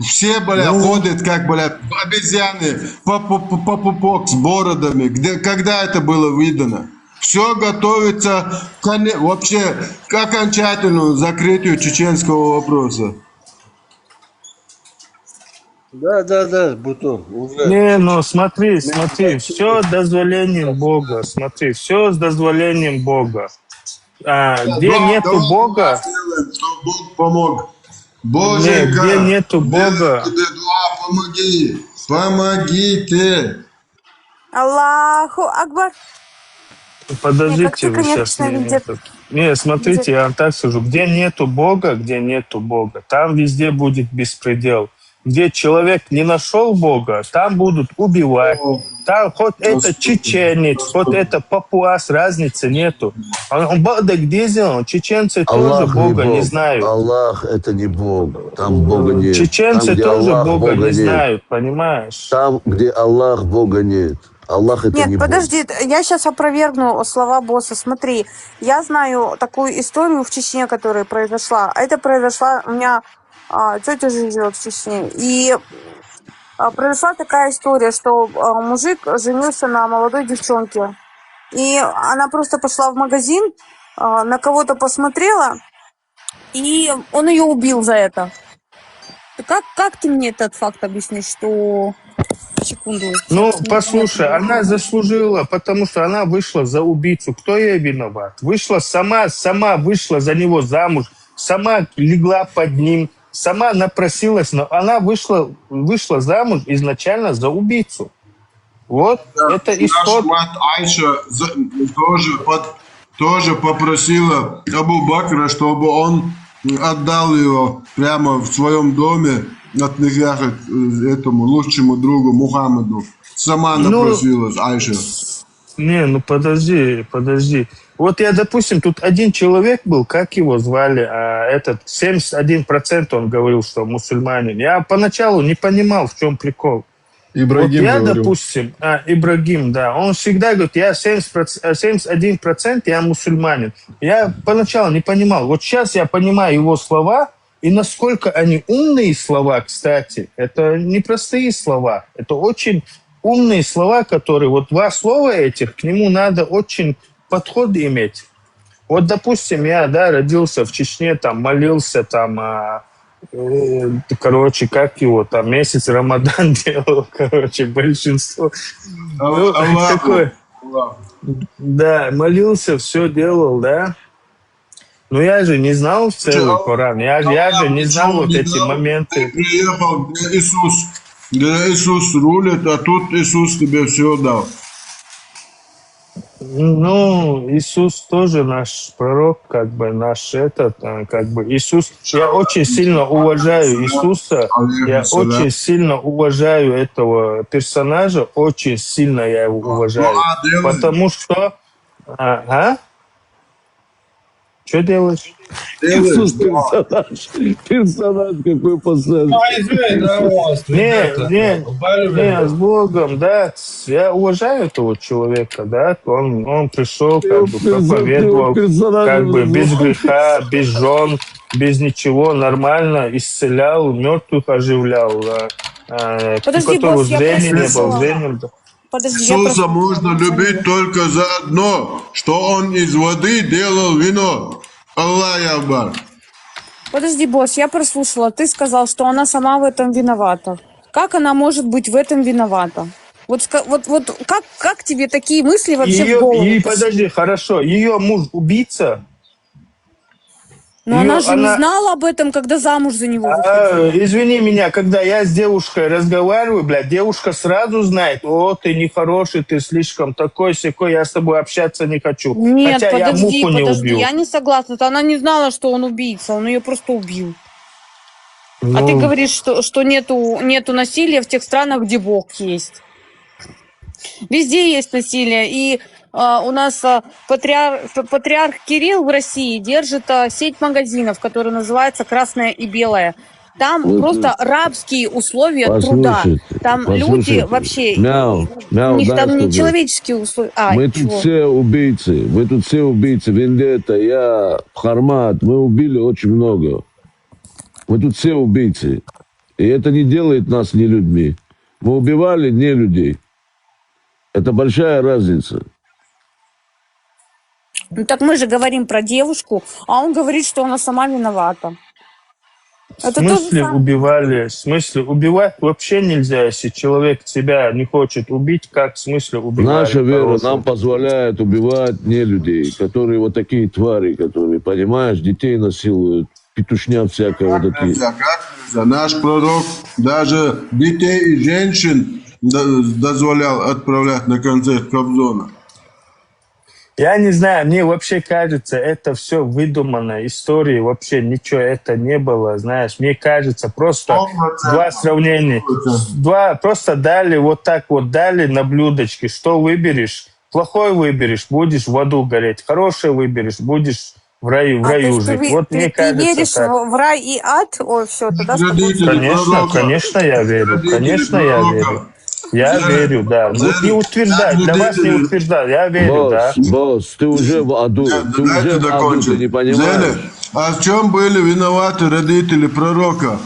Speaker 16: Все, ходят, как, обезьяны, по пупок с бородами. Когда это было видно? Все готовится вообще к окончательному закрытию чеченского вопроса.
Speaker 2: Да, Бутон.
Speaker 5: Не, ну смотри, все с дозволением Бога. Смотри, все с дозволением Бога. Где нету Бога...
Speaker 16: Чтобы Бог помог.
Speaker 5: Боженька, где нету Бога.
Speaker 16: Помогите.
Speaker 13: Аллаху Акбар.
Speaker 5: Подождите, вы сейчас не, смотрите, я вам так скажу. Где нету Бога, там везде будет беспредел. Где человек не нашел Бога, там будут убивать. Там хоть это чеченец, хоть это папуас, разницы нету. Бог где сделан? Чеченцы тоже Бога не знают.
Speaker 8: Аллах это не Бог, там Бога нет.
Speaker 5: Чеченцы тоже Бога не знают, понимаешь?
Speaker 8: Там, где Аллах, Бога нет. Аллах это не
Speaker 13: подожди, я сейчас опровергну слова босса. Смотри, я знаю такую историю в Чечне, которая произошла. Это произошла, у меня тетя живет в Чечне. И произошла такая история, что мужик женился на молодой девчонке. И она просто пошла в магазин, на кого-то посмотрела, и он ее убил за это. Как ты мне этот факт объяснишь, что... Секунду.
Speaker 5: Ну, послушай, она заслужила, потому что она вышла за убийцу. Кто ей виноват? Вышла сама вышла за него замуж, сама легла под ним, сама напросилась, но она вышла замуж изначально за убийцу. Вот, это исход.
Speaker 16: Наша мать Айша тоже попросила Абу Бакра, чтобы он отдал ее прямо в своем доме от Нихяха этому лучшему другу Мухаммаду. Сама напросилась Айша.
Speaker 5: Не, ну подожди. Вот я, допустим, тут один человек был, как его звали, этот 71% он говорил, что мусульманин. Я поначалу не понимал, в чем прикол.
Speaker 10: Ибрагим
Speaker 5: вот я,
Speaker 10: говорил.
Speaker 5: допустим, Ибрагим, да, он всегда говорит, я 71% я мусульманин. Я поначалу не понимал. Вот сейчас я понимаю его слова, и насколько они умные слова, кстати. Это не простые слова, это очень умные слова, которые, вот два слова этих, к нему надо очень подход иметь. Вот, допустим, я, родился в Чечне, там, молился, там, короче, как его, там, месяц Рамадан делал, короче, большинство. Такое. Да, молился, все делал, да. Но я же не знал целый Коран, я же не знал вот эти моменты.
Speaker 16: Приехал, где Иисус рулит, а тут Иисус тебе все дал.
Speaker 5: Ну, Иисус тоже наш пророк, как бы наш Иисус. Я очень сильно уважаю Иисуса, я очень сильно уважаю этого персонажа, очень сильно я его уважаю. Потому что... Что делаешь?
Speaker 8: Иисус персонаж какой последний.
Speaker 5: Не, с Богом, да. Я уважаю этого человека, да. Он пришел, как бы проповедовал, как бы без греха, без жен, без ничего, нормально исцелял, мертвых оживлял.
Speaker 13: Подожди, босс, я
Speaker 5: зрением.
Speaker 16: Иисуса можно любить только за одно, что он из воды делал вино. Аллах Акбар.
Speaker 13: Подожди, босс, я прослушала. Ты сказал, что она сама в этом виновата. Как она может быть в этом виновата? Вот как тебе такие мысли вообще в голову?
Speaker 5: Подожди, хорошо, ее муж убийца?
Speaker 13: Но она же не знала об этом, когда замуж за него выходила.
Speaker 5: Извини меня, когда я с девушкой разговариваю, девушка сразу знает, ты нехороший, ты слишком такой-сякой, я с тобой общаться не хочу.
Speaker 13: Нет,
Speaker 5: хотя
Speaker 13: подожди,
Speaker 5: я муху не убил.
Speaker 13: я не согласна. Она не знала, что он убийца, он ее просто убил. А ты говоришь, что нету насилия в тех странах, где Бог есть. Везде есть насилие, и у нас патриарх Кирилл в России держит сеть магазинов, которая называется «Красное и белое». Там просто рабские условия труда. Там люди вообще... у них там не человеческие условия.
Speaker 8: Мы тут все убийцы. Вендетта, я, Хармат. Мы убили очень много. Мы тут все убийцы. И это не делает нас не людьми. Мы убивали не людей. Это большая разница.
Speaker 13: Ну так мы же говорим про девушку, а он говорит, что она сама виновата.
Speaker 5: В смысле убивали? В смысле убивать вообще нельзя, если человек себя не хочет убить, как в смысле убивать?
Speaker 8: Наша вера нам позволяет убивать не людей, которые вот такие твари, которые, понимаешь, детей насилуют, петушня всякая вот такие.
Speaker 16: Наш пророк даже детей и женщин дозволял отправлять на концерт Кобзона.
Speaker 5: Я не знаю, мне вообще кажется, это все выдуманная история, вообще ничего это не было, знаешь. Мне кажется, просто два сравнения. Просто дали вот так вот, дали на блюдечке, что выберешь. Плохой выберешь, будешь в аду гореть. Хороший выберешь, будешь в раю жить. Вот мне кажется,
Speaker 13: ты веришь
Speaker 5: так.
Speaker 13: в рай и ад? Ой, все, тогда...
Speaker 5: Конечно, я верю. Я верю, да. Не утверждать, для вас не утверждать. Я верю, да.
Speaker 8: Босс, ты уже в аду. Ты уже в аду, ты не понимаешь?
Speaker 16: А в чем были виноваты родители пророка,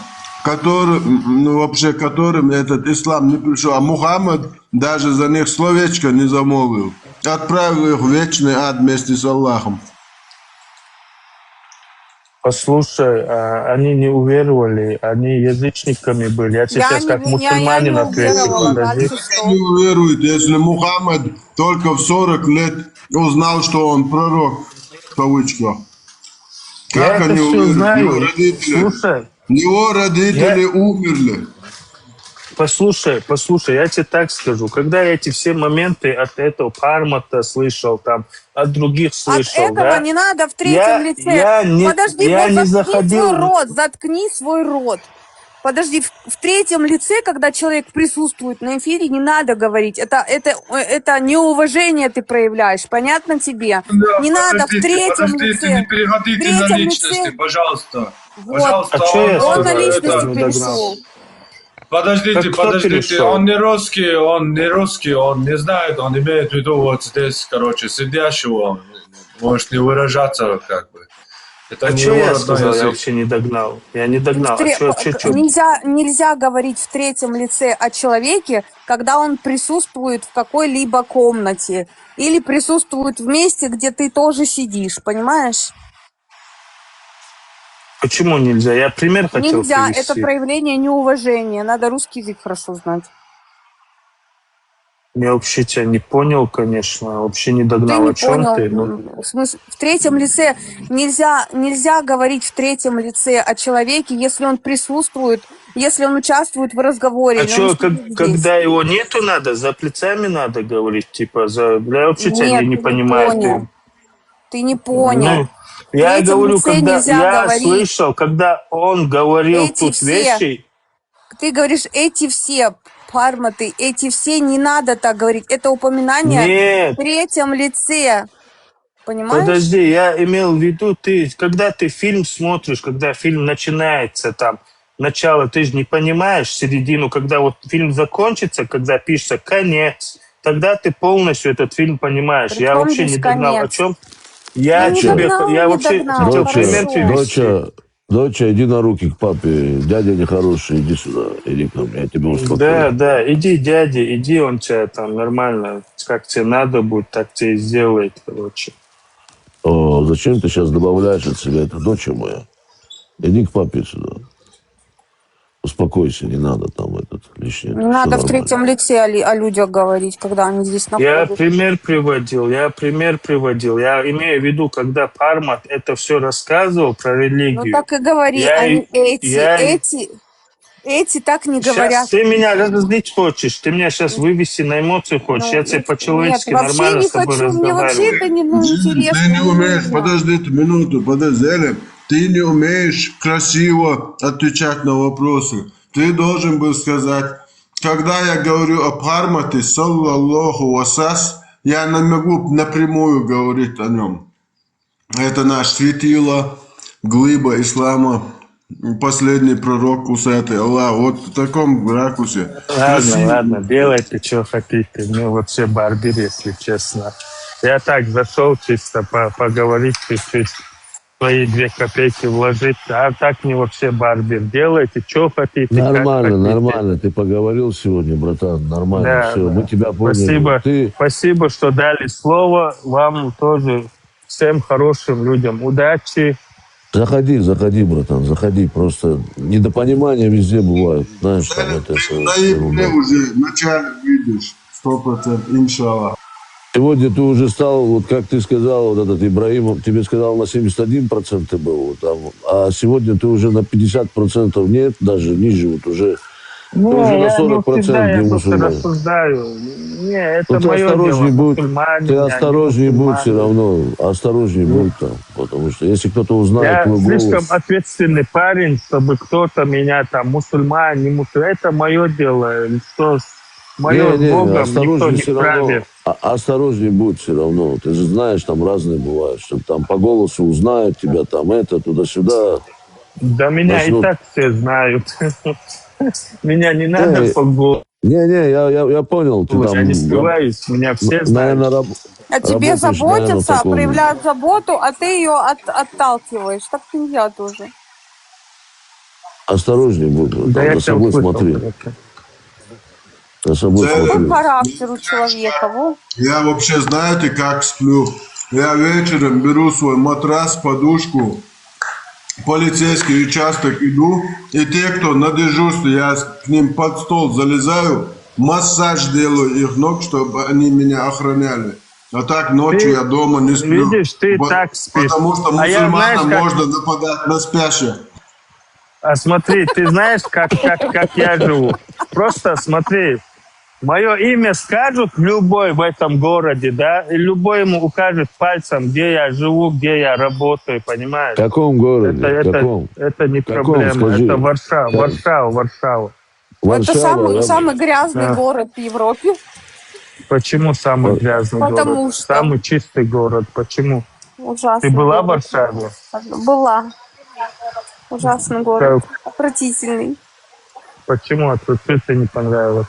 Speaker 16: которым этот ислам не пришел? А Мухаммад даже за них словечко не замолвил. Отправил их в вечный ад вместе с Аллахом.
Speaker 5: Послушай, они не уверовали, они язычниками были. Я сейчас как мусульманин ответил.
Speaker 16: Не уверуют, если Мухаммад только в 40 лет узнал, что он пророк, в кавычках.
Speaker 5: Я это все знаю. Слушай,
Speaker 16: Его родители умерли.
Speaker 5: Послушай, я тебе так скажу. Когда я эти все моменты от этого Пармата слышал, там, от других слышал,
Speaker 13: От этого
Speaker 5: да,
Speaker 13: не надо в третьем лице. Подожди,
Speaker 5: я
Speaker 13: вот
Speaker 5: не
Speaker 13: заткни свой рот. Подожди, в третьем лице, когда человек присутствует на эфире, не надо говорить. Это неуважение ты проявляешь, понятно тебе?
Speaker 3: Да,
Speaker 13: Не надо в третьем
Speaker 3: подождите,
Speaker 13: лице.
Speaker 3: не переходите
Speaker 13: В
Speaker 3: на
Speaker 13: третьем
Speaker 3: личности,
Speaker 13: лице.
Speaker 3: пожалуйста.
Speaker 13: Вот.
Speaker 3: Пожалуйста,
Speaker 5: А что я
Speaker 13: Он на
Speaker 5: сказал?
Speaker 13: личности
Speaker 5: Не
Speaker 13: перешел.
Speaker 3: Подождите,
Speaker 5: Кто
Speaker 3: подождите,
Speaker 5: перешел?
Speaker 3: он не русский, он не знает, он имеет в виду вот здесь, короче, сидящего, может не выражаться как бы. Это
Speaker 5: А
Speaker 3: не
Speaker 5: что
Speaker 3: его
Speaker 5: я
Speaker 3: родной
Speaker 5: сказал? Я
Speaker 3: язык.
Speaker 5: вообще не догнал. Я не догнал. А что?
Speaker 13: Нельзя говорить в третьем лице о человеке, когда он присутствует в какой-либо комнате или присутствует в месте, где ты тоже сидишь, понимаешь?
Speaker 5: Почему нельзя? Я пример хотел
Speaker 13: Нельзя,
Speaker 5: привести.
Speaker 13: это проявление неуважения. Надо русский язык хорошо знать.
Speaker 5: Я вообще тебя не понял, конечно. Вообще не
Speaker 13: Ты
Speaker 5: догнал,
Speaker 13: не
Speaker 5: о чем
Speaker 13: понял.
Speaker 5: ты. Ну,
Speaker 13: В смысле, в третьем лице нельзя говорить в третьем лице о человеке, если он присутствует, если он участвует в разговоре.
Speaker 5: а
Speaker 13: или он
Speaker 5: что,
Speaker 13: сидит здесь.
Speaker 5: когда его нету, надо? За плечами надо говорить? Типа, я вообще тебя
Speaker 13: Нет,
Speaker 5: не
Speaker 13: ты не
Speaker 5: понимаю.
Speaker 13: понял. Ты не понял.
Speaker 5: Ну,
Speaker 13: В
Speaker 5: я
Speaker 13: третьем
Speaker 5: говорю,
Speaker 13: лице
Speaker 5: когда
Speaker 13: нельзя
Speaker 5: я
Speaker 13: говорить.
Speaker 5: слышал, когда он говорил
Speaker 13: Эти
Speaker 5: тут
Speaker 13: все,
Speaker 5: вещи,
Speaker 13: ты говоришь, эти все парматы, эти все, не надо так говорить. Это упоминание
Speaker 5: нет,
Speaker 13: в третьем лице. Понимаешь?
Speaker 5: подожди, я имел в виду, когда ты фильм смотришь, когда фильм начинается, там, начало, ты же не понимаешь середину, когда вот фильм закончится, когда пишется конец, тогда ты полностью этот фильм понимаешь. Я
Speaker 13: Причем
Speaker 5: вообще
Speaker 13: здесь
Speaker 5: не догнал, о
Speaker 13: конец?
Speaker 5: чем.
Speaker 13: Ну,
Speaker 5: Я
Speaker 13: не
Speaker 5: тебе,
Speaker 13: догнал,
Speaker 5: я
Speaker 13: не
Speaker 5: вообще
Speaker 13: догнал.
Speaker 5: хотел пример
Speaker 13: Хорошо.
Speaker 5: привести.
Speaker 8: Доча, иди на руки к папе. Дядя нехороший, иди сюда. Иди ко мне, я тебя успокою.
Speaker 5: Да, иди, дядя, иди, он тебя там нормально, как тебе надо будет, так тебе и сделает, короче.
Speaker 8: О, зачем ты сейчас добавляешь от себя? Это доча моя. Иди к папе сюда. Успокойся, не надо там лишнее.
Speaker 13: Не надо в третьем лице о людях говорить, когда они здесь
Speaker 5: Я
Speaker 13: находятся.
Speaker 5: пример приводил. Я имею в виду, когда Пармат это все рассказывал про религию.
Speaker 13: Ну так и говори, они эти так не
Speaker 5: Сейчас
Speaker 13: говорят.
Speaker 5: ты меня разозлить хочешь, ты меня сейчас вывести на эмоции хочешь, я тебе
Speaker 13: Нет,
Speaker 5: по-человечески
Speaker 13: вообще
Speaker 5: нормально
Speaker 13: не
Speaker 5: с тобой
Speaker 13: хочу, мне вообще
Speaker 5: разговариваю.
Speaker 13: это не
Speaker 16: Ты
Speaker 13: интересно.
Speaker 16: не умеешь, подождите минуту, подожди, ты не умеешь красиво отвечать на вопросы. Ты должен был сказать, когда я говорю о Пармате, саллаллаху вассас, я не могу напрямую говорить о нем. Это наш светило, глыба ислама, последний пророк усатый, Аллах. Вот в таком ракурсе.
Speaker 5: Ладно, делайте, что хотите. Мне вообще барбер, если честно. Я так зашел чисто поговорить чуть-чуть, свои 2 копейки вложить. А так не вообще барбер. Делайте, что хотите.
Speaker 8: Нормально. Ты поговорил сегодня, братан. Нормально.
Speaker 5: Да,
Speaker 8: Все,
Speaker 5: да.
Speaker 8: мы тебя поняли.
Speaker 5: Спасибо, что дали слово. Вам тоже, всем хорошим людям. Удачи.
Speaker 8: Заходи, братан, заходи. Просто недопонимания везде бывают. Знаешь, там это ерунда.
Speaker 16: Уже вначале видишь, 100%, иншаллах.
Speaker 8: Сегодня ты уже стал, вот как ты сказал, вот этот Ибраим, тебе сказал на 71% ты был, вот там, а сегодня ты уже на 50% нет, даже ниже, вот уже, ты уже на 40% не мусульманин.
Speaker 5: Рассуждаю. Не, это
Speaker 8: Ну, ты
Speaker 5: мое
Speaker 8: осторожней
Speaker 5: дело.
Speaker 8: будь, все равно, осторожней будь там, потому что если кто-то узнает
Speaker 5: Я
Speaker 8: твой
Speaker 5: слишком
Speaker 8: голос...
Speaker 5: ответственный парень, чтобы кто-то меня там, мусульман, не мусульман, это мое дело, что мое с Богом никто не правит.
Speaker 8: Осторожней будь все равно. Ты же знаешь, там разные бывают, что там по голосу узнают тебя, там это, туда-сюда.
Speaker 5: Да меня и так все знают. Меня не надо по голосу.
Speaker 8: Не, я понял. Ты
Speaker 5: Я
Speaker 8: там,
Speaker 5: не скрываюсь, меня все знают.
Speaker 8: наверное,
Speaker 13: О тебе заботятся,
Speaker 8: таком...
Speaker 13: проявляют заботу, а ты ее отталкиваешь. Так нельзя тоже.
Speaker 8: Осторожней будь.
Speaker 5: Да,
Speaker 8: за собой смотри. За собой
Speaker 13: Какой
Speaker 8: смотри.
Speaker 13: характер у человека? Во.
Speaker 16: Я вообще, знаете, как сплю? Я вечером беру свой матрас, подушку, полицейский участок иду, и те, кто на дежурстве, я к ним под стол залезаю, массаж делаю их ног, чтобы они меня охраняли. А так ночью я дома не сплю.
Speaker 5: Видишь, ты так спишь.
Speaker 16: Потому что
Speaker 5: А я,
Speaker 16: мусульманам
Speaker 5: знаешь, как...
Speaker 16: можно нападать на спящих.
Speaker 5: А смотри, ты знаешь, как я живу? Просто смотри, мое имя скажут любой в этом городе, да, и любой ему укажет пальцем, где я живу, где я работаю, понимаешь?
Speaker 8: В каком городе? Каком?
Speaker 5: Это не
Speaker 8: Каком,
Speaker 5: проблема,
Speaker 8: скажи.
Speaker 5: это Варшава,
Speaker 8: Как?
Speaker 5: Варшава.
Speaker 13: Это
Speaker 8: Варшава,
Speaker 13: самый грязный
Speaker 5: Да.
Speaker 13: город в Европе.
Speaker 5: Почему самый грязный
Speaker 13: Потому
Speaker 5: город?
Speaker 13: что.
Speaker 5: Самый чистый город, почему?
Speaker 13: Ужасный
Speaker 5: Ты была в
Speaker 13: город.
Speaker 5: Варшаве?
Speaker 13: Была. Ужасный город.
Speaker 5: Так,
Speaker 13: Отвратительный.
Speaker 5: почему? А что тебе не понравилось?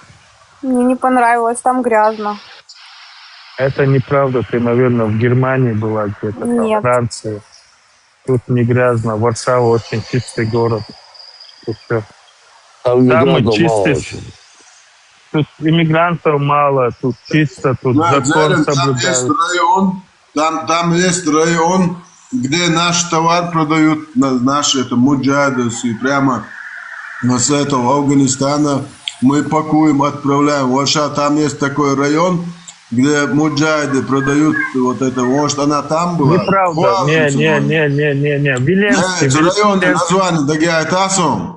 Speaker 13: Мне не понравилось, там грязно.
Speaker 5: Это неправда, ты, наверное, в Германии была где-то, там, в
Speaker 13: Нет.
Speaker 5: Франции. Тут не грязно, Варшава очень чистый город. Тут всё.
Speaker 8: Там
Speaker 5: Самый
Speaker 8: иммигрантов мало
Speaker 5: чистый.
Speaker 8: очень.
Speaker 5: Тут иммигрантов мало, тут чисто, тут
Speaker 16: Да,
Speaker 5: закон
Speaker 16: Зелен, там есть
Speaker 5: соблюдают.
Speaker 16: район, там есть район, где наш товар продают, наши это муджахидос, и прямо с этого Афганистана мы пакуем, отправляем. Варшава, там есть такой район, где муджахиды продают вот это. Может, она там была?
Speaker 5: Неправда, не. Виленский,
Speaker 16: Эти районы названы Дагиайтасом.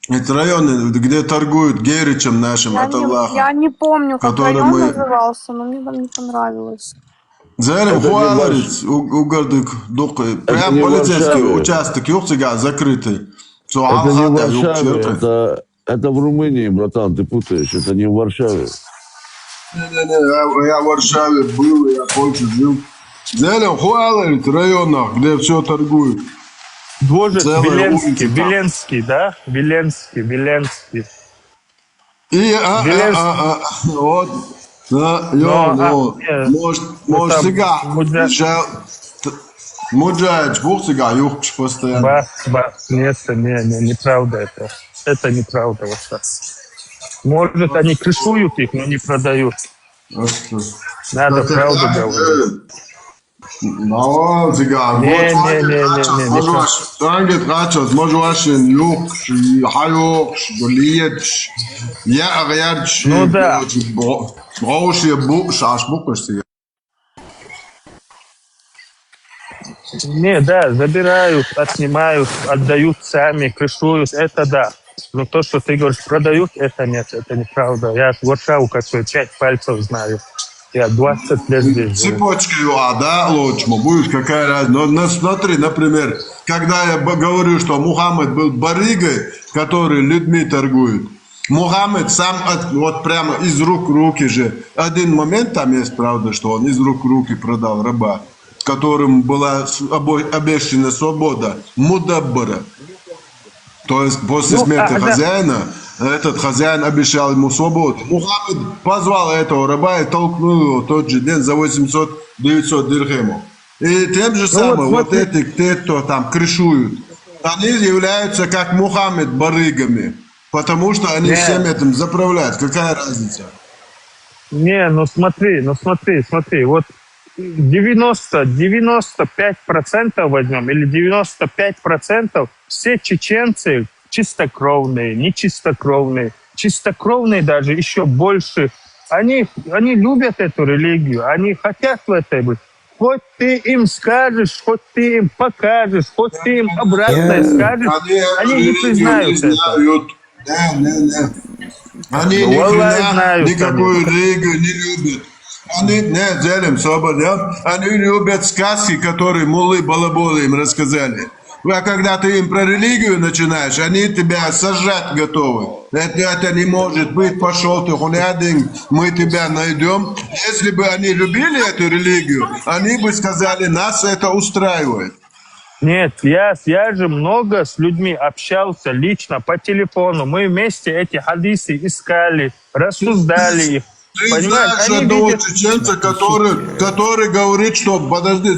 Speaker 16: Это районы, где торгуют геричем нашим от Аллаха.
Speaker 13: Я не помню, как
Speaker 16: который
Speaker 13: район
Speaker 16: мы-
Speaker 13: назывался, но мне там не понравилось.
Speaker 16: Зелем
Speaker 8: Это не
Speaker 16: хуаларец, угордык, дук. Прям
Speaker 8: не
Speaker 16: полицейский
Speaker 8: Варшаве.
Speaker 16: участок, юхтига, закрытый.
Speaker 8: Это не в Варшаве, это в Румынии, братан, ты путаешь, это не в Варшаве.
Speaker 16: Не-не-не, я в Варшаве был, я в Польше жил. Зелем хуаларец, районах, где все торгуют.
Speaker 5: Дворжец,
Speaker 16: Целая
Speaker 5: Виленский,
Speaker 16: улица там.
Speaker 5: Виленский, да? Виленский.
Speaker 16: И, вот, да, может, сега, муджаид, бухсига, юхч постоянно.
Speaker 5: Нет, неправда это. Это неправда. Вот так. Может, они крышуют их, но не продают. Надо правду говорить.
Speaker 16: Ну, сега,
Speaker 5: Не.
Speaker 16: Može vaš, tanget račas, može vašen juhš, hajokš, dolijeć, jarč,
Speaker 5: Ну да.
Speaker 16: брош je bukš, aš bukš si.
Speaker 5: Не, да, забирают, отнимают, отдают сами, крышуют, это да. Но то, что ты говоришь, продают, это нет, это неправда. Я Варшаву как 5 пальцев знаю. Я 20 лет здесь живу.
Speaker 16: Цепочкой, да, лучше, будешь какая разница. Но смотри, например, когда я говорю, что Мухаммед был барыгой, который людьми торгует, Мухаммед сам вот прямо из рук в руки же. Один момент там есть, правда, что он из рук в руки продал раба, которым была обещана свобода, мудаббара. То есть после смерти хозяина, этот хозяин обещал ему свободу. Мухаммед позвал этого раба и толкнул его тот же день за 800-900 дирхемов. И тем же самым вот эти, кто там крышуют, они являются как Мухаммед барыгами, потому что они всем этим заправляют. Какая разница?
Speaker 5: Не, ну смотри, вот 95% возьмем, или 95% все чеченцы чистокровные, нечистокровные, чистокровные даже еще больше. Они любят эту религию, они хотят в этой быть. Хоть ты им скажешь, хоть ты им покажешь, хоть ты им обратно скажешь, они не признают это.
Speaker 16: Не. Они ни хрена никакую религию не любят. Они не делим свободу. Они любят сказки, которые муллы балаболы им рассказали. А когда ты им про религию начинаешь, они тебя сажать готовы. Это не может быть, пошел ты хунядин, мы тебя найдем. Если бы они любили эту религию, они бы сказали, нас это устраивает.
Speaker 5: Нет, я же много с людьми общался лично по телефону. Мы вместе эти хадисы искали, рассуждали их.
Speaker 16: Ты знаешь одного чеченца, который говорит, что... Подожди,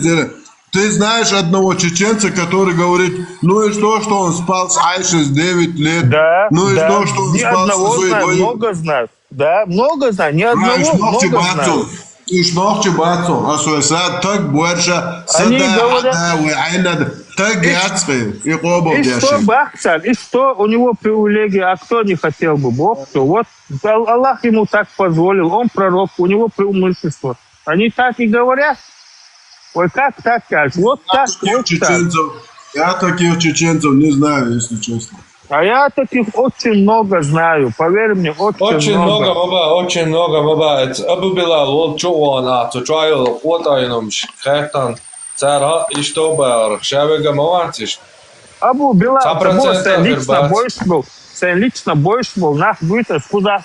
Speaker 16: ты знаешь одного чеченца, который говорит, ну и что он спал с Айшей с 9 лет?
Speaker 5: Да,
Speaker 16: ну и
Speaker 5: да.
Speaker 16: что он
Speaker 5: Ни
Speaker 16: спал
Speaker 5: одного
Speaker 16: со своей
Speaker 5: знаю,
Speaker 16: двоюродной?
Speaker 5: много знаю. Да, много знаю, ни одного, много знаю.
Speaker 16: Иш нохче бацо, асуэса так больше
Speaker 5: Они говорят...
Speaker 16: так гяцкие и оба
Speaker 5: И что Бахцан, и что у него привилегия, а кто не хотел бы? Бог, то вот Аллах ему так позволил, он пророк, у него преимущество. Они так и говорят. Ой, как так, вот так, вот так.
Speaker 16: Я таких чеченцев не знаю, если честно.
Speaker 5: А я таких очень много знаю, поверь мне, очень много.
Speaker 3: Очень много, baba. Abu Bilal, wol çoğun atı, çoğayıl, otayınmış, kaytan, цара, и что бар, шавега маватиш.
Speaker 5: Абу Билал, ты был, sen
Speaker 3: 100%
Speaker 5: лично
Speaker 3: вербат.
Speaker 5: больше был, sen лично больше был, нах, будет куда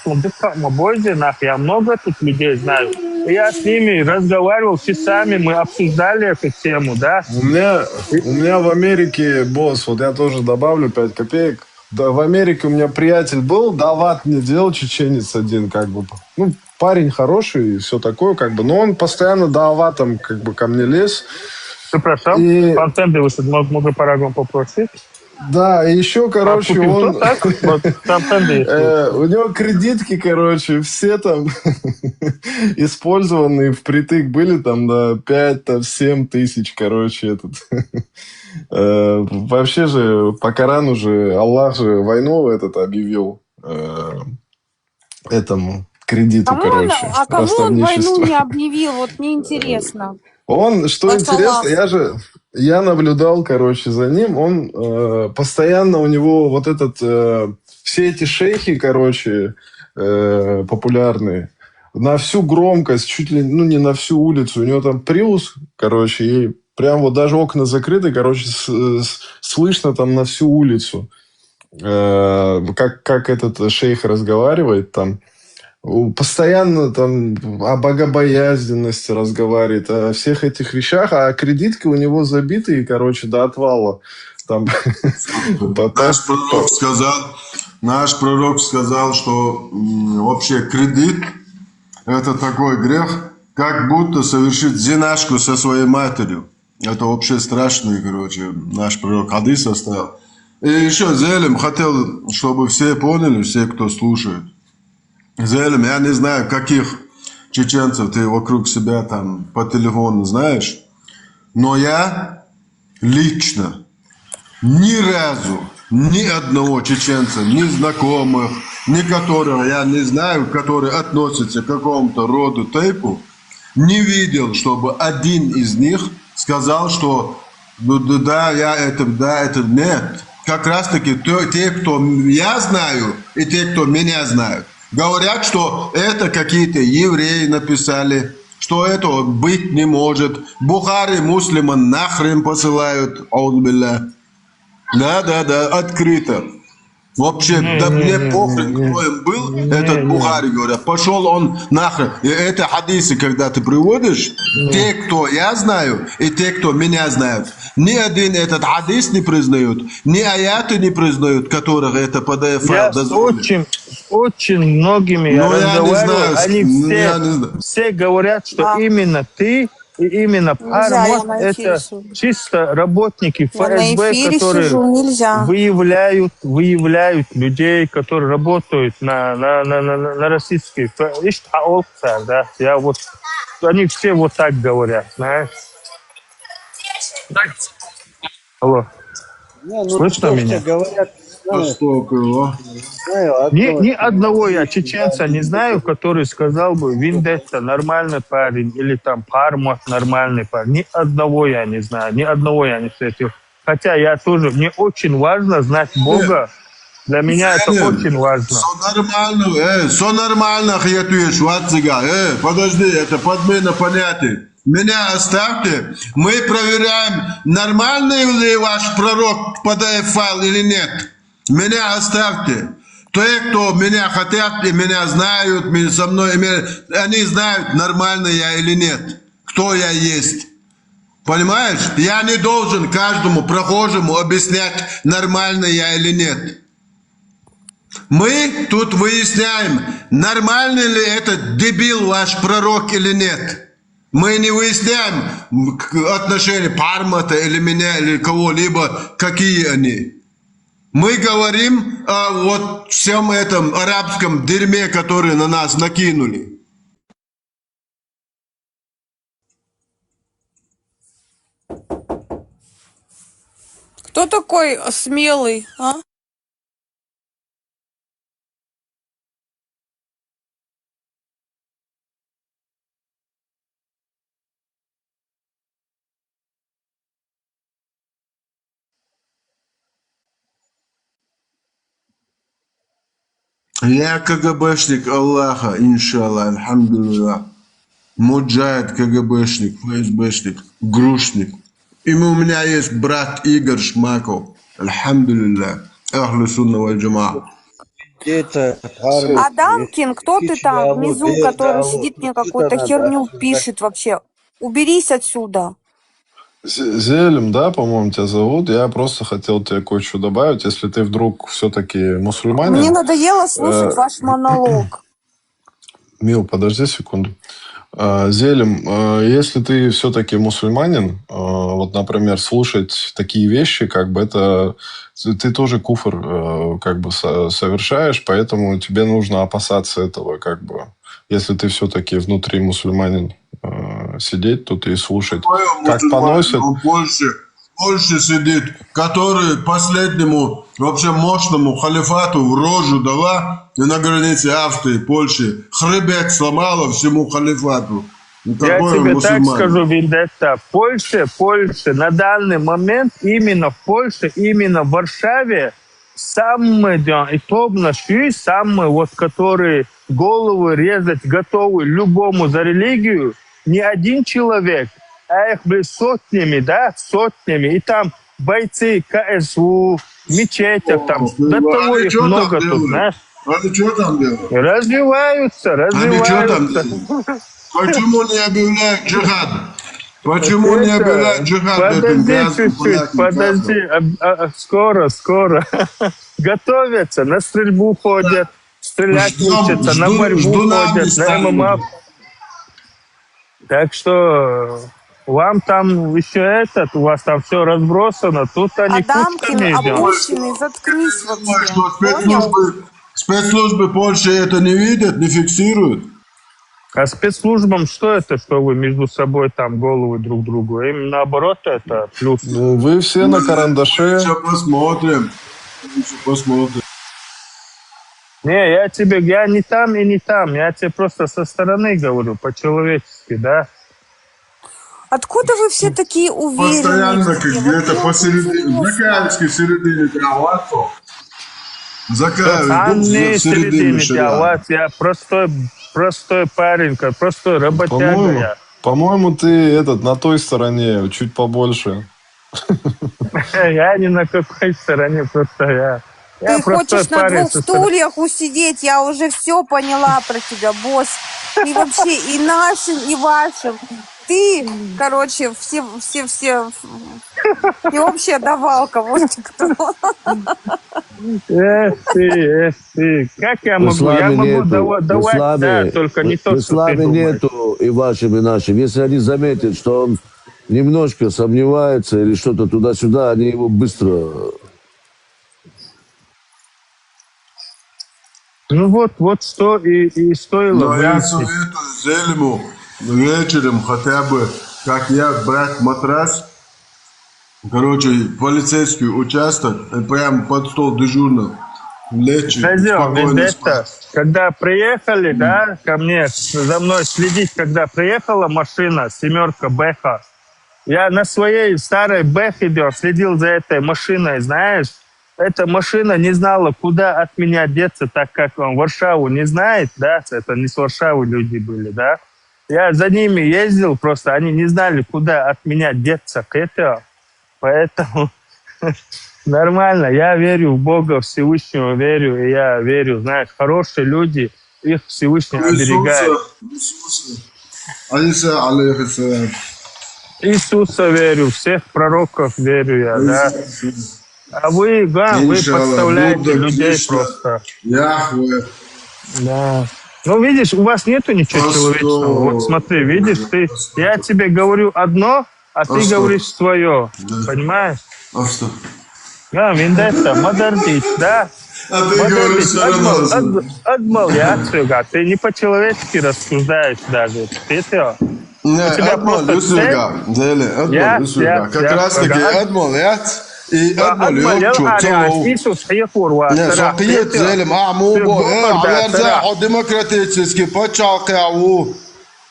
Speaker 5: мы бойзе, нах, я много тут людей знаю. Я с ними разговаривал часами, мы обсуждали эту тему, да.
Speaker 10: У меня в Америке, босс, вот я тоже добавлю 5 копеек. Да, в Америке у меня приятель был, дават мне делал, чеченец один, как бы. Ну, парень хороший и все такое, как бы. Но он постоянно даватом, как бы, ко мне лез.
Speaker 5: Przepraszam, pan tędy wyszedł, mogę paragon poprosić?
Speaker 10: Да, и еще, короче,
Speaker 5: купил
Speaker 10: он...
Speaker 5: то, так? Вот там тенды есть.
Speaker 10: У него кредитки, короче, все там использованные впритык были, там, на 5-7 тысяч, короче, этот... Вообще же, по Корану же, Аллах же войну этот объявил этому кредиту,
Speaker 13: Кому он,
Speaker 10: короче,
Speaker 13: а кому он войну
Speaker 10: ростовничество.
Speaker 13: не объявил? Вот мне интересно.
Speaker 10: Он, что интересно, я наблюдал, короче, за ним. Он постоянно у него вот этот все эти шейхи, короче, популярные, на всю громкость, чуть ли, ну, не на всю улицу. У него там приус, короче, и прям вот даже окна закрыты, короче, слышно там на всю улицу, как этот шейх разговаривает там. Постоянно там о богобоязненности разговаривает, о всех этих вещах, а кредитки у него забитые, короче, до отвала. Там...
Speaker 16: Наш пророк сказал, что вообще кредит – это такой грех, как будто совершить зинашку со своей матерью. Это вообще страшный, короче, наш пророк хадис оставил. И еще Зелем хотел, чтобы все поняли, все, кто слушает. Зелем, я не знаю, каких чеченцев ты вокруг себя там по телефону знаешь, но я лично ни разу ни одного чеченца, ни знакомых, ни которого я не знаю, который относится к какому-то роду тейпу, не видел, чтобы один из них сказал, что да, это нет. Как раз таки те, кто я знаю, и те, кто меня знают, говорят, что это какие-то евреи написали, что этого быть не может. Бухари муслима нахрен посылают. Да, открыто. Вообще, да мне похрен, кто им был, этот Бухари, говорят, пошел он нахрен. И это хадисы, когда ты приводишь, те, кто я знаю, и те, кто меня знают, ни один этот хадис не признают, ни аяты не признают, которых это PDF-файл дозволит.
Speaker 5: Очень многими я разговаривал, они все говорят, что именно ты и именно Пармот – это чисто работники ФСБ, которые выявляют людей, которые работают на российские. Да? Я вот, они все вот так говорят, знаешь. Алло. Слышно меня?
Speaker 16: Говорят,
Speaker 5: Ни одного я чеченца не знаю, который сказал бы, Виндетта нормальный парень или там Пармот нормальный парень. Ни одного я не знаю, ни одного я не встретил. Хотя я тоже, мне очень важно знать Бога. Для меня это очень важно.
Speaker 16: Все нормально, Хаятуеш, Ватцига. Подожди, это подмена понятий. Меня оставьте. Мы проверяем, нормальный ли ваш пророк PDF-файл или нет. Меня оставьте. Те, кто меня хотят и меня знают, со мной, они знают, нормальный я или нет. Кто я есть. Понимаешь? Я не должен каждому прохожему объяснять, нормальный я или нет. Мы тут выясняем, нормальный ли этот дебил ваш пророк или нет. Мы не выясняем отношения Пармата или меня, или кого-либо, какие они. Мы говорим о вот всем этом арабском дерьме, которое на нас накинули.
Speaker 13: Кто такой смелый, а?
Speaker 16: Я КГБшник Аллаха, иншаллах, альхамдулилlah. Муджахид, КГБшник, ФСБшник, грушник. И у меня есть брат Игорь Шмаков. Альхамдулилlah. Ахлю сунна валь джамаа.
Speaker 13: Адамкин, кто ты там внизу, который сидит мне какую-то херню пишет вообще? Уберись отсюда.
Speaker 10: Зелем, да, по-моему, тебя зовут. Я просто хотел тебе кое-что добавить. Если ты вдруг все-таки мусульманин...
Speaker 13: Мне надоело слушать ваш монолог.
Speaker 10: Мил, подожди секунду. Зелем, если ты все-таки мусульманин, вот, например, слушать такие вещи, как бы это... Ты тоже куфр как бы совершаешь, поэтому тебе нужно опасаться этого, как бы. Если ты все-таки внутри мусульманин, сидеть тут и слушать, как поносят...
Speaker 16: Польше сидит, который последнему вообще мощному халифату в рожу дала и на границе Австрии, Польши. Хребет сломала всему халифату.
Speaker 5: Я тебе так скажу, Вендетта, Польша на данный момент, именно в Польше, именно в Варшаве, самые итогноши, самые вот, которые головы резать готовы любому за религию, не один человек, а их, блин, сотнями, да, сотнями. И там бойцы КСУ, мечетях, там, до того их много тут, знаешь.
Speaker 16: Они что там делают?
Speaker 5: Развиваются.
Speaker 16: Они что там делают? Почему не объявляют джихад? Почему не объявляют джихад?
Speaker 5: Подожди чуть-чуть, подожди. Скоро. Готовятся, на стрельбу ходят, стрелять учатся, на борьбу ходят, на ММА. Так что вам там еще у вас там все разбросано, тут они кучками идут.
Speaker 13: Опущенный, заткнись вообще.
Speaker 16: Спецслужбы Польши это не видят, не фиксируют.
Speaker 5: А спецслужбам что это, что вы между собой там головы друг другу? Им наоборот это плюс.
Speaker 10: Ну, вы все на карандаше.
Speaker 16: Еще посмотрим.
Speaker 5: Не, я не там и не там. Я тебе просто со стороны говорю, по-человечески, да?
Speaker 13: Откуда вы все такие уверенные?
Speaker 16: Постоянно где-то посередине. Закаевский середине кровати.
Speaker 5: Закаевский середине кровати. Я простой парень, простой работяга.
Speaker 10: По-моему, ты на той стороне, чуть побольше.
Speaker 5: Я ни на какой стороне, просто я.
Speaker 13: Ты хочешь на двух стульях усидеть, я уже все поняла про тебя, босс. И вообще, и нашим, и вашим. Ты, короче, все. И вообще давалка, вот кто.
Speaker 5: Ты. Как я могу? Я могу давать, да, только не то, что ты думаешь. В
Speaker 8: исламе нету и вашим, и нашим. Если они заметят, что он немножко сомневается или что-то туда-сюда, они его быстро...
Speaker 5: Ну вот что и стоило.
Speaker 16: Но я советую Зелему вечером хотя бы, как я, брать матрас, короче, полицейский участок, и прямо под стол дежурно лечь.
Speaker 5: Когда приехали, да, ко мне, за мной следить, когда приехала машина, 7-ка Бэха, я на своей старой Бэхе следил за этой машиной, знаешь. Эта машина не знала, куда от меня деться, так как он Варшаву не знает, да, это не с Варшавы люди были, да. Я за ними ездил, просто они не знали, куда от меня деться к этому. Поэтому нормально, я верю в Бога Всевышнего, верю, и я верю, знаешь, хорошие люди, их Всевышний оберегает. Иисуса верю, всех пророков верю я, да. А вы, вы подставляете людей просто. Да. Ну, видишь, у вас нету ничего человечного. Вот смотри, видишь, я тебе говорю одно, а ты говоришь свое. Понимаешь? Да, Вендетта, модернич, да? Адмал, ты не по-человечески рассуждаешь даже. Ты что?
Speaker 16: Как раз таки Адмал, и صحية زلم عموبو عيار демократически почакаву.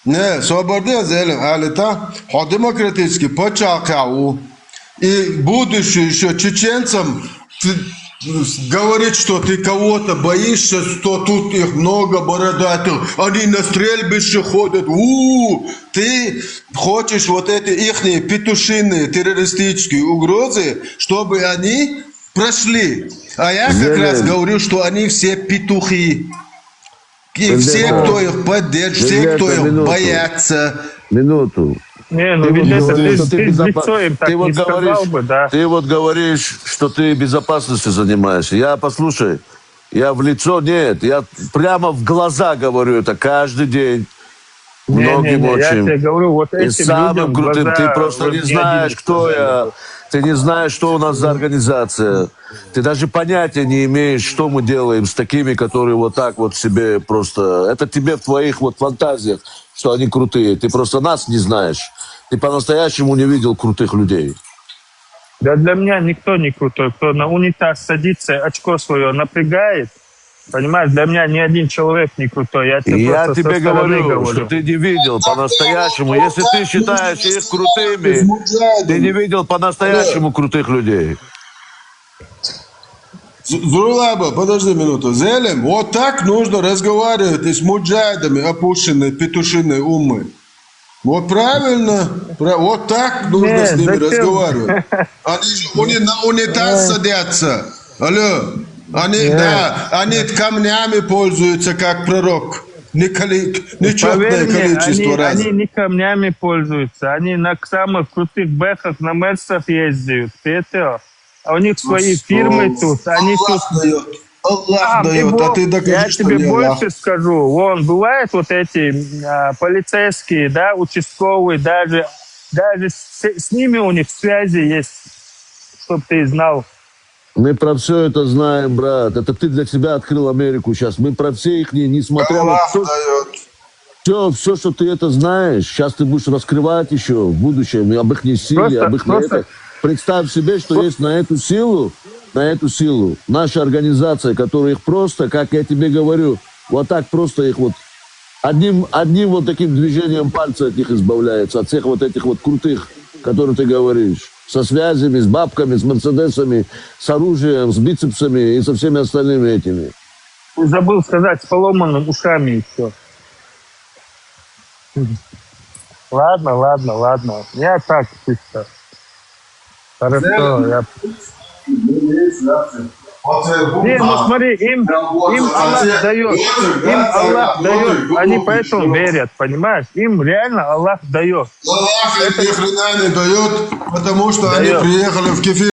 Speaker 16: Не, свободный зелем, алита, демократически почакаву. И будущее еще чеченцам говорит, что ты кого-то боишься, что тут их много бородатых, они на стрельбище ходят. Ты хочешь вот эти ихние петушиные террористические угрозы, чтобы они прошли. А я как раз говорю, что они все петухи. И все, кто их поддержит, все, кто их боятся.
Speaker 8: Минуту.
Speaker 5: Не, ну ведь это ты лицо им так не сказал бы, да.
Speaker 8: Ты вот говоришь, что ты безопасностью занимаешься. Послушай, я в лицо, нет, я прямо в глаза говорю это каждый день. Многим очень.
Speaker 5: Я тебе говорю, вот
Speaker 8: и
Speaker 5: этим
Speaker 8: самым крутым. Ты просто не знаешь, кто я. Ты не знаешь, что у нас за организация. Ты даже понятия не имеешь, что мы делаем с такими, которые вот так вот себе просто... Это тебе в твоих вот фантазиях, что они крутые. Ты просто нас не знаешь. Ты по-настоящему не видел крутых людей.
Speaker 5: Да для меня никто не крутой. Кто на унитаз садится, очко свое напрягает, понимаешь, для меня ни один человек не крутой. Я
Speaker 8: тебе говорю, что ты не видел по-настоящему. Если ты считаешь их крутыми, ты не видел по-настоящему крутых людей.
Speaker 16: Зурулаба, подожди минуту. Зелем, вот так нужно разговаривать и с муджахидами, опущенные петушиные умы. Вот правильно, вот так нужно с ними разговаривать. Они на унитаз садятся. Алло. Они камнями пользуются, как пророк. Нечетное количество раз.
Speaker 5: Они не камнями пользуются. Они на самых крутых бэхах, на Мерсах ездят. А у них свои фирмы тут. Они тут...
Speaker 16: Аллах дает, а ты докажи,
Speaker 5: я
Speaker 16: что
Speaker 5: тебе
Speaker 16: не Аллах.
Speaker 5: больше скажу. Вон, бывают вот эти полицейские, да, участковые, даже с ними у них связи есть, чтобы ты знал.
Speaker 8: Мы про все это знаем, брат. Это ты для себя открыл Америку сейчас. Мы про все их, несмотря на все, что ты это знаешь, сейчас ты будешь раскрывать еще в будущем об их силе, об их это. Представь себе, что есть на эту силу наша организация, которая их просто, как я тебе говорю, вот так просто их вот одним вот таким движением пальца от них избавляется, от всех вот этих вот крутых, которые ты говоришь. Со связями, с бабками, с мерседесами, с оружием, с бицепсами и со всеми остальными этими.
Speaker 5: Забыл сказать, с поломанными ушами еще. Ладно. Я так чисто. Хорошо, я... Не, ну смотри, им Аллах дает, они поэтому верят, понимаешь? Им реально Аллах дает.
Speaker 16: Аллах ни хрена не дает, потому что они приехали в кефир.